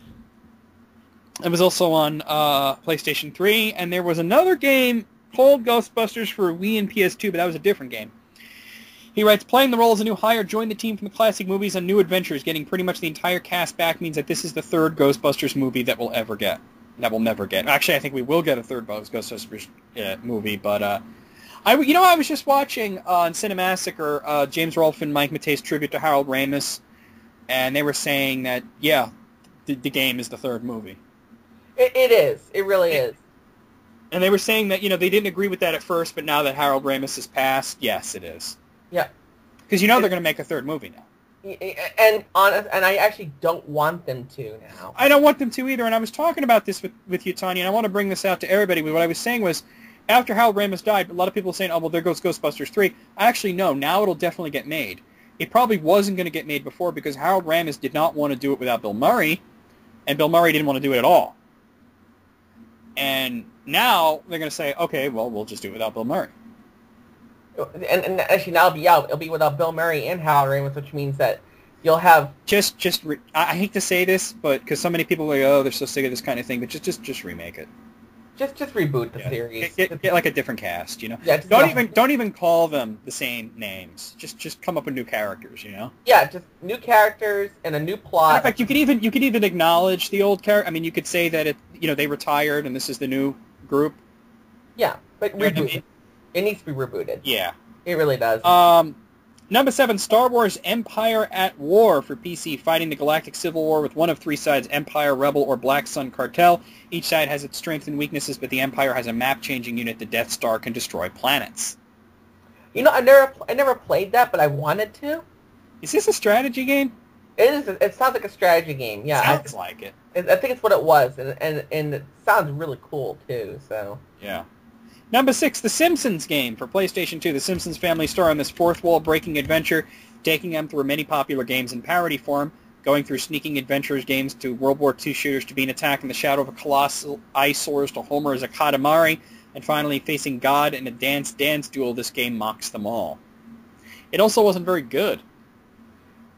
It was also on PlayStation 3, and there was another game called Ghostbusters for Wii and PS2, but that was a different game. He writes, playing the role as a new hire, join the team from the classic movies on new adventures. Getting pretty much the entire cast back means that this is the third Ghostbusters movie that we'll ever get. That we'll never get. Actually, I think we will get a third Ghostbusters movie, but I was just watching on Cinemassacre James Rolfe and Mike Matei's tribute to Harold Ramis, and they were saying that, yeah, the game is the third movie. It is. It really is. And they were saying that, they didn't agree with that at first, but now that Harold Ramis has passed, yes, it is. Yeah. Because they're going to make a third movie now. And I actually don't want them to now. I don't want them to either, and I was talking about this with you, Tanya, and I want to bring this out to everybody. What I was saying was, after Harold Ramis died, a lot of people were saying, oh, well, there goes Ghostbusters 3. I actually know. Now it'll definitely get made. It probably wasn't going to get made before because Harold Ramis did not want to do it without Bill Murray, and Bill Murray didn't want to do it at all. And now they're going to say, okay, well, we'll just do it without Bill Murray. And actually, now it'll be without Bill Murray and Harold Ramis, which means that you'll have... I hate to say this, but because so many people are like, oh, they're so sick of this kind of thing, but just remake it. Just reboot the series. Get like a different cast, Yeah, don't even call them the same names. Just come up with new characters, Yeah, just new characters and a new plot. In fact, you could even acknowledge the old character. I mean, you could say that they retired and this is the new group. Yeah, but reboot. It needs to be rebooted. Yeah, it really does. Number 7, Star Wars Empire at War for PC, fighting the galactic civil war with one of 3 sides, Empire, Rebel, or Black Sun Cartel. Each side has its strengths and weaknesses, but the Empire has a map-changing unit. The Death Star can destroy planets. I never played that, but I wanted to. Is this a strategy game? It is. It sounds like a strategy game. Yeah, sounds like it. I think it's what it was, and it sounds really cool too. So yeah. Number 6, The Simpsons game for PlayStation 2. The Simpsons family star on this fourth-wall-breaking adventure, taking them through many popular games in parody form, going through sneaking adventures games to World War II shooters to being attacked in the shadow of a colossal eyesores to Homer as a Katamari, and finally facing God in a dance duel. This game mocks them all. It also wasn't very good.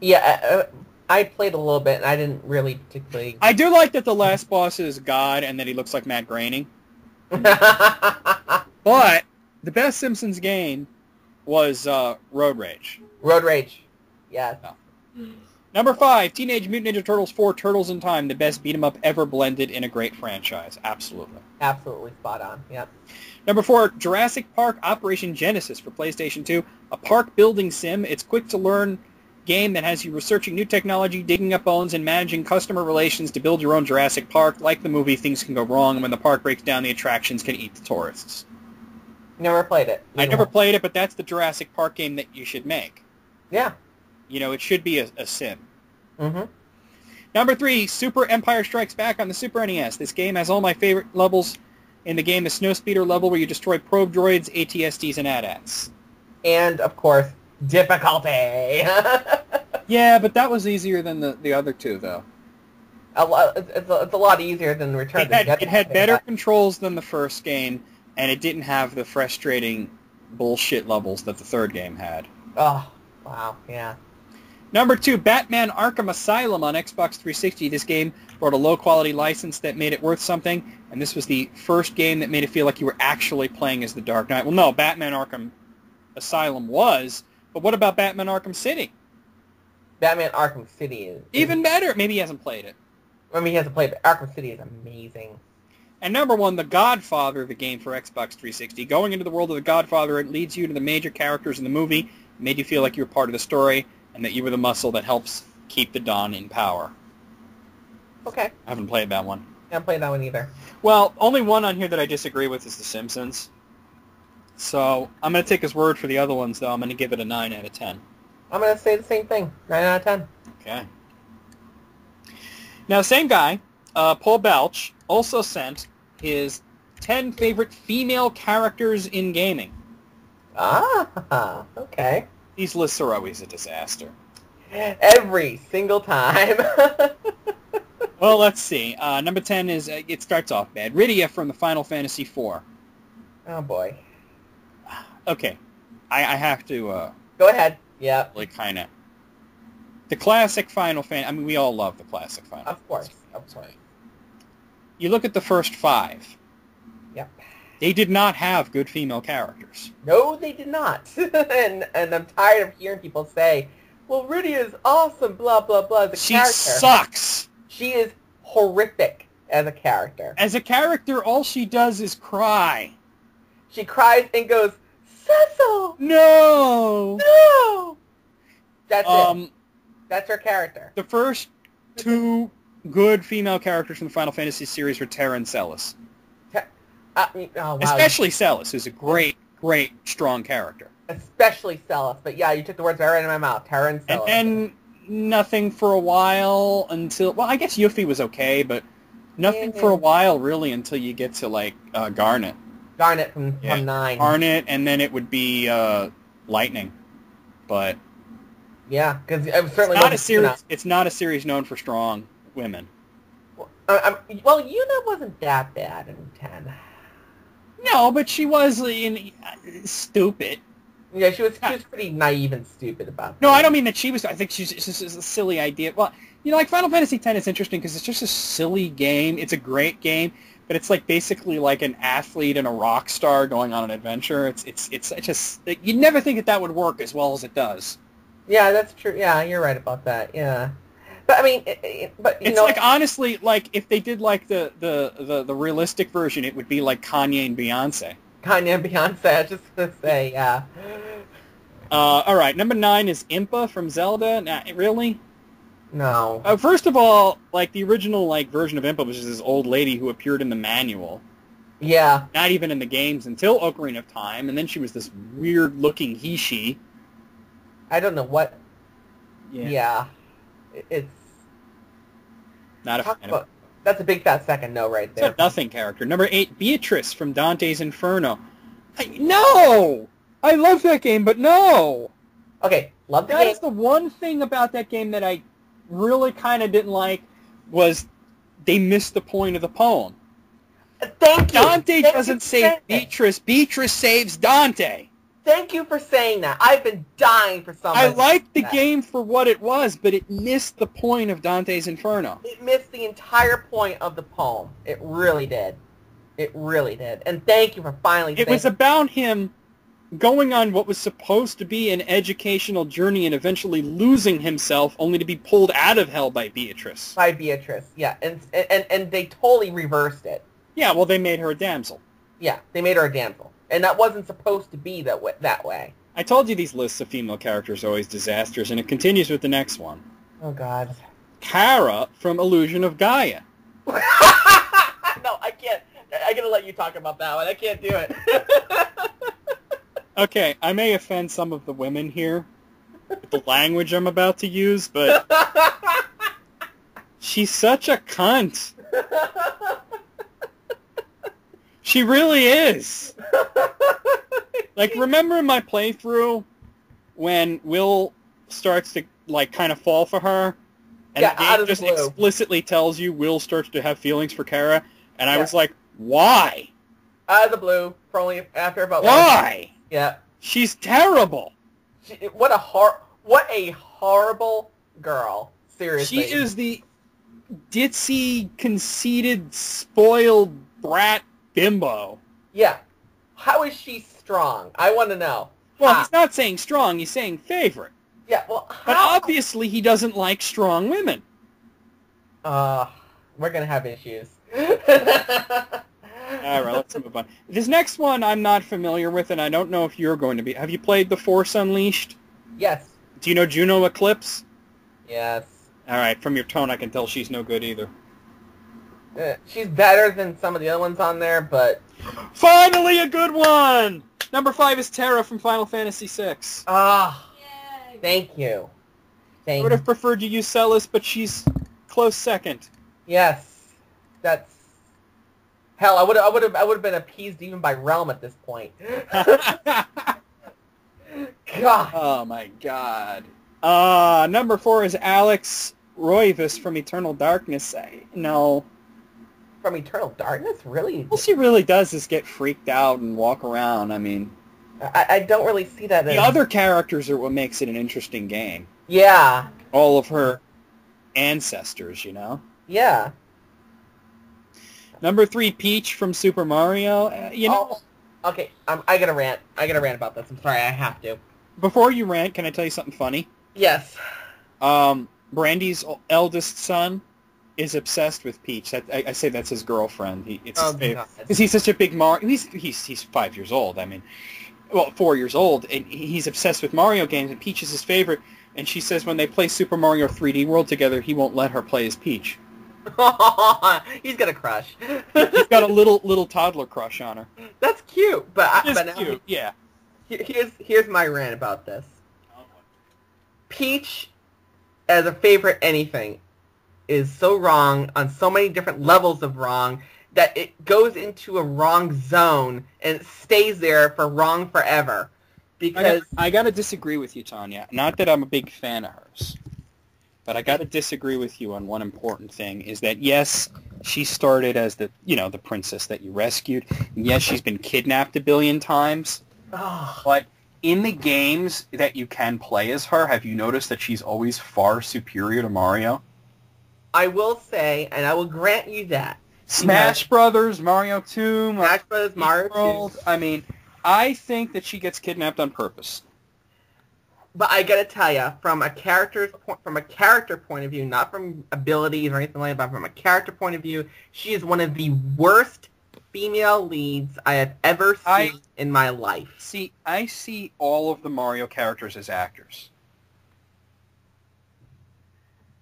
Yeah, I played a little bit, and I didn't really particularly... I do like that the last boss is God and that he looks like Matt Groening. But the best Simpsons game was Road Rage. Road Rage, yeah. Oh. Number 5, Teenage Mutant Ninja Turtles 4: Turtles in Time, the best beat-em-up ever blended in a great franchise. Absolutely. Absolutely spot on, yeah. Number 4, Jurassic Park Operation Genesis for PlayStation 2, a park building sim. It's quick-to-learn game that has you researching new technology, digging up bones, and managing customer relations to build your own Jurassic Park. Like the movie, things can go wrong, and when the park breaks down, the attractions can eat the tourists. Never played it. I never played it, but that's the Jurassic Park game that you should make. Yeah. It should be a sim. Mm-hmm. Number 3, Super Empire Strikes Back on the Super NES. This game has all my favorite levels in the game, the Snowspeeder level where you destroy probe droids, AT-STs, and AT-ATs. And, of course, difficulty. Yeah, but that was easier than the other two, though. It's a lot easier than Return. It had better controls than the first game, and it didn't have the frustrating bullshit levels that the third game had. Oh, wow, yeah. Number 2, Batman Arkham Asylum on Xbox 360. This game brought a low-quality license that made it worth something, and this was the first game that made it feel like you were actually playing as the Dark Knight. Well, no, Batman Arkham Asylum was, but what about Batman Arkham City? Batman Arkham City is... Even better. Maybe he hasn't played it. I mean, he hasn't played it, but Arkham City is amazing. And number 1, The Godfather, the game for Xbox 360. Going into the world of The Godfather, it leads you to the major characters in the movie. It made you feel like you were part of the story, and that you were the muscle that helps keep the Don in power. Okay. I haven't played that one. I haven't played that one either. Well, only one on here that I disagree with is The Simpsons. So I'm going to take his word for the other ones, though. I'm going to give it a 9 out of 10. I'm going to say the same thing. 9 out of 10. Okay. Now, same guy, Paul Belch, also sent his 10 favorite female characters in gaming. Ah, okay. These lists are always a disaster. Every single time. Well, let's see. Number 10 is, it starts off bad. Rydia from the Final Fantasy IV. Oh, boy. Okay. I have to... Go ahead. Yeah. Like, kind of... the classic Final Fantasy. I mean, we all love the classic Final Fantasy. Of course. You look at the first 5. Yep. They did not have good female characters. No, they did not. and I'm tired of hearing people say, well, Rudy is awesome, blah, blah, blah, as a character. She sucks. She is horrific as a character. As a character, all she does is cry. She cries and goes, Cecil! No! No! That's it. That's her character. The first 2 good female characters from the Final Fantasy series were Terra and Celis. Oh, wow. Especially Celis, who's a great, strong character. Especially Celis. But yeah, you took the words right out of my mouth. Terra and Celis. And nothing for a while until... Well, I guess Yuffie was okay, but nothing for a while, really, until you get to, like, Garnet. Garnet from 9. Garnet, and then it would be Lightning. But... Yeah, because it was certainly... It's not a series known for strong women. Well, Yuna wasn't that bad in 10. No, but she was stupid. Yeah, she was pretty naive and stupid about that. No, I don't mean that she was. I think she's just a silly idea. Well, like Final Fantasy X is interesting because it's just a silly game. It's a great game, but it's like basically like an athlete and a rock star going on an adventure. It's just you'd never think that would work as well as it does. Yeah, that's true. Yeah, you're right about that. Yeah. But I mean, it's like honestly, like if they did like the realistic version, it would be like Kanye and Beyonce. Kanye and Beyonce, I was just gonna say, yeah. All right, number 9 is Impa from Zelda. Nah, really? No. First of all, like the original version of Impa was just this old lady who appeared in the manual. Yeah. Not even in the games until Ocarina of Time, and then she was this weird-looking he-she. I don't know what. Yeah. It's not a fan of it. That's a big fat second no right there. It's a nothing character. Number 8, Beatrice from Dante's Inferno. No! I love that game, but no! Okay, love the game. That is the one thing about that game that I really kind of didn't like was they missed the point of the poem. Thank you! Dante doesn't save Beatrice. Beatrice saves Dante. Thank you for saying that. I've been dying for somebody. I liked the game for what it was, but it missed the point of Dante's Inferno. It missed the entire point of the poem. It really did. It really did. And thank you for finally saying it. It was about him going on what was supposed to be an educational journey and eventually losing himself only to be pulled out of hell by Beatrice. By Beatrice, yeah. And they totally reversed it. Yeah, well, they made her a damsel. Yeah, they made her a damsel. And that wasn't supposed to be that way. I told you these lists of female characters are always disasters, and it continues with the next one. Oh, God. Kara from Illusion of Gaia. No, I can't. I gotta let you talk about that one. I can't do it. Okay, I may offend some of the women here with the language I'm about to use, but she's such a cunt. She really is. Like, remember in my playthrough when Will starts to, kind of fall for her? And the game just explicitly tells you Will starts to have feelings for Kara? And I was like, why? Out of the blue, for only after about... Why? Yeah. She's terrible. What a horrible girl. Seriously. She is the ditzy, conceited, spoiled brat bimbo. Yeah. How is she strong? I want to know. Well, he's not saying strong, he's saying favorite. Yeah, well, how? But obviously he doesn't like strong women. We're going to have issues. All right, let's move on. This next one I'm not familiar with, and I don't know if you're going to be. Have you played The Force Unleashed? Yes. Do you know Juno Eclipse? Yes. All right, from your tone I can tell she's no good either. She's better than some of the other ones on there, but... Finally a good one! Number 5 is Terra from Final Fantasy VI. Thank you. I would have preferred to use Celis, but she's close second. Yes. That's... Hell, I would have been appeased even by Realm at this point. God. Oh my God. Number 4 is Alex Roivas from Eternal Darkness. No. From Eternal Darkness? Really? All she really does is get freaked out and walk around. I mean... I don't really see that. The other characters are what makes it an interesting game. Yeah. All of her ancestors, you know? Yeah. Number 3, Peach from Super Mario. You know... Oh, okay, I gotta rant. I gotta rant about this. I'm sorry, I have to. Before you rant, can I tell you something funny? Yes. Brandy's eldest son is obsessed with Peach. I say that's his girlfriend. Because he's such a big Mario... He's 5 years old, I mean... Well, 4 years old, and he's obsessed with Mario games, and Peach is his favorite. And she says when they play Super Mario 3D World together, he won't let her play as Peach. He's got a crush. He's got a little toddler crush on her. That's cute, but Cute, yeah. Here's my rant about this. Peach, as a favorite anything, is so wrong on so many different levels of wrong that it goes into a wrong zone and it stays there for wrong forever. Because I gotta disagree with you, Tanya. Not that I'm a big fan of hers, but I gotta disagree with you on one important thing: is that yes, she started as the princess that you rescued. And yes, she's been kidnapped a billion times. But in the games that you can play as her, have you noticed that she's always far superior to Mario? I will say, and I will grant you that. Smash Brothers, Mario 2, Smash Brothers, Mario 2. I mean, I think that she gets kidnapped on purpose. But I gotta tell you, from a character point of view, not from abilities or anything like that, but from a character point of view, she is one of the worst female leads I have ever seen in my life. See, I see all of the Mario characters as actors.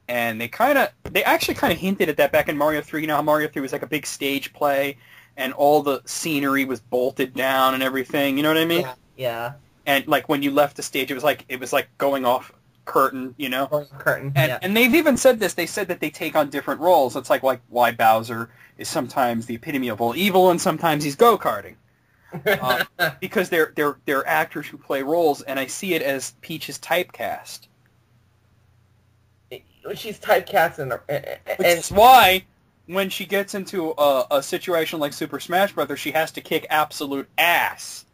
And they actually kind of hinted at that back in Mario 3. You know how Mario 3 was like a big stage play, and all the scenery was bolted down and everything. You know what I mean? Yeah. And like when you left the stage, it was like going off curtain. You know? Curtain. And they've even said this. They said that they take on different roles. It's like why Bowser is sometimes the epitome of all evil, and sometimes he's go-karting. Because they're actors who play roles, and I see it as Peach's typecast. She's typecast Which is why when she gets into a situation like Super Smash Brothers, she has to kick absolute ass.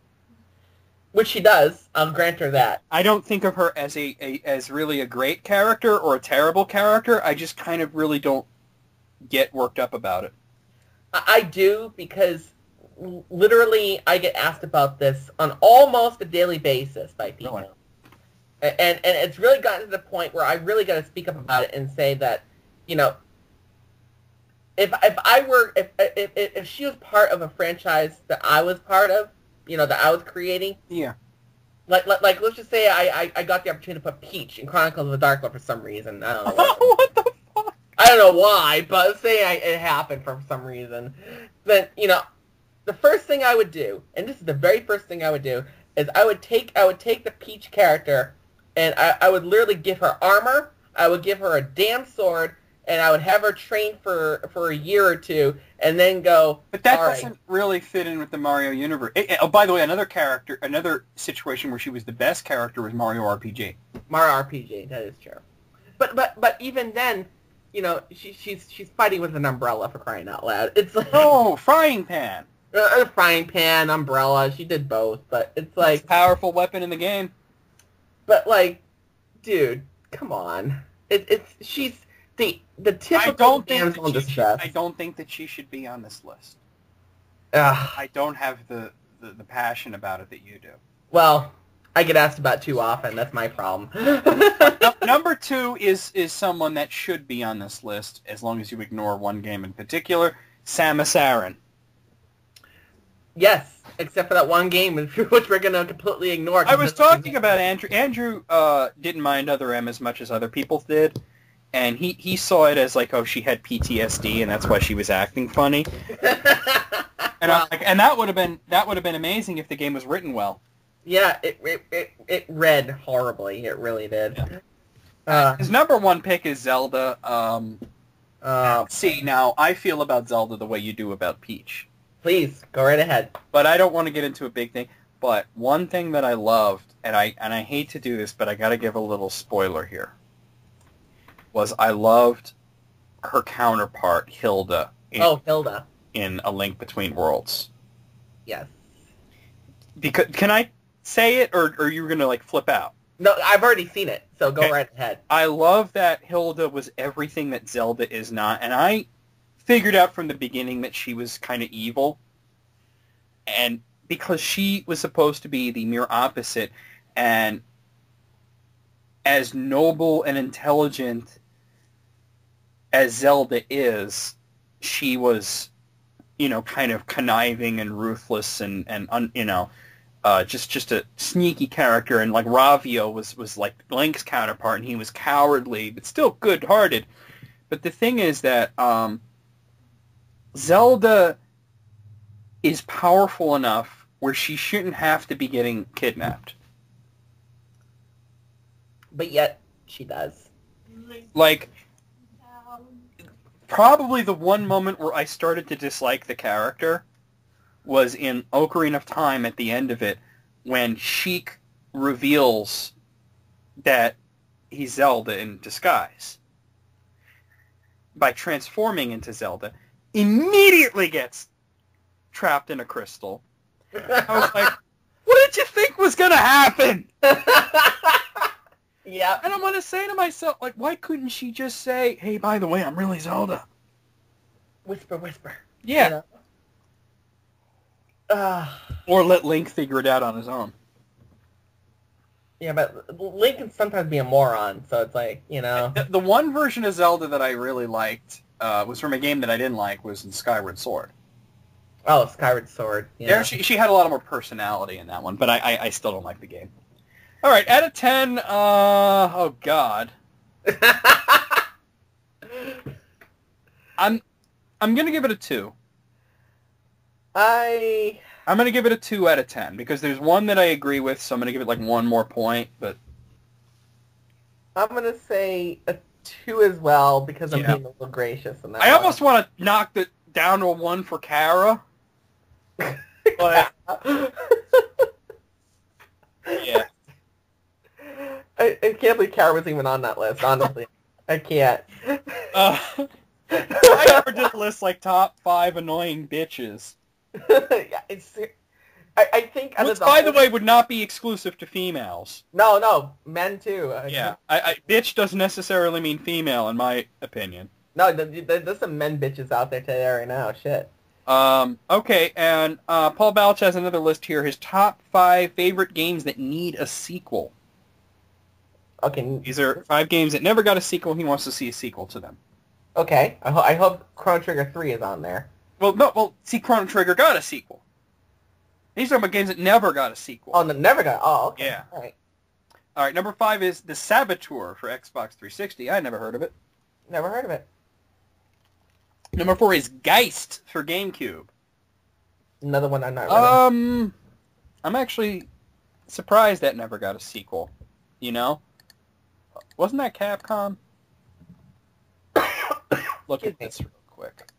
Which she does. I'll grant her that. I don't think of her as as really a great character or a terrible character. I just kind of really don't get worked up about it. I do, because literally I get asked about this on almost a daily basis by people. No. And it's really gotten to the point where I really got to speak up about it and say that, if she was part of a franchise that I was part of, that I was creating. Yeah. Like let's just say I got the opportunity to put Peach in Chronicles of the Dark World for some reason. I don't know why. What the fuck? I don't know why, but let's say it happened for some reason. Then, the first thing I would do, and this is the very first thing I would do, is I would take the Peach character, and I would literally give her armor, I would give her a damn sword, and I would have her train for a year or two, and then go. But that doesn't really fit in with the Mario universe. Oh, by the way, another situation where she was the best character was Mario RPG. Mario RPG, that is true. But even then, she's fighting with an umbrella, for crying out loud. It's like frying pan. A frying pan, umbrella. She did both, but it's like powerful weapon in the game. But dude, come on. She's the typical damsel in distress. I don't think that she should be on this list. Ugh. I don't have the passion about it that you do. Well, I get asked about too often. That's my problem. Number 2 is someone that should be on this list, as long as you ignore one game in particular, Samus Aran. Yes, except for that one game, which we're going to completely ignore. I was talking about Andrew. Andrew didn't mind Other M as much as other people did, and he saw it as like, she had PTSD, and that's why she was acting funny. And I'm like, and that would have been amazing if the game was written well. Yeah, it read horribly. It really did. His number 1 pick is Zelda. See, now I feel about Zelda the way you do about Peach. Please, go right ahead. But I don't want to get into a big thing. But one thing that I loved, and I hate to do this, but I got to give a little spoiler here, was I loved her counterpart, Hilda. Hilda. In A Link Between Worlds. Yes. Because can I say it, or are you going to flip out? No, I've already seen it, so go Okay. right ahead. I love that Hilda was everything that Zelda is not, and I figured out from the beginning that she was kind of evil, and because she was supposed to be the mirror opposite, and as noble and intelligent as Zelda is, she was, kind of conniving and ruthless and just a sneaky character. And like Ravio was like Link's counterpart, and he was cowardly but still good-hearted. But the thing is that Zelda is powerful enough where she shouldn't have to be getting kidnapped. But yet, she does. Like, probably the one moment where I started to dislike the character was in Ocarina of Time at the end of it, when Sheik reveals that he's Zelda in disguise. By transforming into Zelda, immediately gets trapped in a crystal. I was like, what did you think was going to happen? Yeah. And I'm going to say to myself, like, why couldn't she just say, hey, by the way, I'm really Zelda? Whisper, whisper. Yeah. You know? Or let Link figure it out on his own. Yeah, but Link can sometimes be a moron, so it's like, The one version of Zelda that I really liked was from a game that I didn't like, was in Skyward Sword. Oh, Skyward Sword. Yeah. There, she had a lot more personality in that one, but I still don't like the game. All right, out of 10, oh God. I'm going to give it a 2. I'm going to give it a 2 out of 10, because there's one that I agree with, so I'm going to give it like one more point, but... I'm going to say a 2 as well, because I'm being a little gracious in that I one. almost want to knock it down to a 1 for Kara. But... yeah. I can't believe Kara was even on that list, honestly. I can't. I never did list like top 5 annoying bitches. Yeah, I think... Which, by the way, would not be exclusive to females. No, men too. Yeah, bitch doesn't necessarily mean female, in my opinion. No, there's some men bitches out there today right now, shit. Okay, and Paul Balch has another list here, his top 5 favorite games that need a sequel. Okay. These are 5 games that never got a sequel, he wants to see a sequel to them. Okay, I hope Chrono Trigger 3 is on there. See, Chrono Trigger got a sequel. These are about games that never got a sequel. Oh, never got... Oh, okay. Yeah. All right, number 5 is The Saboteur for Xbox 360. I never heard of it. Never heard of it. Number 4 is Geist for GameCube. Another one I'm not really... I'm actually surprised that never got a sequel. Wasn't that Capcom? Look at this real quick.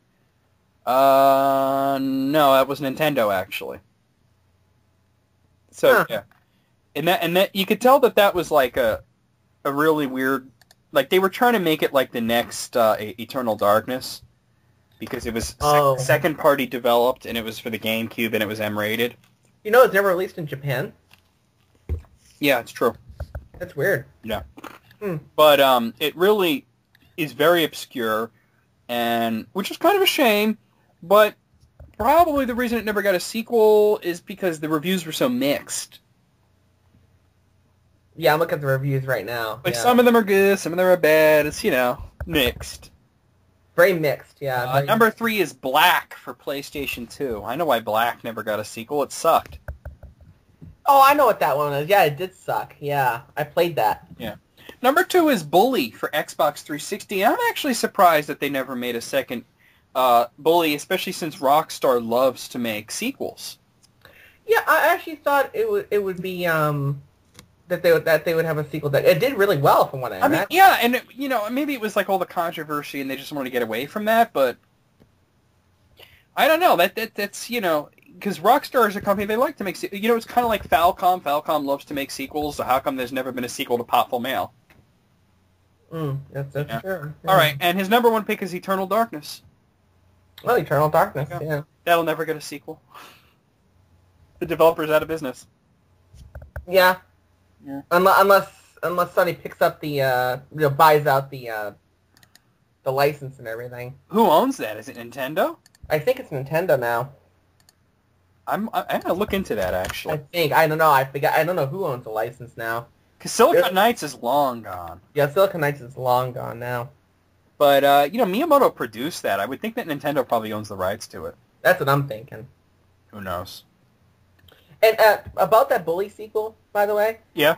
No, that was Nintendo, actually. So, yeah. And that you could tell that was like a really weird... Like, they were trying to make it like the next Eternal Darkness, because it was second-party developed, and it was for the GameCube, and it was M-rated. It's never released in Japan? Yeah, it's true. That's weird. Yeah. But it really is very obscure, and which is kind of a shame, but probably the reason it never got a sequel is because the reviews were so mixed. Yeah, I'm looking at the reviews right now. Like, some of them are good, some of them are bad. It's, mixed. Very mixed, yeah. Number 3 is Black for PlayStation 2. I know why Black never got a sequel. It sucked. Oh, I know what that one is. Yeah, it did suck. Yeah, I played that. Yeah. Number 2 is Bully for Xbox 360. I'm actually surprised that they never made a second Bully, especially since Rockstar loves to make sequels. Yeah, I actually thought it would be that they would have a sequel that it did really well from what I imagine. Yeah, and maybe it was like all the controversy and they just wanted to get away from that, but I don't know. That's because Rockstar is a company, they like to make it's kind of like Falcom. Falcom loves to make sequels, so how come there's never been a sequel to Potful Mail? That's true. Yeah. All right, and his number 1 pick is Eternal Darkness. Well, Eternal Darkness, yeah. That'll never get a sequel. The developer's out of business. Yeah. Yeah. Unless Sony picks up the buys out the license and everything. Who owns that? Is it Nintendo? I think it's Nintendo now. I'm gonna look into that actually. I don't know. I forgot. I don't know who owns the license now. Because Silicon Knights is long gone. Yeah, Silicon Knights is long gone now. But Miyamoto produced that. I would think that Nintendo probably owns the rights to it. That's what I'm thinking. Who knows? And about that Bully sequel, by the way. Yeah.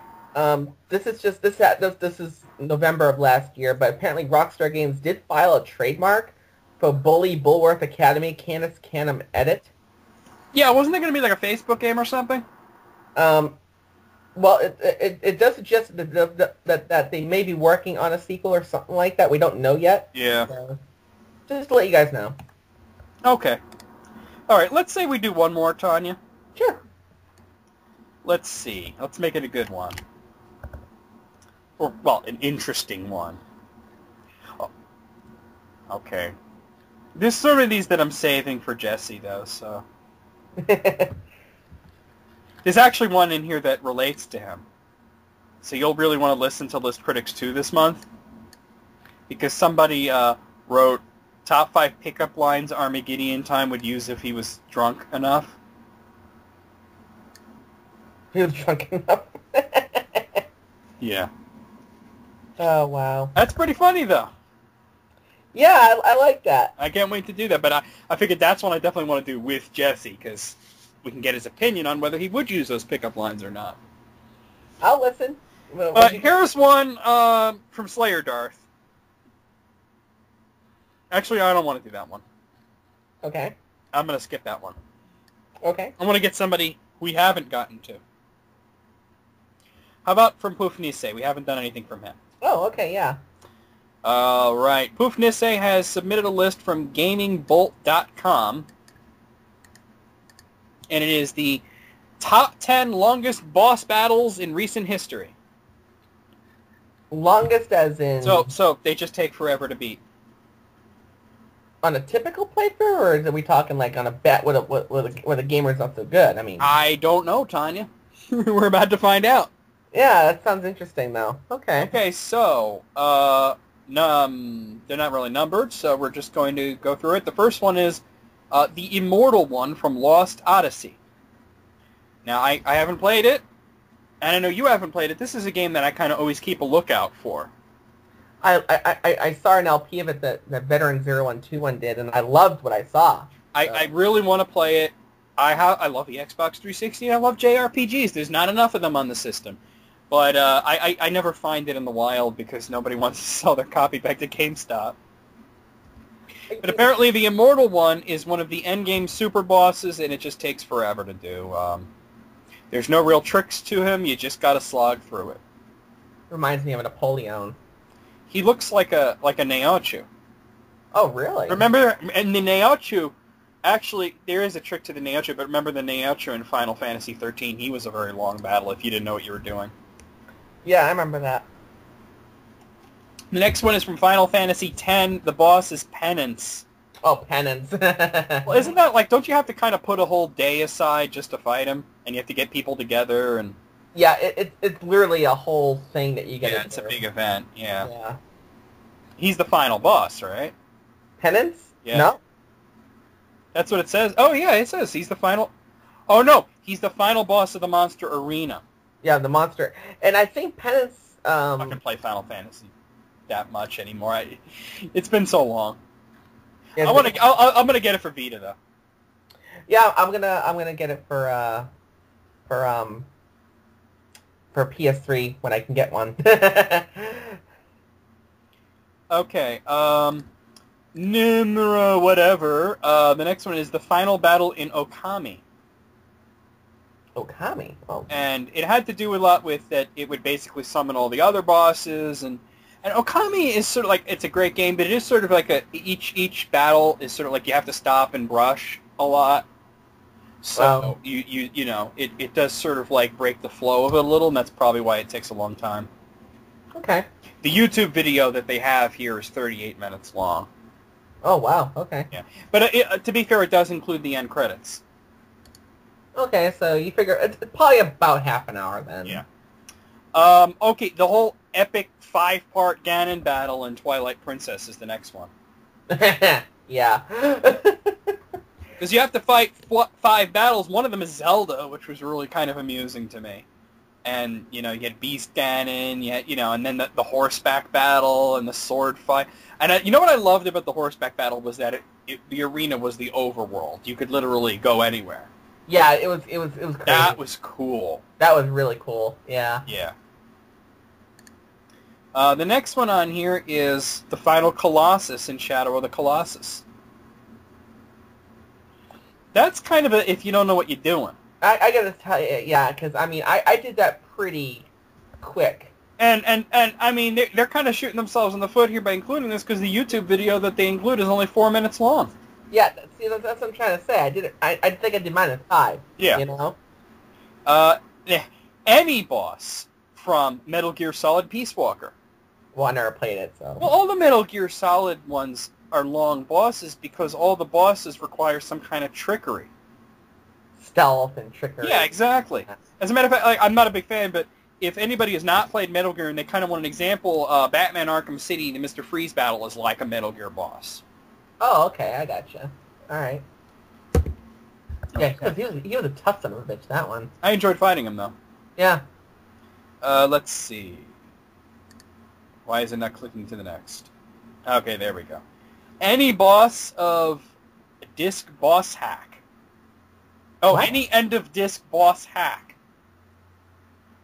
This is November of last year, but apparently Rockstar Games did file a trademark for Bully Bullworth Academy Canis Canum Edit. Yeah, wasn't there going to be like a Facebook game or something? Well, it does suggest that they may be working on a sequel or something like that. We don't know yet. Yeah. So, just to let you guys know. Okay. All right, let's say we do one more, Tanya. Sure. Let's see. Let's make it a good one. Or, well, an interesting one. Oh. Okay. There's some of these that I'm saving for Jesse, though, so... There's actually one in here that relates to him. So you'll really want to listen to List Critics 2 this month. Because somebody wrote top 5 pickup lines Armageddon Time would use if he was drunk enough. He was drunk enough. Yeah. Oh, wow. That's pretty funny, though. Yeah, I like that. I can't wait to do that, but I figured that's one I definitely want to do with Jesse, because we can get his opinion on whether he would use those pickup lines or not. I'll listen. Here's one from Slayer Darth. Actually, I don't want to do that one. Okay. I'm going to skip that one. Okay. I want to get somebody we haven't gotten to. How about from Poof Nisei? We haven't done anything from him. Oh, okay, yeah. All right. Poof Nisei has submitted a list from GamingBolt.com, and it is the top 10 longest boss battles in recent history. Longest as in... So they just take forever to beat. On a typical playthrough, or are we talking like on a bet where the gamer's not so good? I mean... I don't know, Tanya. We're about to find out. Yeah, that sounds interesting, though. Okay. Okay, so... they're not really numbered, so we're just going to go through it. The first one is the Immortal one from Lost Odyssey. Now, I haven't played it, and I know you haven't played it. This is a game that I kind of always keep a lookout for. I saw an LP of it that Veteran 0121 did, and I loved what I saw. I really want to play it. I love the Xbox 360. I love JRPGs. There's not enough of them on the system. But I never find it in the wild because nobody wants to sell their copy back to GameStop. But apparently the Immortal one is one of the endgame super bosses, and it just takes forever to do. There's no real tricks to him. You just got to slog through it. Reminds me of a Napoleon. He looks like a Naochu. Oh, really? Remember, and the Naochu, actually, there is a trick to the Naochu, but remember the Naochu in Final Fantasy 13, he was a very long battle if you didn't know what you were doing. Yeah, I remember that. The next one is from Final Fantasy X. The boss is Penance. Oh, Penance. Well, isn't that like, don't you have to kind of put a whole day aside just to fight him? And you have to get people together and... Yeah, it's literally a whole thing that you get. Yeah, it's a big event, yeah. Yeah. He's the final boss, right? Penance? Yeah. No? That's what it says. Oh, yeah, it says he's the final... Oh, no, he's the final boss of the Monster Arena. Yeah, the monster. And I think Penance... I'm not going to play Final Fantasy that much anymore. It's been so long. Yeah, I'm gonna get it for Vita though. Yeah, I'm gonna get it for PS3 when I can get one. Okay. Nimra, whatever. The next one is the final battle in Okami. Okami. Oh. And it had to do a lot with that. It would basically summon all the other bosses, and Okami is sort of like, it's a great game, but it is sort of like each battle is sort of like you have to stop and brush a lot. So you know it does sort of like break the flow of it a little, and that's probably why it takes a long time. Okay. The YouTube video that they have here is 38 minutes long. Oh wow. Okay. Yeah, but to be fair, it does include the end credits. Okay, so you figure it's probably about half an hour then. Yeah. Okay, the whole epic 5-part Ganon battle in Twilight Princess is the next one. Yeah. Because you have to fight 5 battles. One of them is Zelda, which was really kind of amusing to me. And, you had Beast Ganon, and then the horseback battle and the sword fight. And you know what I loved about the horseback battle was that the arena was the overworld. You could literally go anywhere. Yeah, it was crazy. That was cool. That was really cool. Yeah. Yeah. The next one on here is the final Colossus in Shadow of the Colossus. That's kind of if you don't know what you're doing. I gotta tell you, yeah, because, I did that pretty quick. And I mean, they're kind of shooting themselves in the foot here by including this because the YouTube video that they include is only 4 minutes long. Yeah, see, that's what I'm trying to say. I think I did mine in 5. Yeah. Any boss from Metal Gear Solid Peace Walker. Well, I never played it, so. Well, all the Metal Gear Solid ones are long bosses because all the bosses require some kind of trickery. Stealth and trickery. Yeah, exactly. As a matter of fact, I'm not a big fan, but if anybody has not played Metal Gear and they kind of want an example, Batman Arkham City, the Mr. Freeze battle is like a Metal Gear boss. Oh, okay, I gotcha. All right. Yeah, because he was a tough son of a bitch, that one. I enjoyed fighting him, though. Yeah. Let's see. Why is it not clicking to the next? Okay, there we go. Any boss of Disc Boss Hack. Oh, What? Any end of Disc Boss Hack.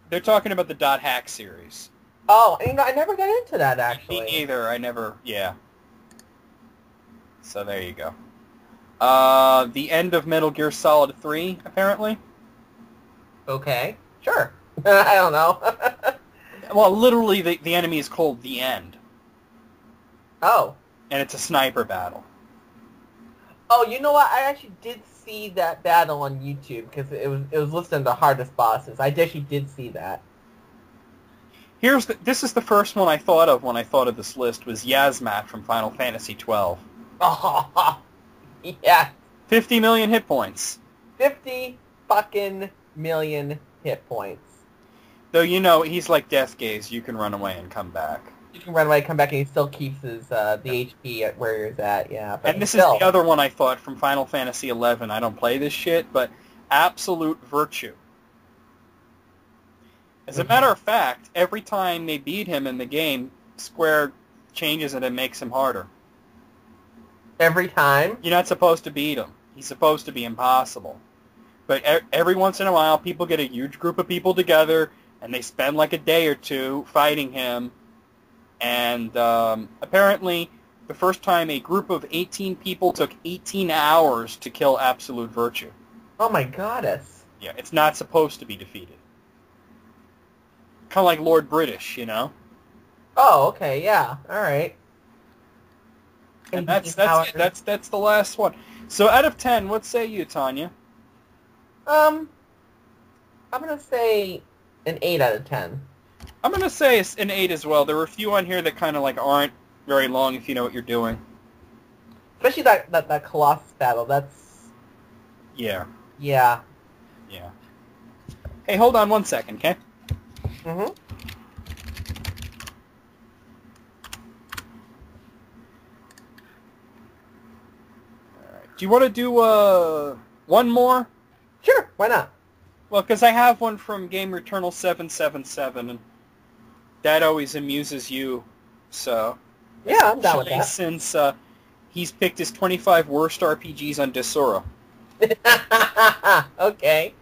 They're talking about the Dot Hack series. Oh, I never got into that, actually. Me either. I never, yeah. So there you go. The end of Metal Gear Solid 3, apparently. Okay, sure. I don't know. Well, literally, the enemy is called The End. Oh. And it's a sniper battle. Oh, you know what? I actually did see that battle on YouTube because it was listed the hardest bosses. I actually did see that. This is the first one I thought of when I thought of this list was Yasmat from Final Fantasy 12. Oh, yeah. 50 million hit points. 50 fucking million hit points. Though, he's like Death Gaze. You can run away and come back. You can run away, come back, and he still keeps his the HP at where he's at, yeah. But And this still. is the other one I thought from Final Fantasy 11. I don't play this shit, but Absolute Virtue. As a matter of fact, every time they beat him in the game, Square changes it and makes him harder. Every time? You're not supposed to beat him. He's supposed to be impossible. But every once in a while, people get a huge group of people together, and they spend like a day or two fighting him. And apparently, the first time a group of 18 people took 18 hours to kill Absolute Virtue. Oh my goddess. Yeah, it's not supposed to be defeated. Kind of like Lord British, Oh, okay, yeah, alright. And that's the last one. So out of 10, what say you, Tanya? I'm gonna say an 8 out of 10. I'm going to say it's an 8 as well. There were a few on here that kind of like aren't very long if you know what you're doing. Especially that Colossus battle, that's... Yeah. Yeah. Yeah. Hey, hold on 1 second, okay? Mm-hmm. Alright. Do you want to do one more? Sure, why not? Well, because I have one from Game Returnal 777, and that always amuses you, so... Yeah, I'm down with that. Since he's picked his 25 worst RPGs on Desura. Okay.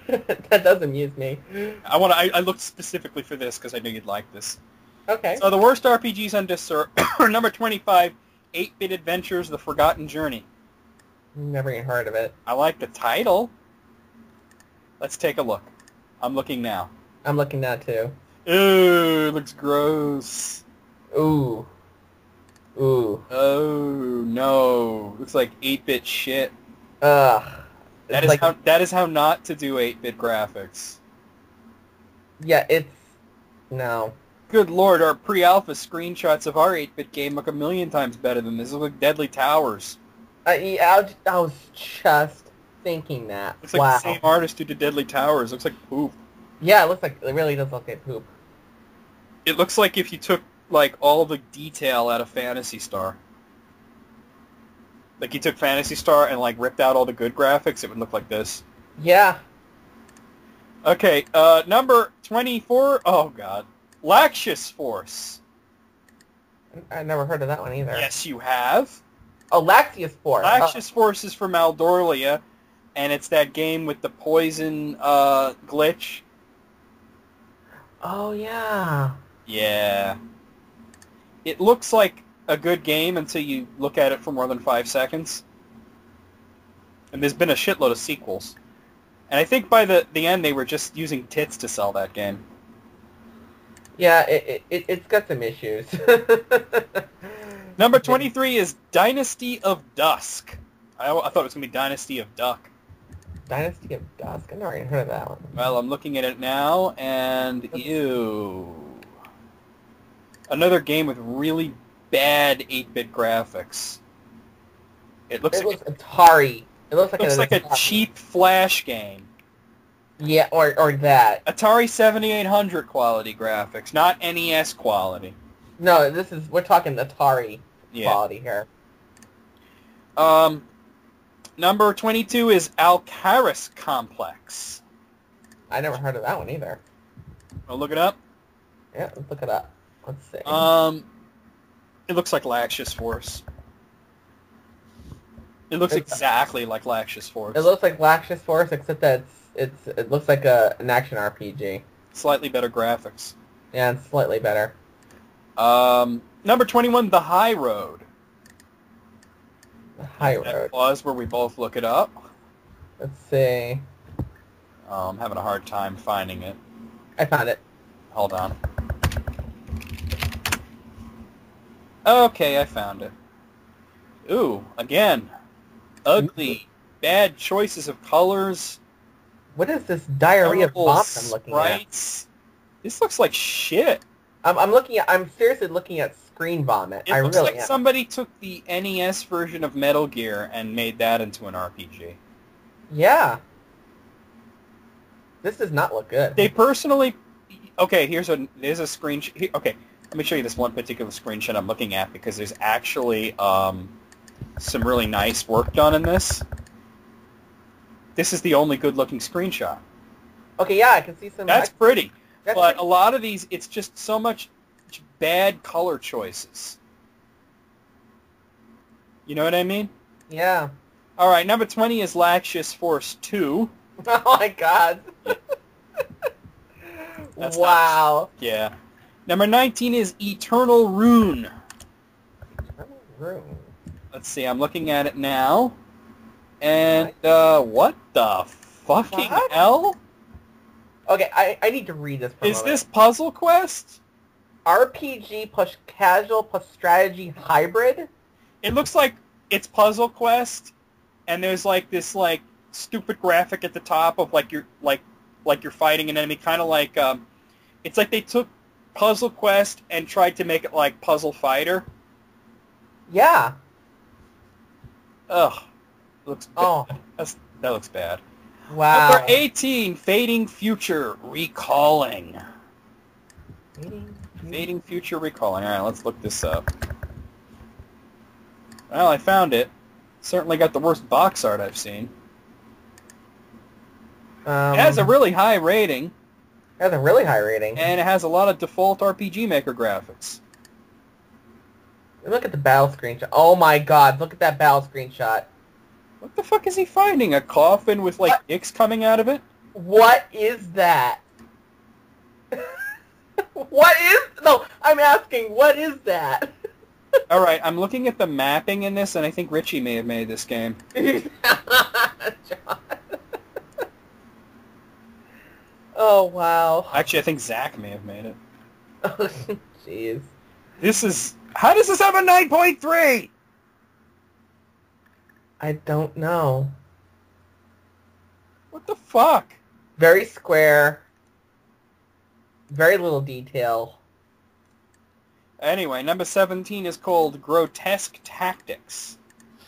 That does amuse me. I looked specifically for this because I knew you'd like this. Okay. So the worst RPGs on Desura are number 25, 8-Bit Adventures, The Forgotten Journey. Never even heard of it. I like the title. Let's take a look. I'm looking now. I'm looking now, too. Ooh, it looks gross. Ooh. Ooh. Oh, no. Looks like 8-bit shit. Ugh. That is how not to do 8-bit graphics. Yeah, it's... No. Good lord, our pre-alpha screenshots of our 8-bit game look a million times better than this. They look like Deadly Towers. I was just thinking that. Looks like the same artist who did Deadly Towers. Looks like poop. Yeah, it really does look like poop. It looks like if you took, like, all the detail out of Phantasy Star. Like, you took Phantasy Star and, like, ripped out all the good graphics, it would look like this. Yeah. Okay, number 24. Oh, God. Laxius Force. I never heard of that one either. Yes, you have. Oh, Laxius Force. Laxius Force is from Aldorlia, and it's that game with the poison glitch. Oh, yeah. Yeah. It looks like a good game until you look at it for more than 5 seconds. And there's been a shitload of sequels. And I think by the end they were just using tits to sell that game. Yeah, it's got some issues. Number 23 is Dynasty of Dusk. I thought it was going to be Dynasty of Duck. Dynasty of Dusk? I've never even heard of that one. Well, I'm looking at it now, and ew. Another game with really bad 8-bit graphics. It looks like Atari. It looks like a cheap Flash game. Yeah, or that. Atari 7800 quality graphics, not NES quality. No, we're talking Atari quality here. Number 22 is Alcaris Complex. I never heard of that one either. I'll look it up. Yeah, let's look it up. Let's see. It looks like Laxius Force. It looks exactly like Laxius Force. It looks like Laxius Force, except that it looks like an action RPG. Slightly better graphics. Yeah, it's slightly better. Number 21, The High Road. The High Road. Pause where we both look it up. Let's see. I'm having a hard time finding it. I found it. Hold on. Okay, I found it. Ooh, again. Ugly. Bad choices of colors. What is this diarrhea of vomit I'm looking sprites. At? This looks like shit. I'm seriously looking at screen vomit. It looks like somebody took the NES version of Metal Gear and made that into an RPG. Yeah. This does not look good. They personally... Okay, there's a screenshot. Okay, let me show you this one particular screenshot I'm looking at because there's actually some really nice work done in this. This is the only good-looking screenshot. Okay, yeah, I can see some... That's pretty. But a lot of these, it's just so much bad color choices. You know what I mean? Yeah. All right, number 20 is Laxius Force 2. Oh, my God. Wow. Yeah. Number 19 is Eternal Rune. Eternal Rune. Let's see, I'm looking at it now. And, what the fucking hell? Okay, I need to read this for a moment. Is this Puzzle Quest? RPG plus casual plus strategy hybrid? It looks like it's Puzzle Quest, and there's like this like stupid graphic at the top of like you're fighting an enemy, kind of like it's like they took Puzzle Quest and tried to make it like Puzzle Fighter. Yeah. Ugh. Looks bad. Oh. That looks bad. Wow. Number 18, Fading Future Recalling. Fading Future Recalling. All right, let's look this up. Well, I found it. Certainly got the worst box art I've seen. It has a really high rating. It has a really high rating. And it has a lot of default RPG Maker graphics. Look at the battle screenshot. Oh my God, look at that battle screenshot. What the fuck is he finding? A coffin with, like, dicks coming out of it? What is that? What is... No, I'm asking, what is that? Alright, I'm looking at the mapping in this, and I think Richie may have made this game. John. Oh, wow. Actually, I think Zach may have made it. Oh, jeez. This is... How does this have a 9.3? I don't know. What the fuck? Very square. Very little detail. Anyway, number 17 is called Grotesque Tactics.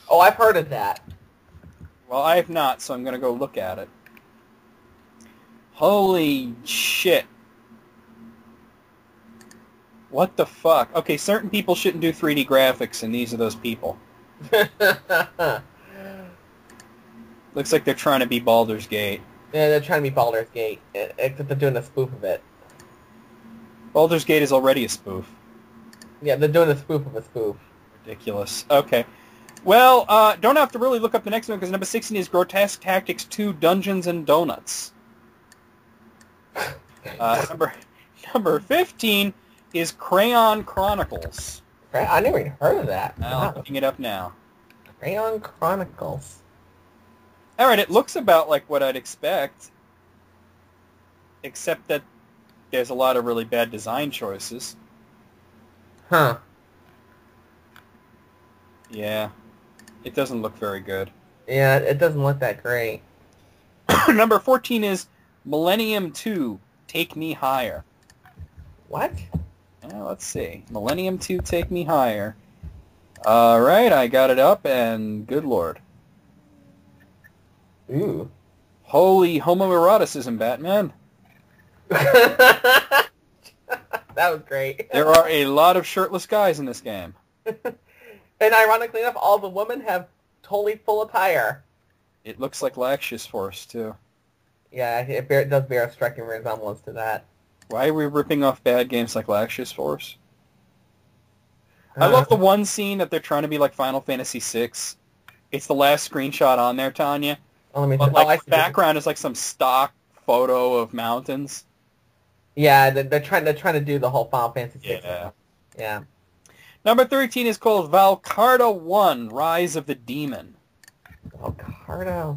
Oh, I've heard of that. Well, I have not, so I'm going to go look at it. Holy shit. What the fuck? Okay, certain people shouldn't do 3D graphics, and these are those people. Looks like they're trying to be Baldur's Gate. Yeah, they're trying to be Baldur's Gate, except they're doing a spoof of it. Baldur's Gate is already a spoof. Yeah, they're doing a spoof of a spoof. Ridiculous. Okay. Well, don't have to really look up the next one, because number 16 is Grotesque Tactics 2 Dungeons and Donuts. Number 15 is Crayon Chronicles. I never even heard of that. I'm looking it up now. Crayon Chronicles. All right, it looks about like what I'd expect, except that there's a lot of really bad design choices. Huh. Yeah, it doesn't look very good. Yeah, it doesn't look that great. Number 14 is Millennium 2, Take Me Higher. What? Let's see. Millennium 2, Take Me Higher. All right, I got it up, and good lord. Ooh. Holy homoeroticism, Batman. That was great. There are a lot of shirtless guys in this game. And ironically enough, all the women have totally full attire. It looks like Laxius Force, too. Yeah, it does bear a striking resemblance to that. Why are we ripping off bad games like Laxius Force? I love the one scene that they're trying to be like Final Fantasy VI. It's the last screenshot on there, Tanya. Oh, let me But like the background is like some stock photo of mountains. Yeah, they're trying to do the whole Final Fantasy VI. Yeah. Yeah. Number 13 is called Valcarta 1, Rise of the Demon. Valcarta.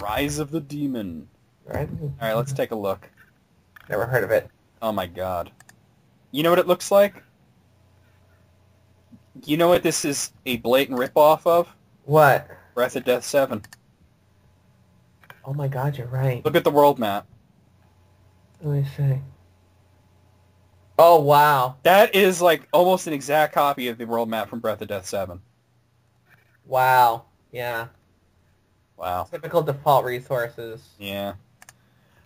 Rise of the Demon. Right. All right, let's take a look. Never heard of it. Oh my god. You know what it looks like? You know what this is a blatant ripoff of? What? Breath of Death 7. Oh my god, you're right. Look at the world map. Let me see. Oh, wow. That is like almost an exact copy of the world map from Breath of Death 7. Wow. Yeah. Wow. Typical default resources. Yeah.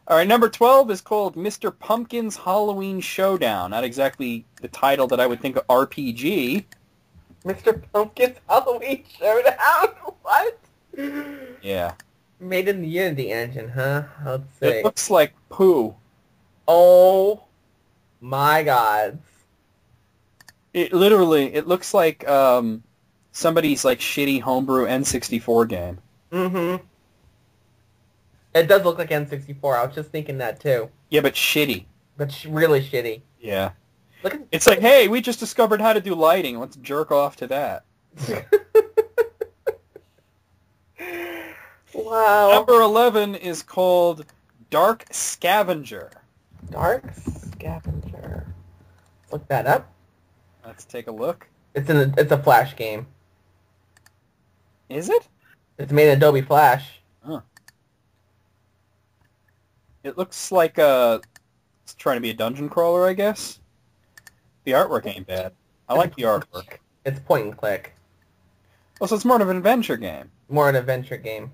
All right, number 12 is called Mr. Pumpkin's Halloween Showdown. Not exactly the title that I would think of RPG. Mr. Pumpkin's Halloween Showdown? What? Yeah. Made in the Unity engine, huh? Let's see. It looks like poo. Oh my god. It looks like somebody's like shitty homebrew N64 game. Mm-hmm. It does look like N64. I was just thinking that too. Yeah, but shitty. But really shitty. Yeah. Look at It's like, hey, we just discovered how to do lighting. Let's jerk off to that. Wow. Number 11 is called Dark Scavenger. Dark Scavenger. Look that up. Let's take a look. It's a Flash game. Is it? It's made in Adobe Flash. Huh. It looks like it's trying to be a dungeon crawler, I guess. The artwork ain't bad. I like the artwork. It's point and click. Oh, so it's more of an adventure game. More an adventure game.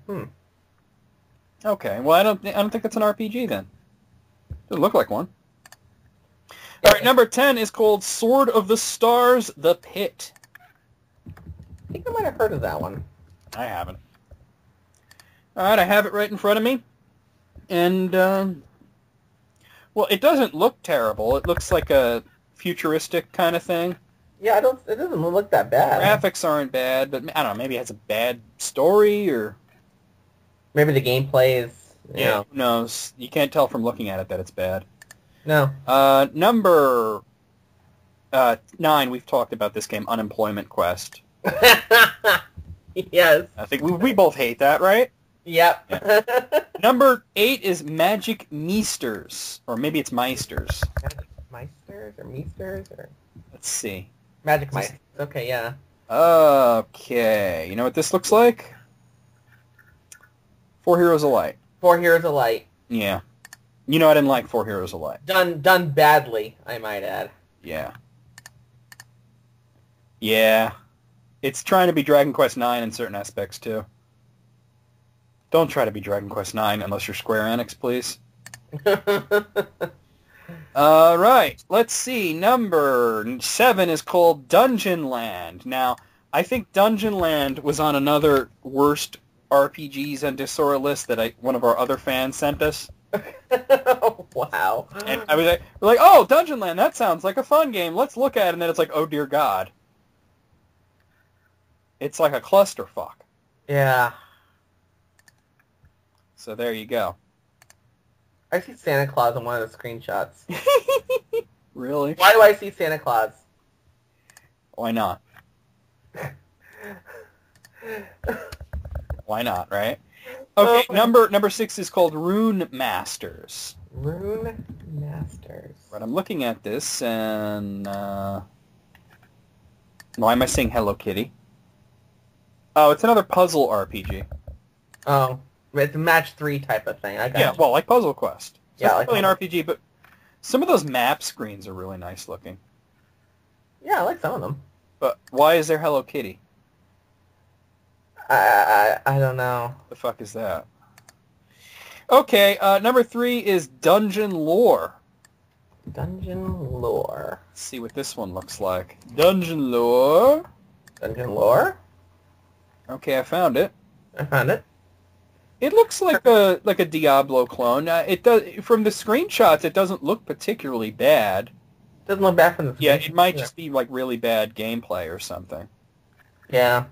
Okay. Well, I don't think that's an RPG then. Doesn't look like one. All right, number 10 is called Sword of the Stars: The Pit. I think I might have heard of that one. I haven't. All right, I have it right in front of me. And, well, it doesn't look terrible. It looks like a futuristic kind of thing. Yeah, it doesn't look that bad. Graphics aren't bad, but I don't know, maybe it has a bad story or... Maybe the gameplay is... Yeah, who knows? You can't tell from looking at it that it's bad. No. Number 9, we've talked about this game, Unemployment Quest. Yes. I think we both hate that, right? Yep. Yeah. Number 8 is Magic Meisters, or maybe it's Meisters. Magic Meisters or Meisters or... Let's see. Magic Meisters. Okay, yeah. Okay. You know what this looks like? 4 Heroes of Light. 4 Heroes of Light. Yeah. You know I didn't like 4 Heroes of Light. Done badly, I might add. Yeah. Yeah. It's trying to be Dragon Quest IX in certain aspects, too. Don't try to be Dragon Quest IX unless you're Square Enix, please. All right, let's see. Number 7 is called Dungeon Land. Now, I think Dungeon Land was on another worst RPGs and Disora list that one of our other fans sent us. Wow. And I was like, we're like, oh, Dungeon Land, that sounds like a fun game. Let's look at it. And then it's like, oh, dear God. It's like a clusterfuck. Yeah. So there you go. I see Santa Claus in one of the screenshots. Really? Why do I see Santa Claus? Why not? Why not, right? Okay, number 6 is called Rune Masters. Rune Masters. Right, I'm looking at this, and why am I saying Hello Kitty? Oh, it's another puzzle RPG. Oh, it's a match 3 type of thing. I got Yeah, you. well, like Puzzle Quest. So Yeah, it's like not really an RPG, but some of those map screens are really nice looking. Yeah, I like some of them. But why is there Hello Kitty? I don't know. The fuck is that? Okay, number 3 is Dungeon Lore. Dungeon Lore. Let's see what this one looks like. Dungeon Lore. Dungeon Lore? Okay, I found it. I found it. It looks like a Diablo clone. It does from the screenshots. It doesn't look particularly bad. Doesn't look bad from the Yeah, screen. it might just be like really bad gameplay or something. Yeah.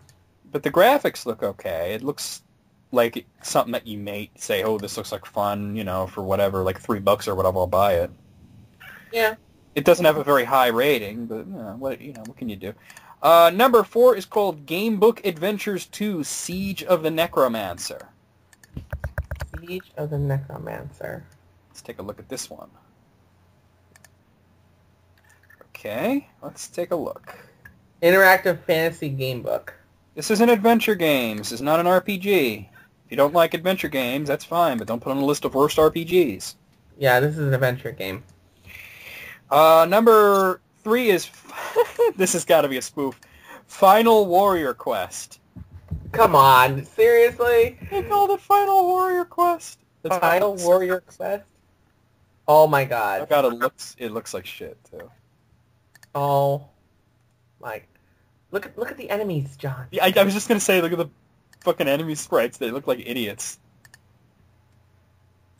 But the graphics look okay. It looks like something that you may say, "Oh, this looks like fun," for whatever, like $3 or whatever. I'll buy it. Yeah. It doesn't have a very high rating, but what can you do? Number 4 is called Gamebook Adventures 2: Siege of the Necromancer. Siege of the Necromancer. Let's take a look at this one. Okay, let's take a look. Interactive fantasy game book. This is an adventure game. This is not an RPG. If you don't like adventure games, that's fine, but don't put it on a list of worst RPGs. Yeah, this is an adventure game. Number 3 is... this has got to be a spoof. Final Warrior Quest. Come on, seriously? They called it Final Warrior Quest. That's Final Warrior Quest? Oh my god. Oh god, it looks like shit, too. Oh my... Look at the enemies, John. Yeah, I was just going to say, look at the fucking enemy sprites. They look like idiots.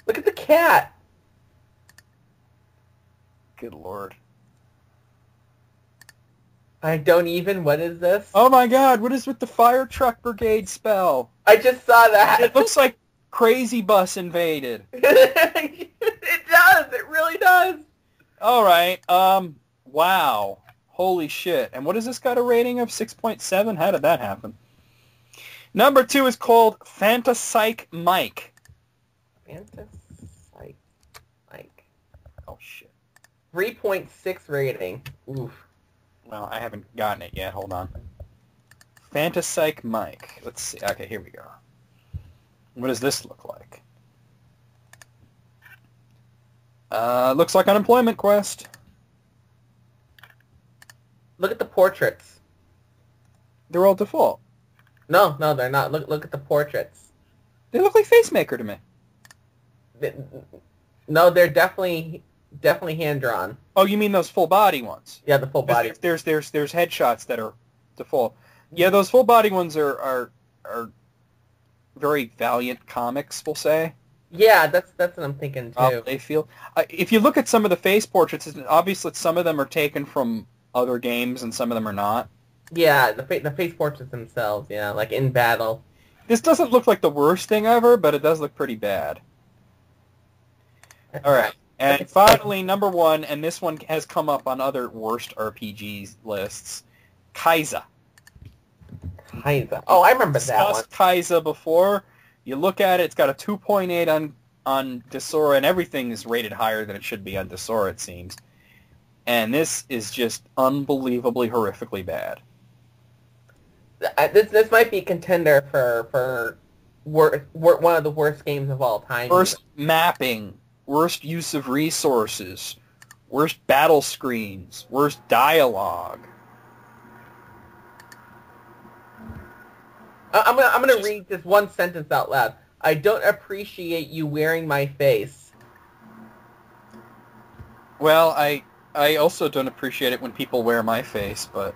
Look at the cat. Good lord. I don't even... What is this? Oh my god, what is with the fire truck brigade spell? I just saw that. It looks like Crazy Bus invaded. It does. It really does. Alright, wow. Holy shit. And what has this got a rating of 6.7? How did that happen? Number 2 is called Phantapsych Mike. Phantapsych Mike. Oh shit. 3.6 rating. Oof. Well, I haven't gotten it yet. Hold on. Phantapsych Mike. Let's see. Okay, here we go. What does this look like? Looks like Unemployment Quest. Look at the portraits. They're all default. No, they're not. Look at the portraits. They look like Facemaker to me. No, they're definitely hand drawn. Oh, you mean those full body ones? Yeah, the full body. There's headshots that are default. Yeah, those full body ones are very Valiant comics, we'll say. Yeah, that's what I'm thinking too. They feel. If you look at some of the face portraits, it's obvious that some of them are taken from other games and some of them are not. Yeah, the face portraits themselves. Yeah, like in battle. This doesn't look like the worst thing ever, but it does look pretty bad. All right. And finally, number 1, and this one has come up on other worst RPGs lists, Kaiza. Kaiza. Oh, I remember that one. Kaiza before. You look at it, it's got a 2.8 on Disora, and everything is rated higher than it should be on Disora, it seems. And this is just unbelievably, horrifically bad. This might be a contender for one of the worst games of all time. Worst mapping, worst use of resources, worst battle screens, worst dialogue. I'm gonna read this one sentence out loud. I don't appreciate you wearing my face. Well, I also don't appreciate it when people wear my face, but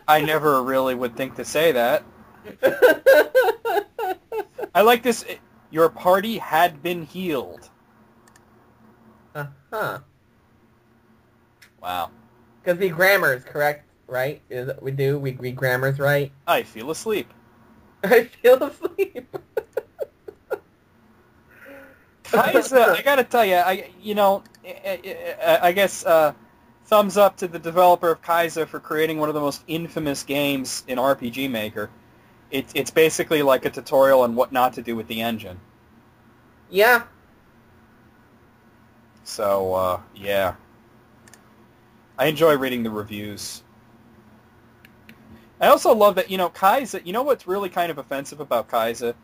I never really would think to say that. I like this. Your party had been healed. Uh-huh. Wow. Because we grammars, correct? Right? Is what we do? We read grammars, right? I feel asleep. I feel asleep. Kaiza, I gotta tell you, I guess thumbs up to the developer of Kaiza for creating one of the most infamous games in RPG Maker. It's basically like a tutorial on what not to do with the engine. Yeah. So, yeah. I enjoy reading the reviews. I also love that, Kaiza, you know what's really kind of offensive about Kaiza?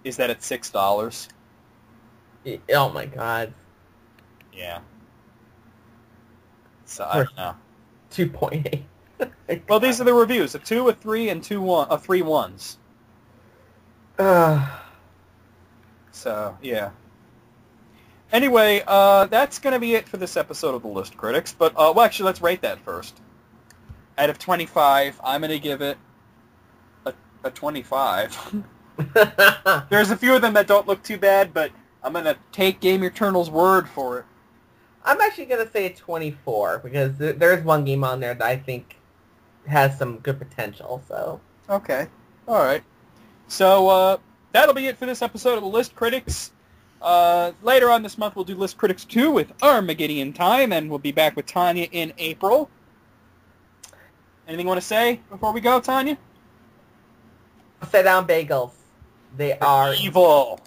Is that it's $6. Oh my god. Yeah. So, I don't know. 2.8. Well, these are the reviews. A 2, a 3, and 3 1s. So, yeah. Anyway, that's going to be it for this episode of The List Critics. But, well, actually, let's rate that first. Out of 25, I'm going to give it a 25. There's a few of them that don't look too bad, but I'm going to take Game Eternal's word for it. I'm actually going to say a 24, because there's one game on there that I think has some good potential, so... Okay. All right. So, that'll be it for this episode of The List Critics. Later on this month, we'll do List Critics 2 with Armageddon Time, and we'll be back with Tanya in April. Anything you want to say before we go, Tanya? Upside down bagels. They are evil.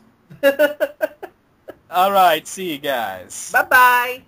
All right. See you guys. Bye-bye.